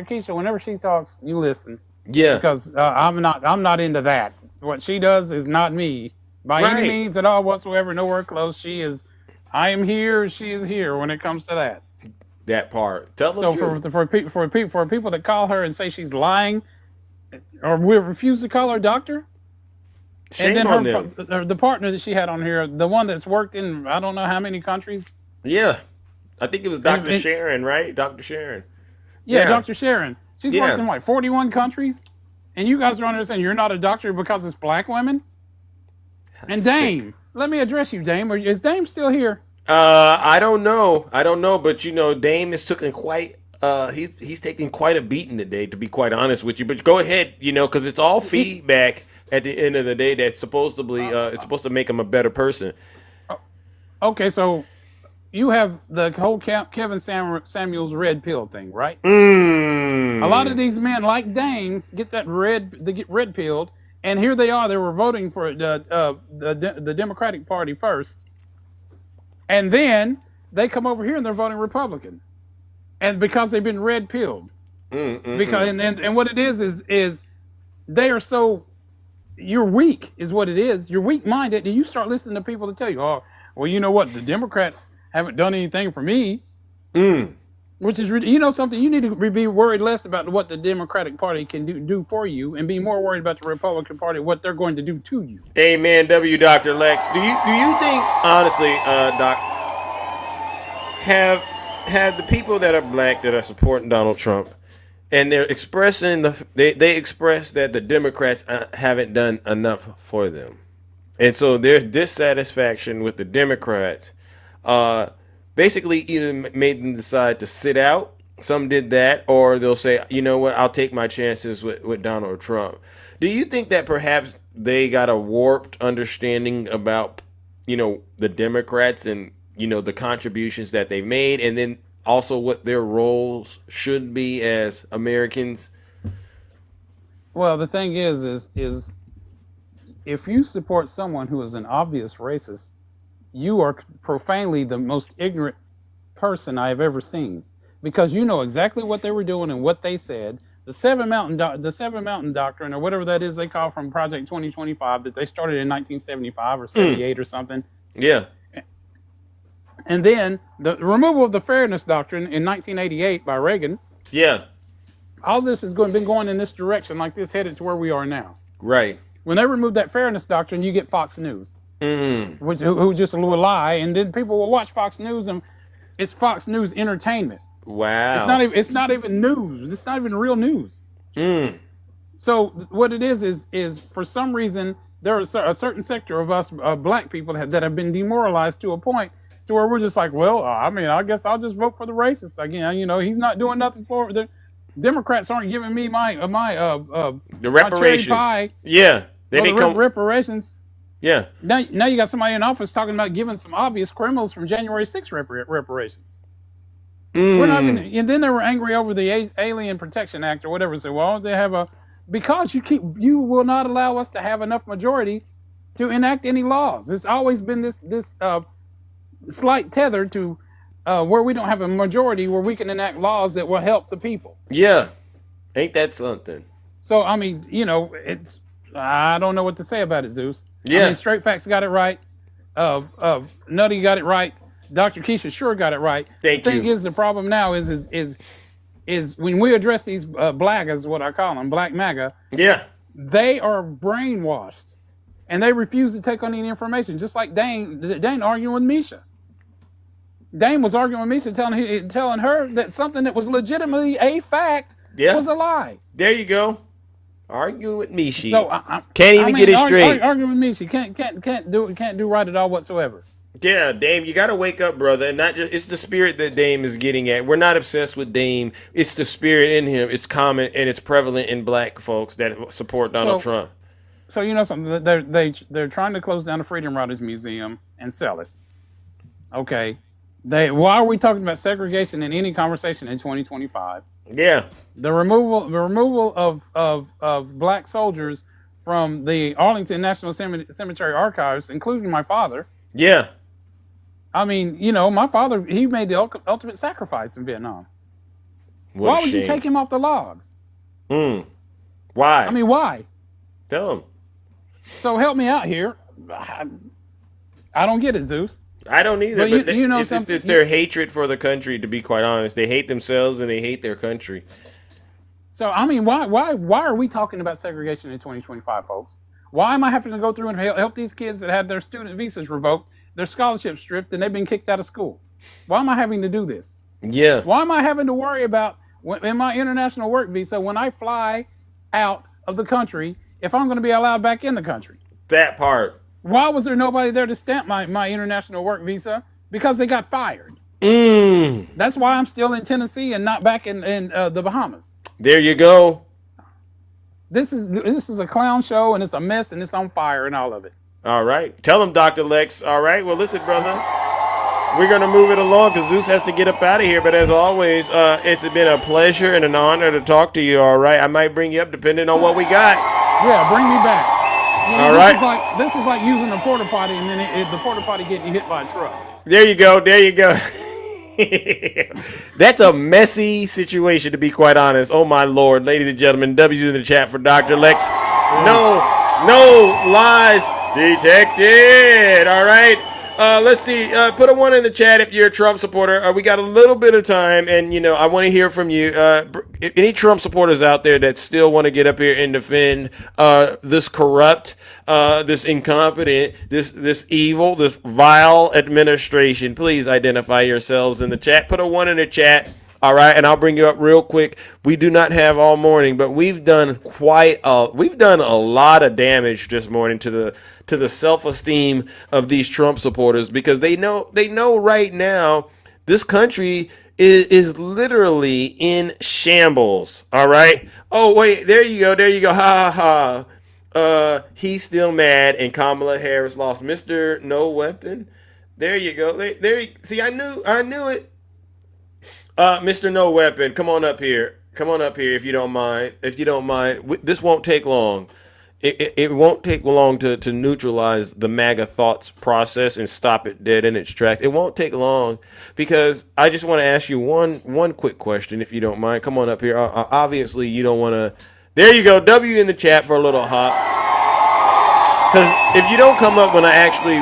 Keisha, whenever she talks, you listen. Yeah. Because I'm not into that. What she does is not me by any means at all whatsoever. Nowhere close. I am here. She is here. When it comes to that. That part. Tell them. So for people that call her and say she's lying, or we refuse to call her doctor. Shame and then on them. The partner that she had on here, the one that's worked in I don't know how many countries. Yeah. I think it was Dr. Sharon, right? Dr. Sharon. Yeah, Dr. Sharon. She's worked in, 41 countries? And you guys are on there saying you're not a doctor because it's black women? And Dame, let me address you, Dame. Is Dame still here? I don't know, but, you know, Dame is taking quite... he's taking quite a beating today, to be quite honest with you. But go ahead, you know, because it's all feedback at the end of the day that's supposedly it's supposed to make him a better person. Okay, so... You have the whole Kevin Samuels red pill thing, right? A lot of these men, like Dane, get red pilled, and here they are. They were voting for the Democratic Party first, and then they come over here and they're voting Republican, and because they've been red pilled, because and what it is they are so you're weak is what it is. You're weak minded, and you start listening to people that tell you, oh, well, you know what, the Democrats haven't done anything for me. Which is, you know, something you need to be worried less about what the Democratic Party can do for you, and be more worried about the Republican Party, what they're going to do to you. Amen. Dr. Lex. Do you think, honestly, Doc, have the people that are black that are supporting Donald Trump, and they're expressing they express that the Democrats haven't done enough for them, and so there's dissatisfaction with the Democrats. Basically either made them decide to sit out. Some did that, or they'll say, you know what, I'll take my chances with Donald Trump. Do you think that perhaps they got a warped understanding about, you know, the Democrats and, you know, the contributions that they made, and then also what their roles should be as Americans? Well, the thing is if you support someone who is an obvious racist, you are profanely the most ignorant person I have ever seen, because you know exactly what they were doing and what they said. The Seven Mountain Doctrine, or whatever that is they call from Project 2025, that they started in 1975 or 78 or something. Yeah. And then the removal of the Fairness Doctrine in 1988 by Reagan. Yeah. All this has been going in this direction, like this, headed to where we are now. Right. When they remove that Fairness Doctrine, you get Fox News. Who just a little lie, and then people will watch Fox News, and it's Fox News entertainment. Wow. It's not even news. It's not even real news. So what it is for some reason there is a certain sector of us black people that have been demoralized to a point to where we're just like, well, I mean, I guess I'll just vote for the racist again. You know, he's not doing nothing for the Democrats aren't giving me my the reparations. My cherry pie. Yeah, reparations. Yeah. Now you got somebody in office talking about giving some obvious criminals from January 6th reparations. We're not gonna, and then they were angry over the Alien Protection Act or whatever. So, well, they have because you will not allow us to have enough majority to enact any laws. It's always been this slight tether to where we don't have a majority where we can enact laws that will help the people. Yeah. Ain't that something? So, I mean, you know, I don't know what to say about it, Zeus. Yeah. I mean, Straight Facts got it right. Nutty got it right. Dr. Keisha sure got it right. Thank you. The thing is, the problem now is when we address these blaggers, what I call them, Black MAGA. Yeah. They are brainwashed, and they refuse to take on any information. Just like Dane arguing with Misha. Dane was arguing with Misha, telling her that something that was legitimately a fact was a lie. There you go. Arguing with Mishi. So, can't even get it straight. Arguing with Mishi can't do right at all whatsoever. Yeah, Dame, you got to wake up, brother. And not just it's the spirit that Dame is getting at. We're not obsessed with Dame. It's the spirit in him. It's common and it's prevalent in black folks that support Donald So, Trump. so you know something? They're trying to close down the Freedom Riders Museum and sell it. Okay. Why are we talking about segregation in any conversation in 2025? Yeah. The removal of black soldiers from the Arlington National Cemetery archives, including my father. Yeah. I mean, you know, my father, he made the ultimate sacrifice in Vietnam. What Why a would you shame. take him off the logs? Why? I mean, why? Tell him. So help me out here. I don't get it, Zeus. I don't either, but you know it's something? their hatred for the country, to be quite honest. They hate themselves and they hate their country. So, I mean, why are we talking about segregation in 2025, folks? Why am I having to go through and help these kids that had their student visas revoked, their scholarships stripped, and they've been kicked out of school? Why am I having to do this? Yeah. Why am I having to worry about, in my international work visa, when I fly out of the country, if I'm going to be allowed back in the country? That part. Why was there nobody there to stamp my international work visa? Because they got fired. That's why I'm still in Tennessee and not back in the Bahamas. There you go. This is a clown show, and it's a mess, and it's on fire, and all of it. All right. Tell him, Dr. Lex. All right. Well, listen, brother. We're going to move it along because Zeus has to get up out of here. But as always, it's been a pleasure and an honor to talk to you, all right? I might bring you up depending on what we got. Yeah, bring me back. You know, All right. This is like using a porta potty and then the porta potty getting hit by a truck. There you go. There you go. That's a messy situation, to be quite honest. Oh, my Lord. Ladies and gentlemen, W's in the chat for Dr. Lex. No lies detected. All right. Let's see. Put a 1 in the chat if you're a Trump supporter. We got a little bit of time, and I want to hear from you. Any Trump supporters out there that still want to get up here and defend this corrupt, this incompetent, this evil, this vile administration? Please identify yourselves in the chat. Put a 1 in the chat. All right, and I'll bring you up real quick. We do not have all morning, but we've done a lot of damage this morning to the self-esteem of these Trump supporters, because they know right now this country is literally in shambles. All right. Oh wait, there you go. Ha ha ha. He's still mad, and Kamala Harris lost. Mr. No Weapon. There you go. See, I knew it. Mr. No Weapon, come on up here. Come on up here if you don't mind. This won't take long. It won't take long to neutralize the MAGA thoughts process and stop it dead in its tracks. It won't take long, because I just want to ask you one quick question, if you don't mind. Come on up here. Obviously, you don't want to. There you go. W in the chat for a little hop. Because if you don't come up when I actually,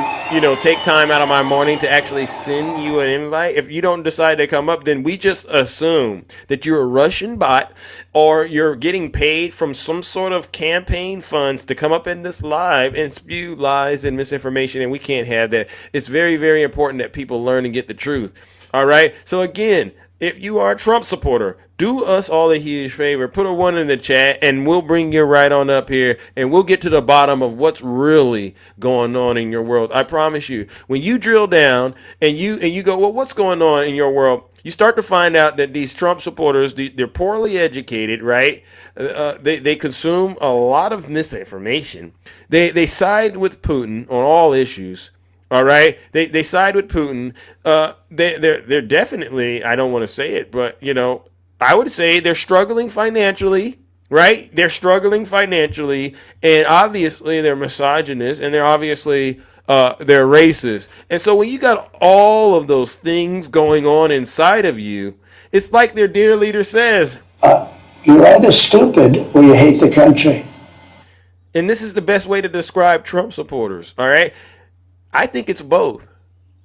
take time out of my morning to actually send you an invite, if you don't decide to come up, then we just assume that you're a Russian bot, or you're getting paid from some sort of campaign funds to come up in this live and spew lies and misinformation, and we can't have that. It's very, very important that people learn and get the truth. All right? So again, if you are a Trump supporter, do us all a huge favor. Put a 1 in the chat, and we'll bring you right on up here, and we'll get to the bottom of what's really going on in your world. I promise you, when you drill down and you go, well, what's going on in your world? You start to find out that these Trump supporters, they're poorly educated, right? They consume a lot of misinformation. They side with Putin on all issues. All right, they side with Putin. They're definitely, I don't want to say it, but I would say they're struggling financially, right? They're struggling financially, and obviously they're misogynist, and they're obviously they're racist. And so when you got all of those things going on inside of you, it's like their dear leader says, you're either stupid or you hate the country. And this is the best way to describe Trump supporters. All right. I think it's both.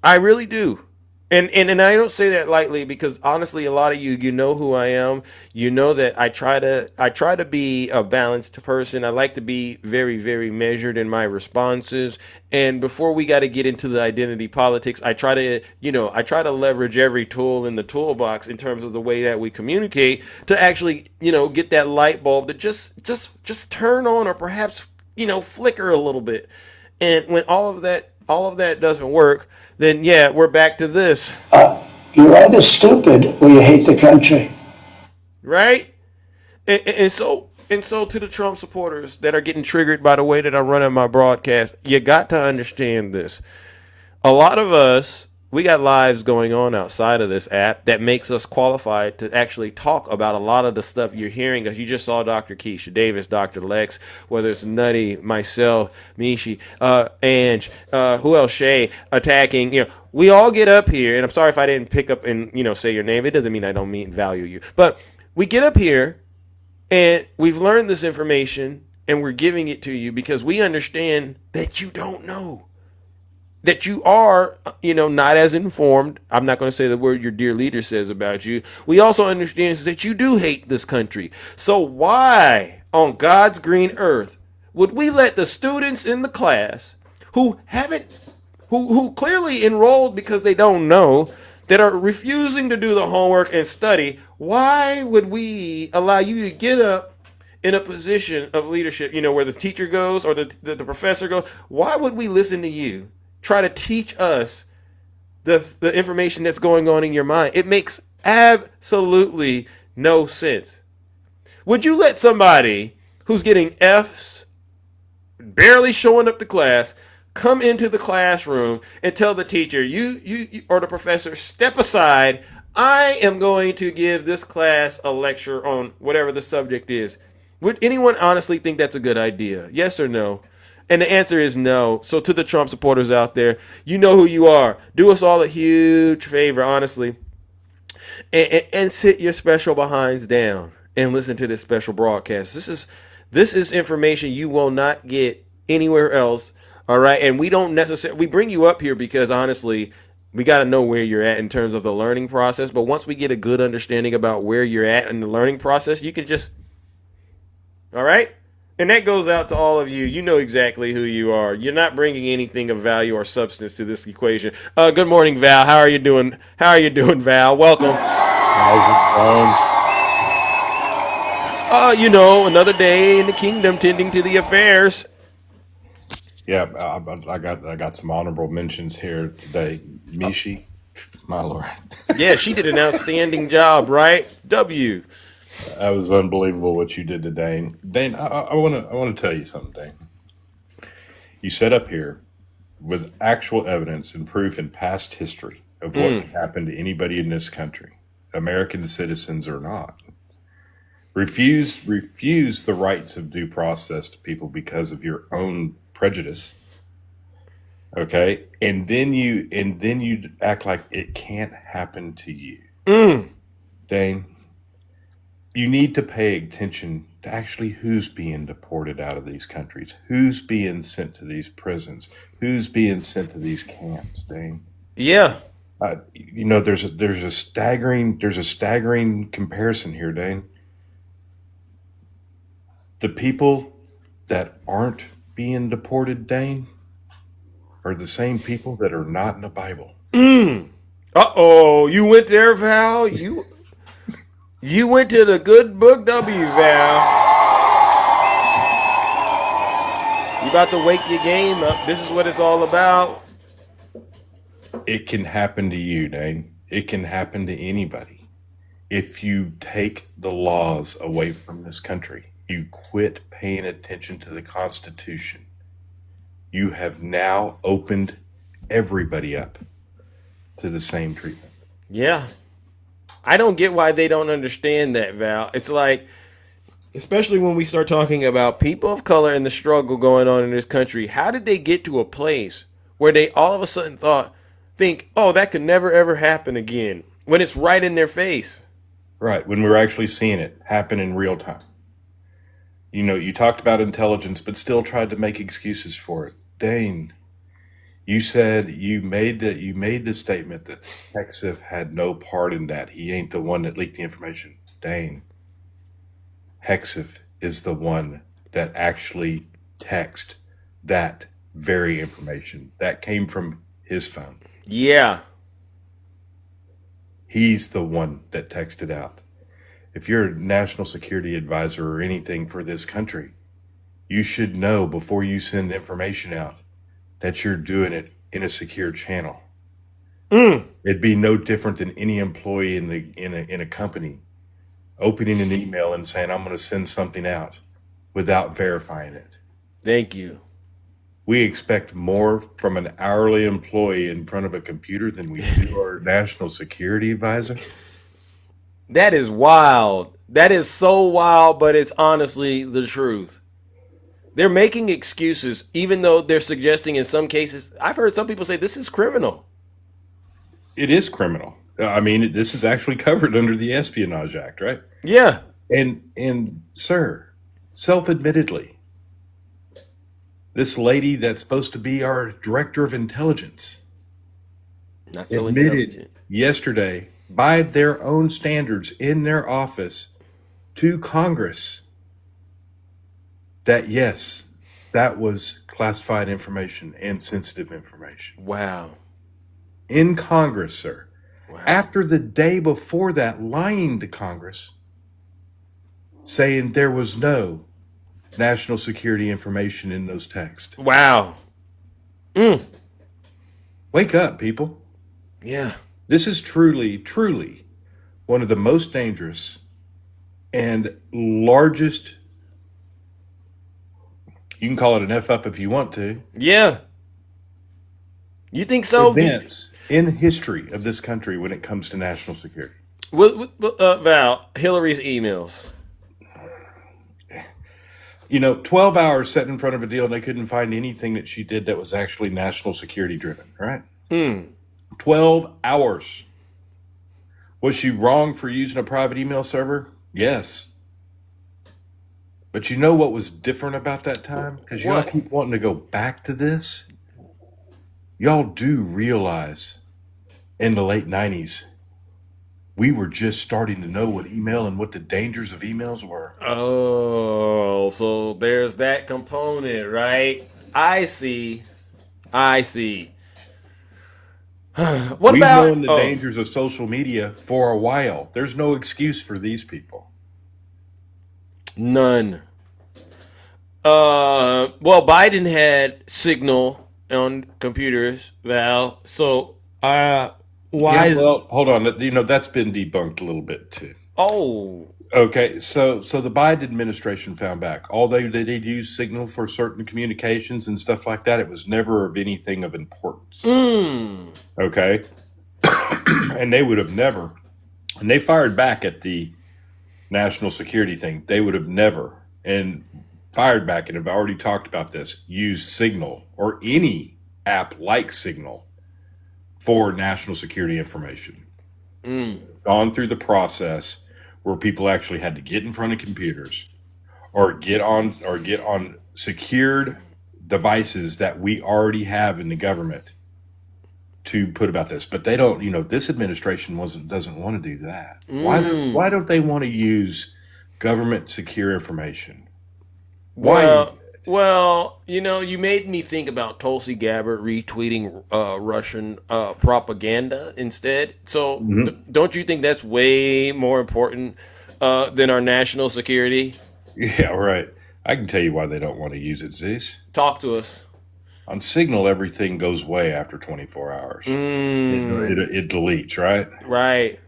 I really do. And I don't say that lightly, because honestly, a lot of you know who I am. You know that I try to be a balanced person. I like to be very, very measured in my responses. And before we got to get into the identity politics, I try to leverage every tool in the toolbox in terms of the way that we communicate to actually, get that light bulb that just turn on, or perhaps, flicker a little bit. And when all of that all of that doesn't work, then yeah, we're back to this. You're either stupid or you hate the country. Right? And so to the Trump supporters that are getting triggered by the way that I'm running my broadcast, you got to understand this. A lot of us, we got lives going on outside of this app that makes us qualified to actually talk about a lot of the stuff you're hearing. Because you just saw Dr. Keisha Davis, Dr. Lex, whether it's Nutty, myself, Mishi, Ange, who else, Shay, attacking. We all get up here, and I'm sorry if I didn't pick up and say your name. It doesn't mean I don't value you, but we get up here and we've learned this information and we're giving it to you because we understand that you don't know. That you are, not as informed. I'm not going to say the word your dear leader says about you. We also understand that you do hate this country. So why on God's green earth would we let the students in the class who clearly enrolled because they don't know, that are refusing to do the homework and study, why would we allow you to get up in a position of leadership, where the teacher goes or the professor goes? Why would we listen to you? Try to teach us the information that's going on in your mind. It makes absolutely no sense. Would you let somebody who's getting F's, barely showing up to class, come into the classroom and tell the teacher, you or the professor, step aside, I am going to give this class a lecture on whatever the subject is? Would anyone honestly think that's a good idea? Yes or no? And the answer is no. So to the Trump supporters out there, you know who you are. Do us all a huge favor, honestly, and sit your special behinds down and listen to this special broadcast. This is information you will not get anywhere else. All right, and we bring you up here because honestly, we got to know where you're at in terms of the learning process. But once we get a good understanding about where you're at in the learning process, you can just, all right. And that goes out to all of you. You know exactly who you are. You're not bringing anything of value or substance to this equation. Good morning, Val. How are you doing? Val? Welcome. How's it going? Another day in the kingdom tending to the affairs. Yeah, I got some honorable mentions here today. Mishi, my lord. Yeah, she did an outstanding job, right? W. That was unbelievable what you did to Dane. Dane, I want to tell you something, Dane. You set up here with actual evidence and proof in past history of what can happen to anybody in this country, American citizens or not. Refuse the rights of due process to people because of your own prejudice. Okay, and then you act like it can't happen to you. Dane, you need to pay attention to actually who's being deported out of these countries, who's being sent to these prisons, who's being sent to these camps, Dane. Yeah. There's a staggering comparison here, Dane. The people that aren't being deported, Dane, are the same people that are not in the Bible. Uh-oh, you went there, Val. You went to the good book, W, Val. You about to wake your game up. This is what it's all about. It can happen to you, Dane. It can happen to anybody. If you take the laws away from this country, you quit paying attention to the Constitution, you have now opened everybody up to the same treatment. Yeah. I don't get why they don't understand that, Val. It's like, especially when we start talking about people of color and the struggle going on in this country, how did they get to a place where they all of a sudden think, oh, that could never, ever happen again, when it's right in their face? Right, when we're actually seeing it happen in real time. You talked about intelligence, but still tried to make excuses for it. Dane, you said you made the statement that Hegseth had no part in that. He ain't the one that leaked the information. Dane, Hegseth is the one that actually texted that very information. That came from his phone. Yeah. He's the one that texted out. If you're a national security advisor or anything for this country, you should know before you send information out that you're doing it in a secure channel. Mm. It'd be no different than any employee in a company opening an email and saying, I'm going to send something out without verifying it. Thank you. We expect more from an hourly employee in front of a computer than we do our national security advisor. That is wild. That is so wild, but it's honestly the truth. They're making excuses, even though they're suggesting in some cases, I've heard some people say this is criminal. It is criminal. I mean, this is actually covered under the Espionage Act, right? Yeah. And sir, self-admittedly, this lady that's supposed to be our director of intelligence Not so admitted intelligent. yesterday by their own standards in their office to Congress that yes, that was classified information and sensitive information. Wow. In Congress, sir. Wow. After the day before that, lying to Congress, saying there was no national security information in those texts. Wow. Wake up, people. Yeah. This is truly, truly one of the most dangerous and largest, you can call it an F up if you want to. Yeah. You think so? Events in history of this country when it comes to national security. Val, Hillary's emails. 12 hours sat in front of a deal and they couldn't find anything that she did that was actually national security driven, right? 12 hours. Was she wrong for using a private email server? Yes. But you know what was different about that time? Because y'all keep wanting to go back to this. Y'all do realize in the late 90s, we were just starting to know what email and what the dangers of emails were. Oh, so there's that component, right? I see. What We've about known the dangers of social media for a while. There's no excuse for these people. None. Well, Biden had Signal on computers, Val. So, why is? Well, hold on. That's been debunked a little bit too. Oh, okay. So the Biden administration found back, although they did use Signal for certain communications and stuff like that, it was never of anything of importance. Okay. And they would have never, and they fired back at the national security thing. They would have never, and fired back, and have already talked about this, used Signal or any app like Signal for national security information. Gone through the process where people actually had to get in front of computers or get on secured devices that we already have in the government to put about this. But they don't, this administration doesn't want to do that. Why don't they want to use government secure information? Well, you made me think about Tulsi Gabbard retweeting Russian propaganda instead. So don't you think that's way more important than our national security? Yeah, right. I can tell you why they don't want to use it, Zeus. Talk to us. On Signal, everything goes away after 24 hours. It deletes, right? Right.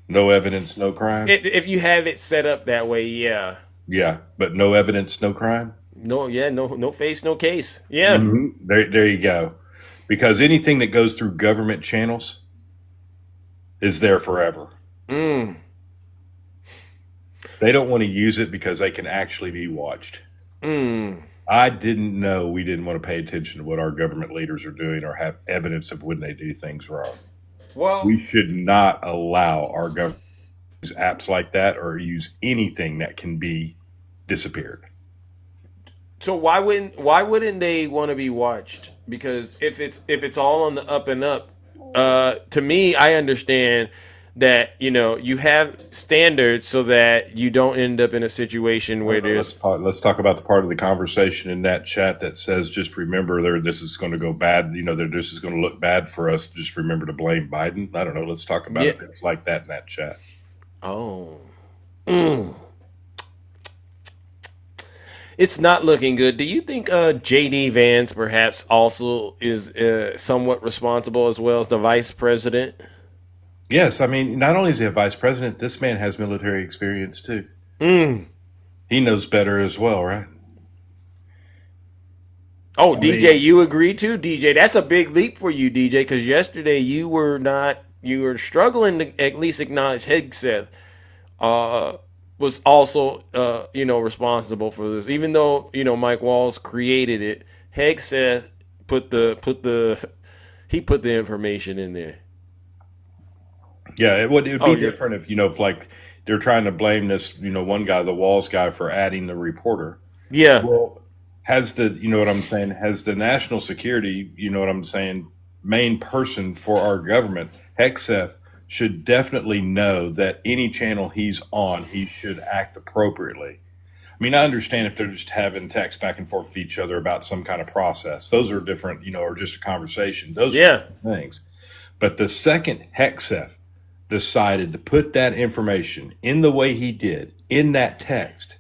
No evidence, no crime? If you have it set up that way, yeah. Yeah, but no evidence, no crime? No face, no case. Yeah. There you go. Because anything that goes through government channels is there forever. They don't want to use it because they can actually be watched. I didn't know we didn't want to pay attention to what our government leaders are doing or have evidence of when they do things wrong. Well, we should not allow our government to use apps like that or use anything that can be disappeared. So why wouldn't they want to be watched? Because if it's all on the up and up, to me, I understand that you have standards so that you don't end up in a situation where there's. Let's talk about the part of the conversation in that chat that says, just remember, this is going to go bad. This is going to look bad for us. Just remember to blame Biden. I don't know. Let's talk about things like that in that chat. Oh. It's not looking good. Do you think J.D. Vance perhaps also is somewhat responsible as well as the vice president? Yes, I mean, not only is he a vice president, this man has military experience too. Mm. He knows better as well, right? Oh, I DJ, mean, you agree too, DJ? That's a big leap for you, DJ, because yesterday you were struggling to at least acknowledge Hegseth was also, responsible for this. Even though, Mike Walls created it, Hegseth he put the information in there. yeah, it would be different if if like they're trying to blame this one guy, the Walls guy, for adding the reporter. Yeah. Well, has the what I'm saying, has the national security what I'm saying, main person for our government, Hegseth, should definitely know that any channel he's on, he should act appropriately. I mean, I understand if they're just having text back and forth with each other about some kind of process. Those are different, or just a conversation. Those are different things. But the second Hegseth decided to put that information in the way he did in that text,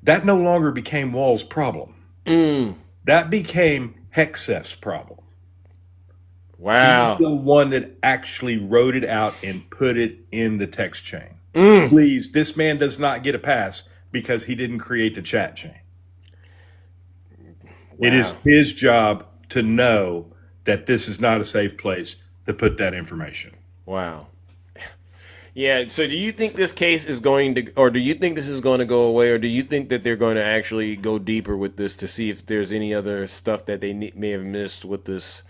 that no longer became Wall's problem. That became Hegseth's problem. Wow. He's the one that actually wrote it out and put it in the text chain. Please, this man does not get a pass because he didn't create the chat chain. Wow. It is his job to know that this is not a safe place to put that information. Wow. Yeah, so do you think this case is going to, or do you think this is going to go away, or do you think that they're going to actually go deeper with this to see if there's any other stuff that they may have missed with this?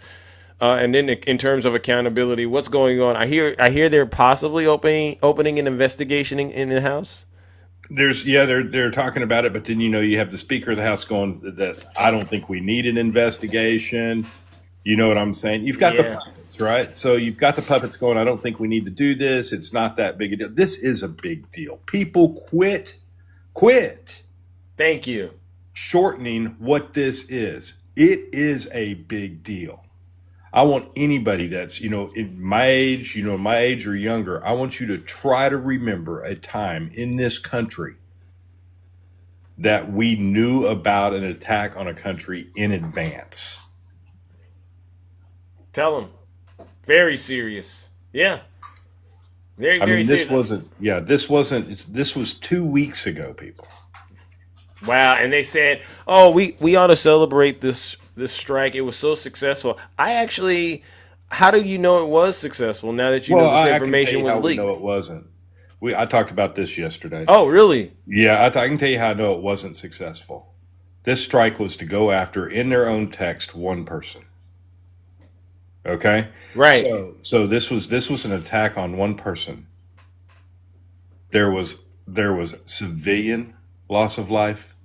And then in terms of accountability, what's going on? I hear they're possibly opening an investigation in the House. They're talking about it, but then you have the Speaker of the House going that I don't think we need an investigation. You know what I'm saying? You've got the puppets, right? So you've got the puppets going, I don't think we need to do this. It's not that big a deal. This is a big deal. People quit. Thank you. Shortening what this is. It is a big deal. I want anybody that's, in my age, my age or younger, I want you to try to remember a time in this country that we knew about an attack on a country in advance. Tell them. Very serious. Yeah. Very serious. This was 2 weeks ago, people. Wow. And they said, oh, we ought to celebrate this strike. It was so successful. How do you know it was successful now that you know this information was leaked? No, it wasn't. I talked about this yesterday. Oh, really? Yeah, I can tell you how I know it wasn't successful. This strike was to go after, in their own text, one person. Okay? Right. So this was an attack on one person. There was civilian loss of life,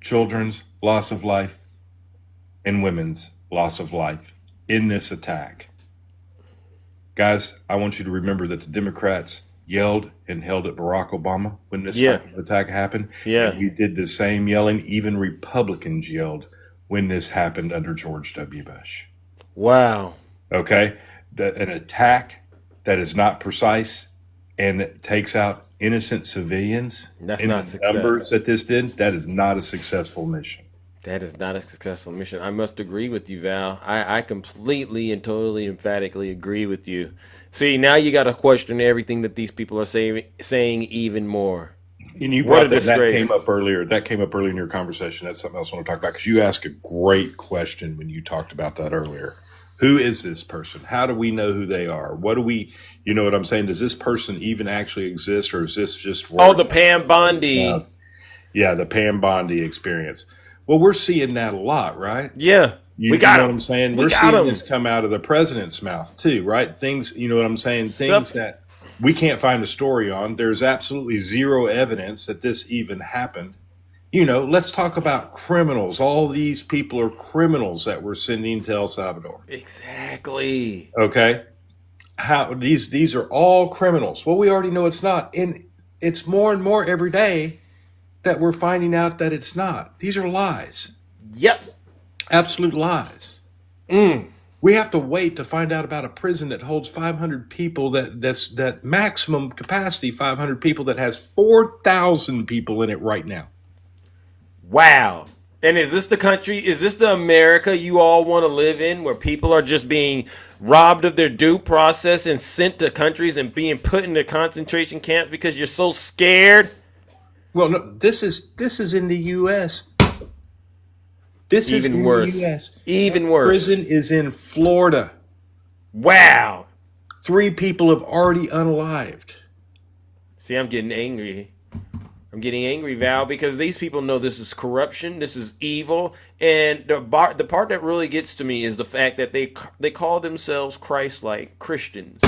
children's loss of life, and women's loss of life in this attack. Guys, I want you to remember that the Democrats yelled and held at Barack Obama when this attack happened. Yeah. And we did the same yelling. Even Republicans yelled when this happened under George W. Bush. Wow. Okay? An attack that is not precise and it takes out innocent civilians. That's in not the success. numbers that this did, that is not a successful mission. That is not a successful mission. I must agree with you, Val. I completely and totally emphatically agree with you. See, now you got to question everything that these people are saying even more. And you brought that came up earlier. That came up earlier in your conversation. That's something else I want to talk about because you asked a great question when you talked about that earlier. Who is this person? How do we know who they are? What do we, you know what I'm saying? Does this person even actually exist, or is this just the Pam Bondi? Yeah, the Pam Bondi experience. Well, we're seeing that a lot, right? Yeah. You know what I'm saying? We're seeing this come out of the president's mouth too, right? Things, you know what I'm saying? Things that we can't find a story on. There's absolutely zero evidence that this even happened. Let's talk about criminals. All these people are criminals that we're sending to El Salvador. Exactly. Okay. How these are all criminals. Well, we already know it's not. And it's more and more every day that we're finding out that it's not. These are lies. Yep. Absolute lies. We have to wait to find out about a prison that holds 500 people, that maximum capacity 500 people, that has 4,000 people in it right now. Wow. And is this the country, is this the America you all want to live in, where people are just being robbed of their due process and sent to countries and being put into concentration camps because you're so scared? Well, no, this is in the U.S. This is Even in worse. the U.S. Even worse. Prison is in Florida. Wow. 3 people have already unalived. See, I'm getting angry. I'm getting angry, Val, because these people know this is corruption, this is evil, and the part that really gets to me is the fact that they call themselves Christ-like Christians,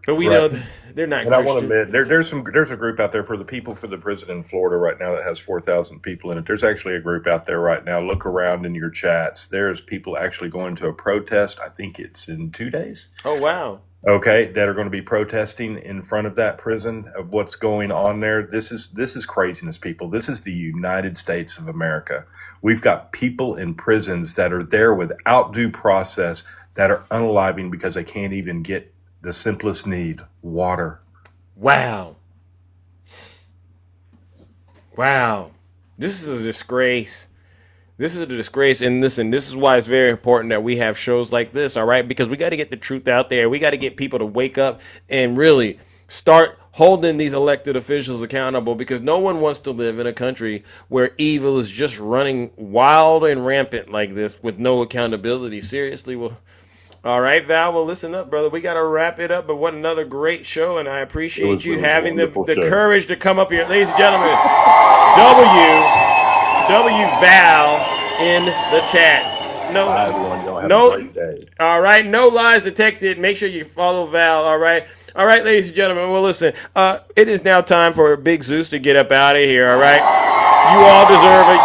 but we know they're not. And Christian. I want to admit, there's a group out there for the people for the prison in Florida right now that has 4,000 people in it. There's actually a group out there right now. Look around in your chats. There's people actually going to a protest. I think it's in 2 days. Oh wow. Okay, that are going to be protesting in front of that prison of what's going on there. This is craziness, people. This is the United States of America. We've got people in prisons that are there without due process, that are unaliving because they can't even get the simplest need, water. Wow. Wow. This is a disgrace. This is a disgrace, and listen, this is why it's very important that we have shows like this, all right? Because we got to get the truth out there. We got to get people to wake up and really start holding these elected officials accountable, because no one wants to live in a country where evil is just running wild and rampant like this with no accountability. Seriously, well, all right, Val, well, listen up, brother. We got to wrap it up, but what another great show, and I appreciate you having the courage to come up here. Ladies and gentlemen, W Val in the chat. No, bye, everyone. Y'all have no, a great day. All right, no lies detected. Make sure you follow Val. All right, ladies and gentlemen. Well, listen, it is now time for Big Zeus to get up out of here. All right. You all deserve a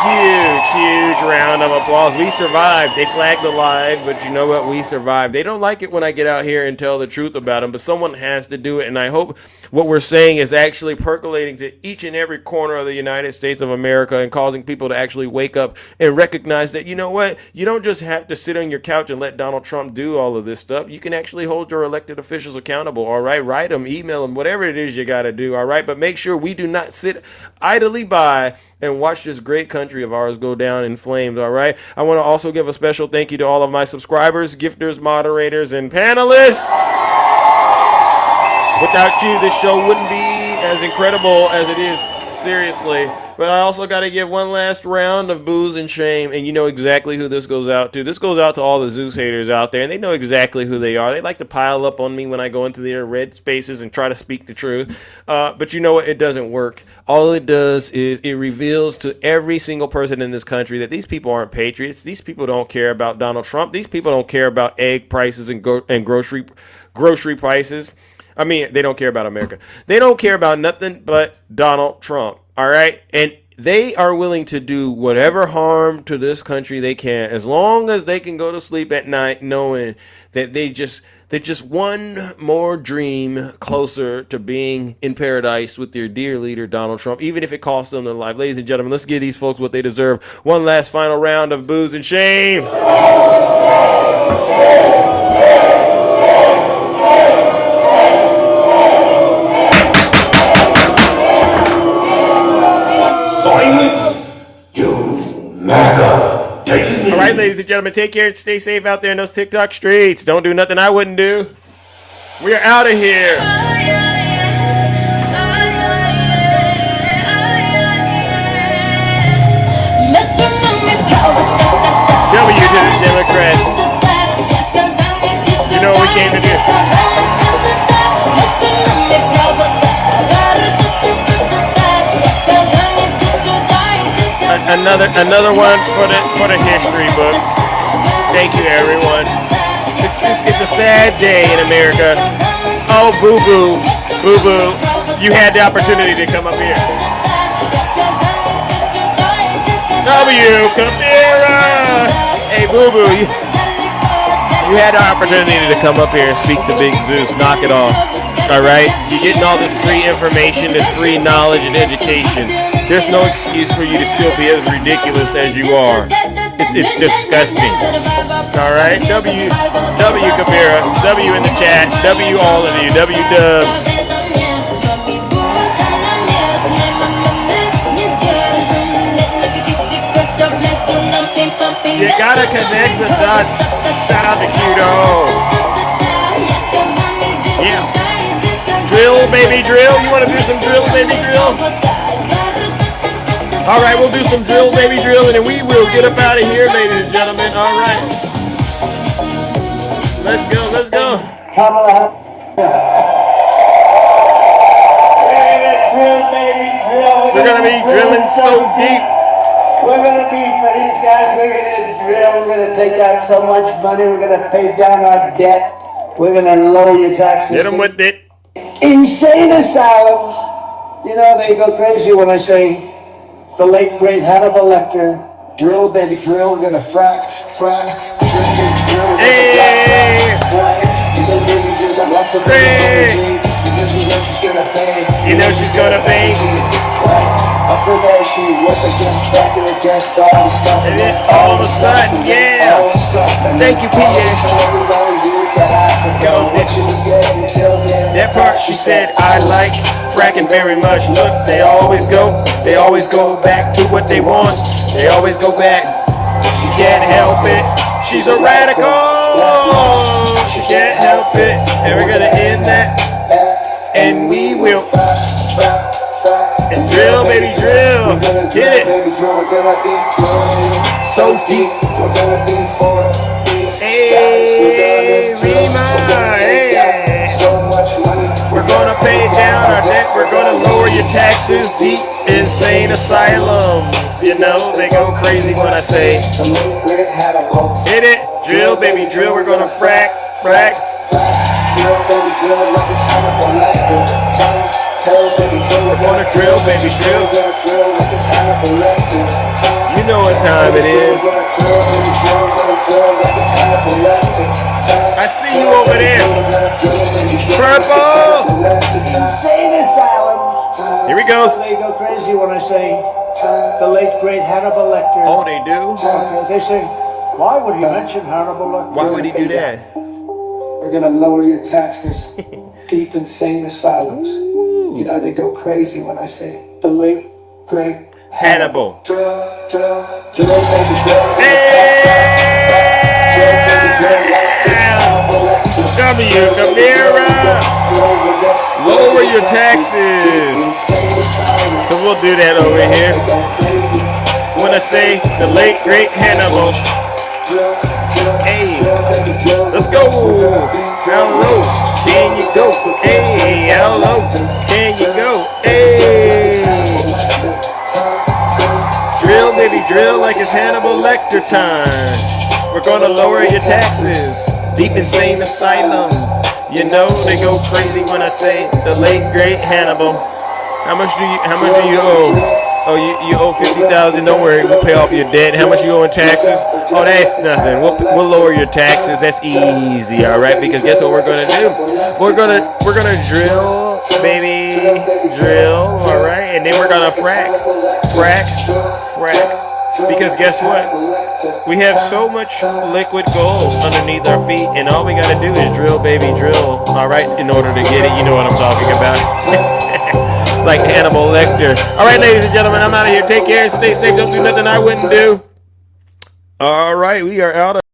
huge round of applause. We survived. They flagged alive, but you know what? We survived. They don't like it when I get out here and tell the truth about them, but someone has to do it, and I hope what we're saying is actually percolating to each and every corner of the United States of America and causing people to actually wake up and recognize that, you know what? You don't just have to sit on your couch and let Donald Trump do all of this stuff. You can actually hold your elected officials accountable, all right? Write them, email them, whatever it is you got to do, all right? But make sure we do not sit idly by and watch this great country of ours go down in flames, all right? I want to also give a special thank you to all of my subscribers, gifters, moderators, and panelists. Without you, this show wouldn't be as incredible as it is, seriously. But I also got to give one last round of booze and shame, and you know exactly who this goes out to. This goes out to all the Zeus haters out there, and they know exactly who they are. They like to pile up on me when I go into their red spaces and try to speak the truth. But you know what? It doesn't work. All it does is it reveals to every single person in this country that these people aren't patriots. These people don't care about Donald Trump. These people don't care about egg prices and grocery prices. I mean, they don't care about America. They don't care about nothing but Donald Trump. All right. And they are willing to do whatever harm to this country they can, as long as they can go to sleep at night knowing that they just one more dream closer to being in paradise with their dear leader, Donald Trump, even if it costs them their life. Ladies and gentlemen, let's give these folks what they deserve. One last final round of booze and shame. Silence, you MAGA demon. All right, ladies and gentlemen, take care and stay safe out there in those TikTok streets. Don't do nothing I wouldn't do. We are out of here. W to the Democrats. You know what we came to do. Another one for the history book. Thank you, everyone. It's a sad day in America. Oh, boo-boo, boo-boo. You had the opportunity to come up here. W, come here. Hey, boo-boo, you had the opportunity to come up here and speak to Big Zeus. Knock it off. All right? You're getting all this free information, this free knowledge and education. There's no excuse for you to still be as ridiculous as you are. It's disgusting. All right? W Kabira, W in the chat, W all of you, W Dubs. You gotta connect the dots. Shout out to Kudo. Yeah. Drill, baby, drill. You want to do some drill, baby, drill? All right, we'll do some drill, baby, drill, and then we will get up out of here, ladies and gentlemen. All right. Let's go, let's go. Kamala. Drill, baby, drill. We're gonna be drilling so deep. We're gonna be, for these guys, we're gonna drill. We're gonna take out so much money. We're gonna pay down our debt. We're gonna lower your taxes. Hit them with it. Insane asylums. You know, they go crazy when I say the late great Hannibal Lecter. Drill, baby, drill. We're gonna frack. Drill. Hey! He said, baby, drill. Lots of Hey! because you know she's gonna pay. You know she's gonna pay. Up her there, she was against back and against all the stuff. And then all of a sudden, yeah. All the stuff. Thank you, Pete. That part she said I like fracking very much. Look, they always go back to what they want. They always go back. She can't help it. She's a radical. She can't help it. And we're gonna end that. And we will. And drill, baby, drill. Get it. So deep. Hey, Rima. Hey. We're gonna pay down our debt. We're gonna lower your taxes. Deep insane asylums. You know, they go crazy when I say hit it. Drill, baby, drill. We're gonna frack. We're gonna drill, baby, drill. You know what time it is. I see you over there. Purple. Insane asylums. Here we go. They go crazy when I say the late great Hannibal Lecter. Oh, they do? Okay, they say, why would he mention Hannibal Lecter? Why would he do that? We're gonna lower your taxes. Deep insane asylums. You know, they go crazy when I say the late great Hannibal. Camera. Lower your taxes. Cause we'll do that over here. When I say the late great Hannibal. Hey, let's go. Hello, can you go? Hey, hello, can you go? Hey. Drill, baby, drill like it's Hannibal Lecter time. We're gonna lower your taxes. Deep insane asylums. You know they go crazy when I say the late great Hannibal. How much do you owe? Oh, you owe $50,000. Don't worry, we'll pay off your debt. How much you owe in taxes? Oh, that's nothing. We'll lower your taxes. That's easy, all right? Because guess what we're gonna do? We're gonna drill, baby, drill, all right? And then we're gonna frack. Because guess what? We have so much liquid gold underneath our feet, and all we gotta do is drill, baby, drill, all right? In order to get it, you know what I'm talking about. Like Hannibal Lecter. All right, ladies and gentlemen, I'm out of here. Take care and stay safe. Don't do nothing I wouldn't do. All right, we are out of